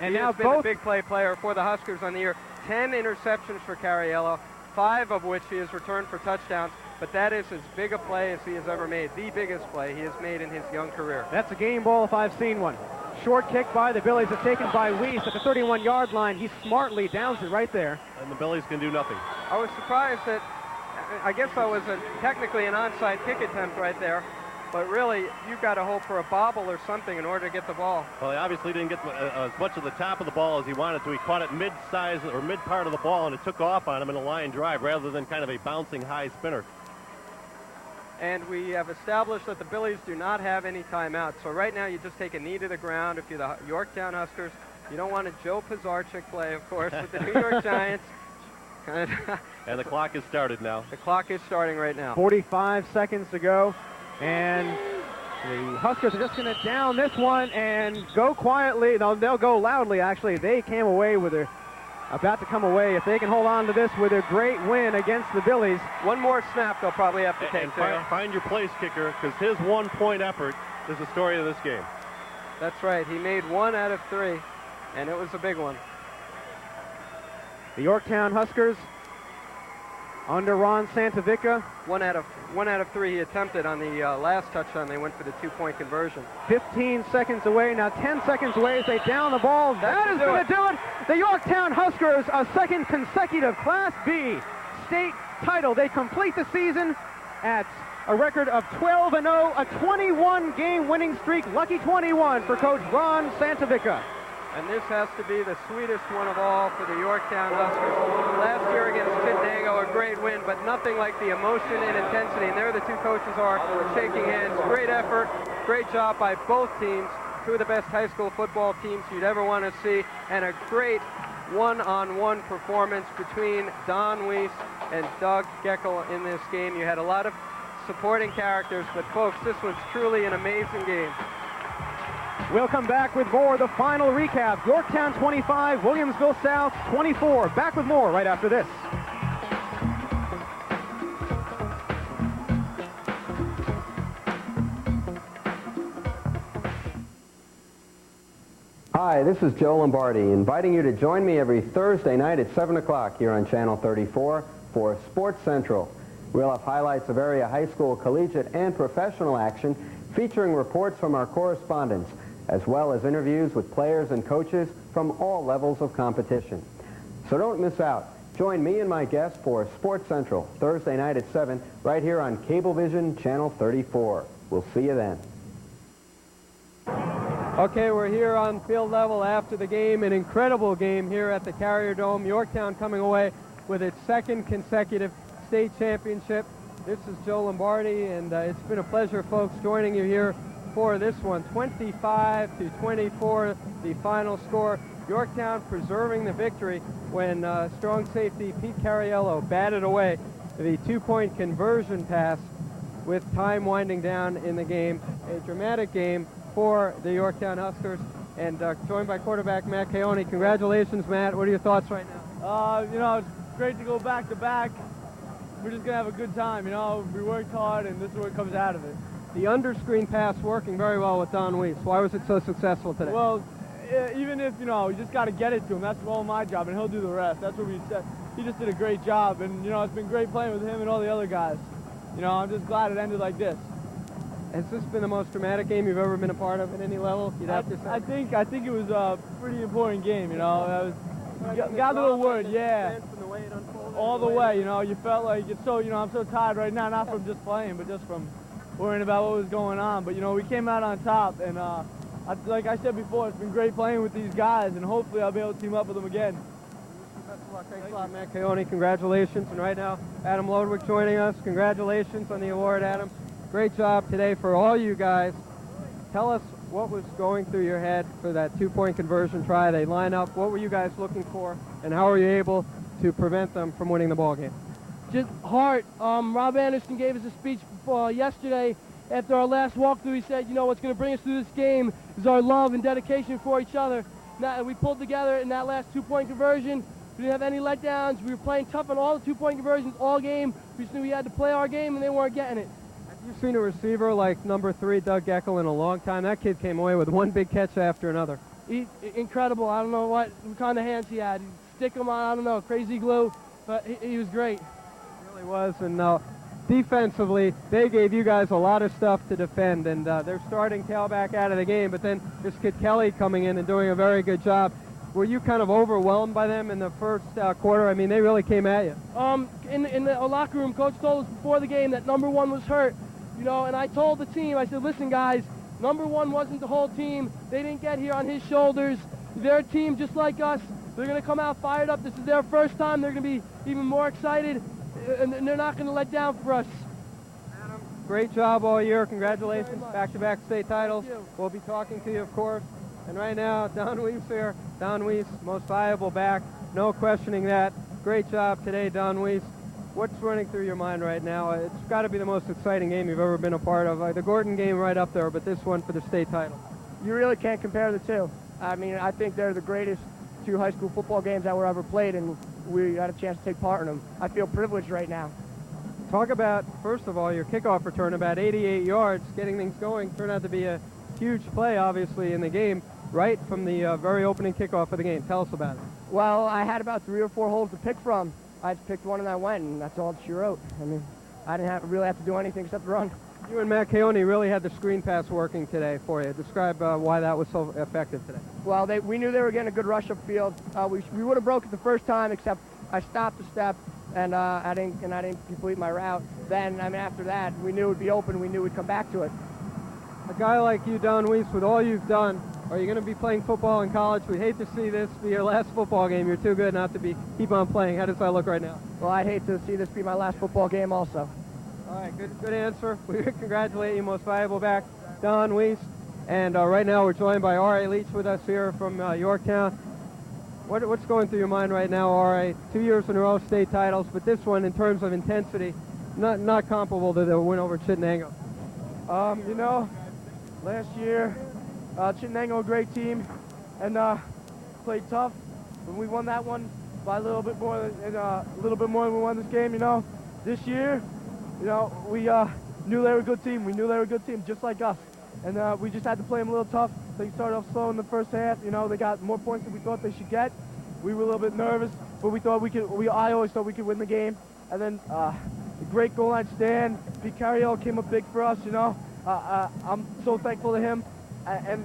And he now has been a big play player for the Huskers on the year. 10 interceptions for Cariello, 5 of which he has returned for touchdowns. But that is as big a play as he has ever made, the biggest play he has made in his young career. That's a game ball if I've seen one. Short kick by the Billies is taken by Weiss at the 31-yard line. He smartly downs it right there. And the Billies can do nothing. I was surprised that, I guess that was technically an onside kick attempt right there. But really, you've got to hope for a bobble or something in order to get the ball. Well, he obviously didn't get as much of the top of the ball as he wanted to. He caught it mid-size or mid-part of the ball, and it took off on him in a line drive rather than kind of a bouncing high spinner. And we have established that the Billies do not have any timeouts. So right now, you just take a knee to the ground. If you're the Yorktown Huskers, you don't want a Joe Pizarczyk play, of course, with the New York Giants. And the clock is started now. The clock is starting right now. 45 seconds to go. And the Huskers are just going to down this one and go quietly. They'll go loudly, actually. They came away with about to come away. If they can hold on to this with a great win against the Billies. One more snap they'll probably have to take. And find your place kicker, because his one-point effort is the story of this game. That's right. He made 1 out of 3, and it was a big one. The Yorktown Huskers under Ron Santavica. 1 out of 3 he attempted on the last touchdown. They went for the 2-point conversion. 15 seconds away, now 10 seconds away as they down the ball. That is going to do it. The Yorktown Huskers, a second consecutive Class B state title. They complete the season at a record of 12-0, a 21-game winning streak. Lucky 21 for Coach Ron Santavica. And this has to be the sweetest one of all for the Yorktown Huskers. Last year against Chindago, a great win, but nothing like the emotion and intensity. And there the two coaches are shaking hands. Great effort, great job by both teams. Two of the best high school football teams you'd ever want to see, and a great one-on-one performance between Don Weiss and Doug Geckel in this game. You had a lot of supporting characters, but folks, this was truly an amazing game. We'll come back with more. The final recap. Yorktown 25, Williamsville South 24. Back with more right after this. Hi, this is Joe Lombardi, inviting you to join me every Thursday night at 7 o'clock here on Channel 34 for Sports Central. We'll have highlights of area high school, collegiate, and professional action, featuring reports from our correspondents, as well as interviews with players and coaches from all levels of competition. So don't miss out. Join me and my guests for Sports Central, Thursday night at 7, right here on Cablevision Channel 34. We'll see you then. Okay, we're here on field level after the game. An incredible game here at the Carrier Dome. Yorktown coming away with its second consecutive state championship. This is Joe Lombardi, and it's been a pleasure, folks, joining you here for this one. 25-24, the final score. Yorktown preserving the victory when strong safety Pete Cariello batted away the two-point conversion pass with time winding down in the game. A dramatic game for the Yorktown Huskers, and joined by quarterback Matt Keone. Congratulations, Matt. What are your thoughts right now? You know, it's great to go back-to-back. We're just going to have a good time, you know. We worked hard, and this is what comes out of it. The under-screen pass working very well with Don Weiss. Why was it so successful today? Well, even if, you know, we just got to get it to him. That's all my job, and he'll do the rest. That's what we said. He just did a great job, and, you know, it's been great playing with him and all the other guys. You know, I'm just glad it ended like this. Has this been the most dramatic game you've ever been a part of at any level, you'd have to say? I think it was a pretty important game, you know. Got a little word, yeah. All the way, you know. You felt like it's so, you know, I'm so tired right now, not from just playing, but just from worrying about what was going on. But, you know, we came out on top, and like I said before, it's been great playing with these guys, and hopefully I'll be able to team up with them again. Best of luck. Thanks a lot, Matt Keone. Congratulations. And right now, Adam Lodwick joining us. Congratulations on the award, Adam. Great job today for all you guys. Tell us what was going through your head for that two-point conversion try. They line up. What were you guys looking for, and how were you able to prevent them from winning the ball game? Just heart. Rob Anderson gave us a speech yesterday after our last walkthrough. He said, you know, what's going to bring us through this game is our love and dedication for each other. Now, we pulled together in that last two-point conversion. We didn't have any letdowns. We were playing tough on all the two-point conversions all game. We just knew we had to play our game, and they weren't getting it. You've seen a receiver like number 3, Doug Geckel, in a long time. That kid came away with one big catch after another. Incredible. I don't know what kind of hands he had. He'd stick them on, I don't know, crazy glue, but he was great. He really was. And defensively, they gave you guys a lot of stuff to defend, and they're starting tailback out of the game, but then this kid Kelly coming in and doing a very good job. Were you kind of overwhelmed by them in the first quarter? I mean, they really came at you. In the locker room, Coach told us before the game that number 1 was hurt. You know, and I told the team, I said, listen, guys, number 1 wasn't the whole team. They didn't get here on his shoulders. They're a team just like us. They're going to come out fired up. This is their first time. They're going to be even more excited, and they're not going to let down for us. Adam, great job all year. Congratulations. Back-to-back state titles. We'll be talking to you, of course. And right now, Don Weiss here. Don Weiss, most valuable back. No questioning that. Great job today, Don Weiss. What's running through your mind right now? It's got to be the most exciting game you've ever been a part of. The Gordon game right up there, but this one for the state title. You really can't compare the two. I mean, I think they're the greatest 2 high school football games that were ever played, and we had a chance to take part in them. I feel privileged right now. Talk about, first of all, your kickoff return, about 88 yards, getting things going. Turned out to be a huge play, obviously, in the game, right from the very opening kickoff of the game. Tell us about it. Well, I had about 3 or 4 holes to pick from. I just picked one and I went, and that's all she wrote. I mean, I didn't really have to do anything except run. You and Matt Keone really had the screen pass working today for you. Describe why that was so effective today. Well, we knew they were getting a good rush upfield. We would have broke it the first time, except I stopped a step, and I didn't complete my route. Then, I mean, after that, we knew it would be open. We knew we'd come back to it. A guy like you, Don Weiss, with all you've done, are you going to be playing football in college? We'd hate to see this be your last football game. You're too good not to keep on playing. How does that look right now? Well, I'd hate to see this be my last football game also. All right, good answer. We congratulate you, most valuable back, Don Weiss. And right now we're joined by R.A. Leach with us here from Yorktown. What's going through your mind right now, R.A.? 2 years in a row, state titles, but this one, in terms of intensity, not comparable to the win over Chittenango. You know, last year, Chittenango, a great team, and played tough. When we won that one by a little bit more than we won this game, you know. This year, you know, we knew they were a good team. We knew they were a good team, just like us. And we just had to play them a little tough. They started off slow in the first half. You know, they got more points than we thought they should get. We were a little bit nervous, but we thought we could. I always thought we could win the game. And then a great goal line stand. Pete Carriello came up big for us. You know, I'm so thankful to him. And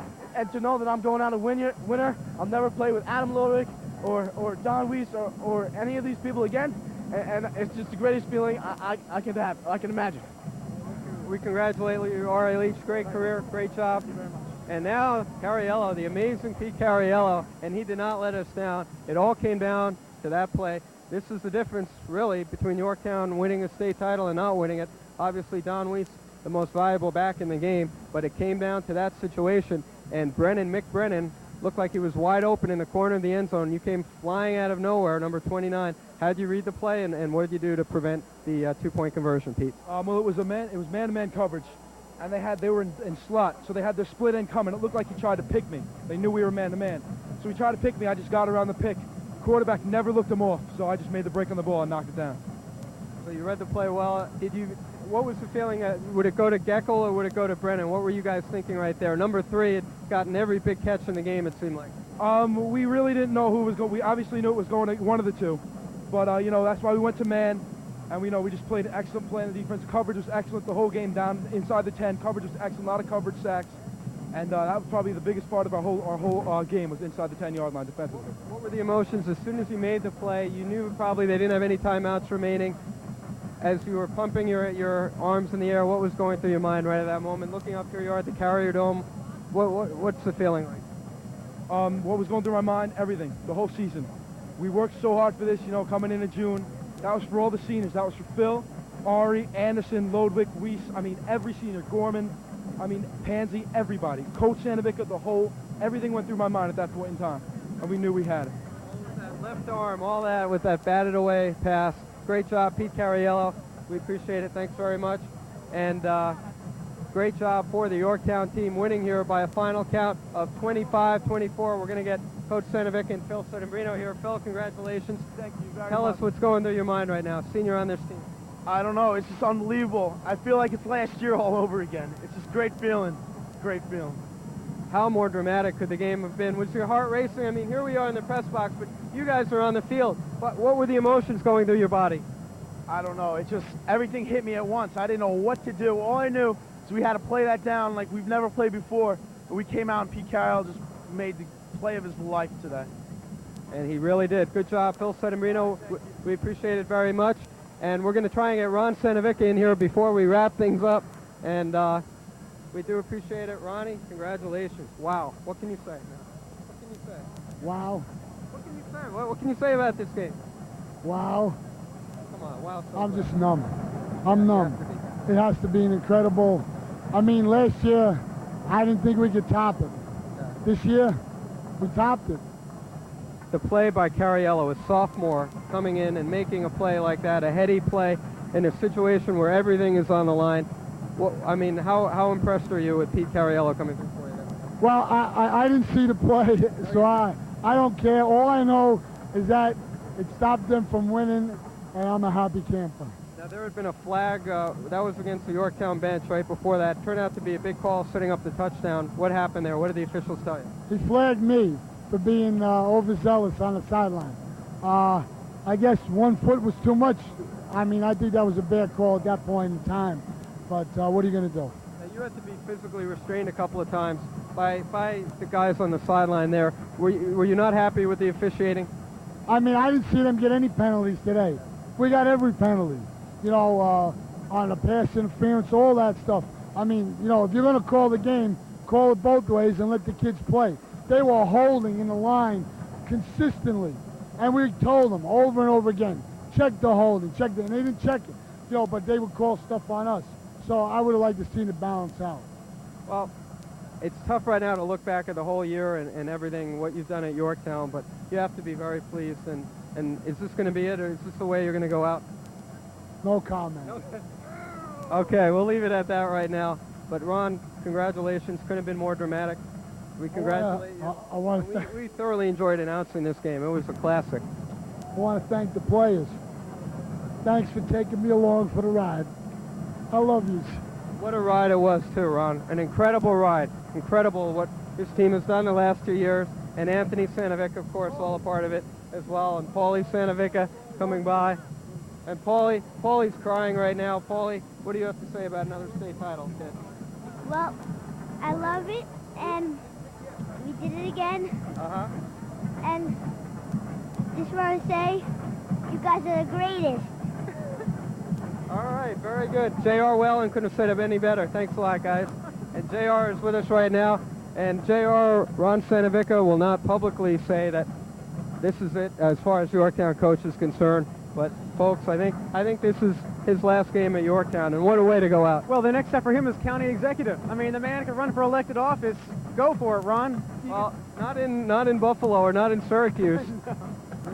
to know that I'm going out a winner. I'll never play with Adam Ludwig or Don Weiss or any of these people again. And it's just the greatest feeling I can imagine. We congratulate you, R.A. Leach. Great career, great job. Thank you very much. And now Carriello, the amazing Pete Carriello, and he did not let us down. It all came down to that play. This is the difference, really, between Yorktown winning a state title and not winning it. Obviously, Don Weiss, the most valuable back in the game, but it came down to that situation. And Mick Brennan, looked like he was wide open in the corner of the end zone. You came flying out of nowhere, number 29. How did you read the play, and what did you do to prevent the two-point conversion, Pete? Well, it was man-to-man coverage, and they were in slot, so they had their split end coming. It looked like he tried to pick me. They knew we were man-to-man, so he tried to pick me. I just got around the pick. Quarterback never looked him off, so I just made the break on the ball and knocked it down. So you read the play well. What was the feeling? Would it go to Geckel or would it go to Brennan? What were you guys thinking right there? Number 3 had gotten every big catch in the game, it seemed like. We really didn't know who was going. We obviously knew it was going to one of the two, but you know, that's why we went to man, and we just played an excellent play in the defense. Coverage was excellent the whole game down inside the 10. Coverage was excellent, a lot of coverage sacks, and that was probably the biggest part of our whole game was inside the 10-yard line defensively. What were the emotions as soon as you made the play? You knew probably they didn't have any timeouts remaining. As you were pumping your arms in the air, what was going through your mind right at that moment? Looking up here, you are at the Carrier Dome. What's the feeling like? What was going through my mind? Everything. The whole season. We worked so hard for this, coming into June. That was for all the seniors. That was for Phil, Ari, Anderson, Lodwick, Weiss. I mean, every senior. Gorman. I mean, Pansy, everybody. Coach Sanovica, everything went through my mind at that point in time. And we knew we had it. That left arm, all that with that batted away pass. Great job, Pete Carriello. We appreciate it. Thanks very much. And great job for the Yorktown team winning here by a final count of 25-24. We're going to get Coach Sanovic and Phil Sedembrino here. Phil, congratulations. Thank you very much. Tell us what's going through your mind right now, senior on this team. I don't know. It's just unbelievable. I feel like it's last year all over again. It's just great feeling. Great feeling. How more dramatic could the game have been? Was your heart racing? I mean, here we are in the press box, but you guys are on the field. But what were the emotions going through your body? I don't know. It just, everything hit me at once. I didn't know what to do. All I knew is we had to play that down like we've never played before. But we came out and Pete Carroll just made the play of his life today. And he really did. Good job, Phil Sedembrino. We appreciate it very much. And we're going to try and get Ron Sanovic in here before we wrap things up. And we do appreciate it. Ronnie, congratulations. Wow. What can you say now? What can you say? Wow. What can you say? What can you say about this game? Wow. Come on. Wow. So I'm just numb. I'm numb. It has to be an incredible. I mean, last year, I didn't think we could top it. This year, we topped it. The play by Carriello, a sophomore, coming in and making a play like that, a heady play in a situation where everything is on the line. Well, I mean, how impressed are you with Pete Carriello coming through for you there? Well, I didn't see the play, so I don't care. All I know is that it stopped them from winning, and I'm a happy camper. Now, there had been a flag, that was against the Yorktown bench right before that. Turned out to be a big call setting up the touchdown. What happened there? What did the officials tell you? He flagged me for being overzealous on the sideline. I guess 1 foot was too much. I mean, I think that was a bad call at that point in time. But what are you going to do? Now, you had to be physically restrained a couple of times by the guys on the sideline there. Were you not happy with the officiating? I mean, I didn't see them get any penalties today. We got every penalty, on the pass interference, all that stuff. I mean, if you're going to call the game, call it both ways and let the kids play. They were holding in the line consistently, and we told them over and over again, check the holding, and they didn't check it, but they would call stuff on us. So I would have liked to see it balance out. Well, it's tough right now to look back at the whole year and everything, what you've done at Yorktown, but you have to be very pleased. And is this going to be it, or is this the way you're going to go out? No comment. Okay, we'll leave it at that right now. But Ron, congratulations. Couldn't have been more dramatic. We congratulate you. I want to We thoroughly enjoyed announcing this game. It was a classic. I want to thank the players. Thanks for taking me along for the ride. I love you. What a ride it was, too, Ron. An incredible ride. Incredible what this team has done the last 2 years. And Anthony Sanovic, of course, all a part of it as well. And Paulie Sanovica coming by. And Paulie's crying right now. Paulie, what do you have to say about another state title, kid? Well, I love it, and we did it again. Uh-huh. And just want to say, you guys are the greatest. All right, very good. J.R. Whalen couldn't have said it any better. Thanks a lot, guys. And J.R. is with us right now. And J.R. Ron Sanovica will not publicly say that this is it as far as Yorktown coach is concerned. But, folks, I think this is his last game at Yorktown, and what a way to go out. Well, the next step for him is county executive. I mean, the man can run for elected office. Go for it, Ron. Well, not in Buffalo or not in Syracuse.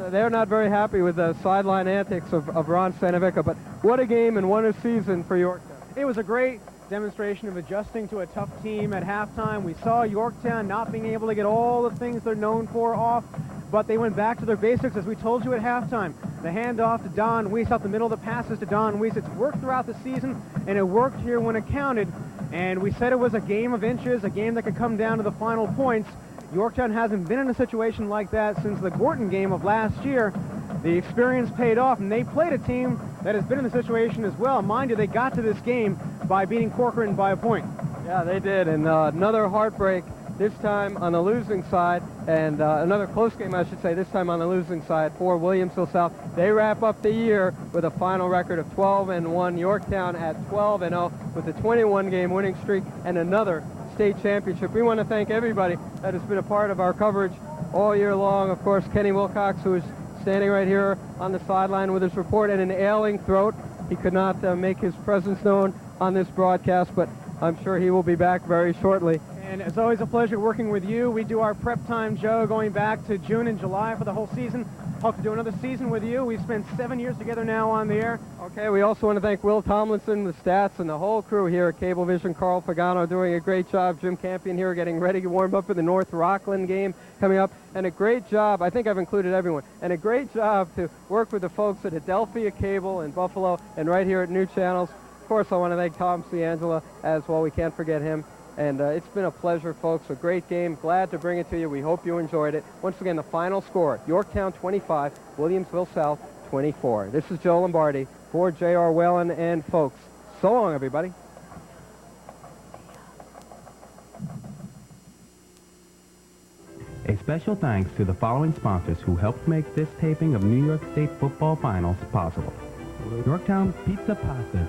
They're not very happy with the sideline antics of Ron Sanovica, but what a game and what a season for Yorktown. It was a great demonstration of adjusting to a tough team at halftime. We saw Yorktown not being able to get all the things they're known for off, but they went back to their basics, as we told you at halftime. The handoff to Don Weiss out the middle, the passes to Don Weiss. It's worked throughout the season, and it worked here when it counted. And we said it was a game of inches, a game that could come down to the final points. Yorktown hasn't been in a situation like that since the Gorton game of last year. The experience paid off, and they played a team that has been in the situation as well. Mind you, they got to this game by beating Corcoran by a point. Yeah, they did, and another heartbreak, this time on the losing side, and another close game, I should say, this time on the losing side for Williamsville South. They wrap up the year with a final record of 12-1. Yorktown at 12-0 with a 21-game winning streak and another state championship. We want to thank everybody that has been a part of our coverage all year long. Of course, Kenny Wilcox, who is standing right here on the sideline with his report and an ailing throat. He could not make his presence known on this broadcast, but I'm sure he will be back very shortly. And it's always a pleasure working with you. We do our prep time, Joe, going back to June and July for the whole season. Hope to do another season with you. We've spent 7 years together now on the air. Okay, we also want to thank Will Tomlinson, the stats, and the whole crew here at Cablevision. Carl Pagano doing a great job. Jim Campion here getting ready to warm up for the North Rockland game coming up. And a great job, I think I've included everyone, and a great job to work with the folks at Adelphia Cable in Buffalo and right here at New Channels. Of course, I want to thank Tom Ciangela as well. We can't forget him. And it's been a pleasure, folks. A great game. Glad to bring it to you. We hope you enjoyed it. Once again, the final score, Yorktown 25, Williamsville South 24. This is Joe Lombardi for J.R. Whalen and folks. So long, everybody. A special thanks to the following sponsors who helped make this taping of New York State football finals possible. Yorktown Pizza Pasta.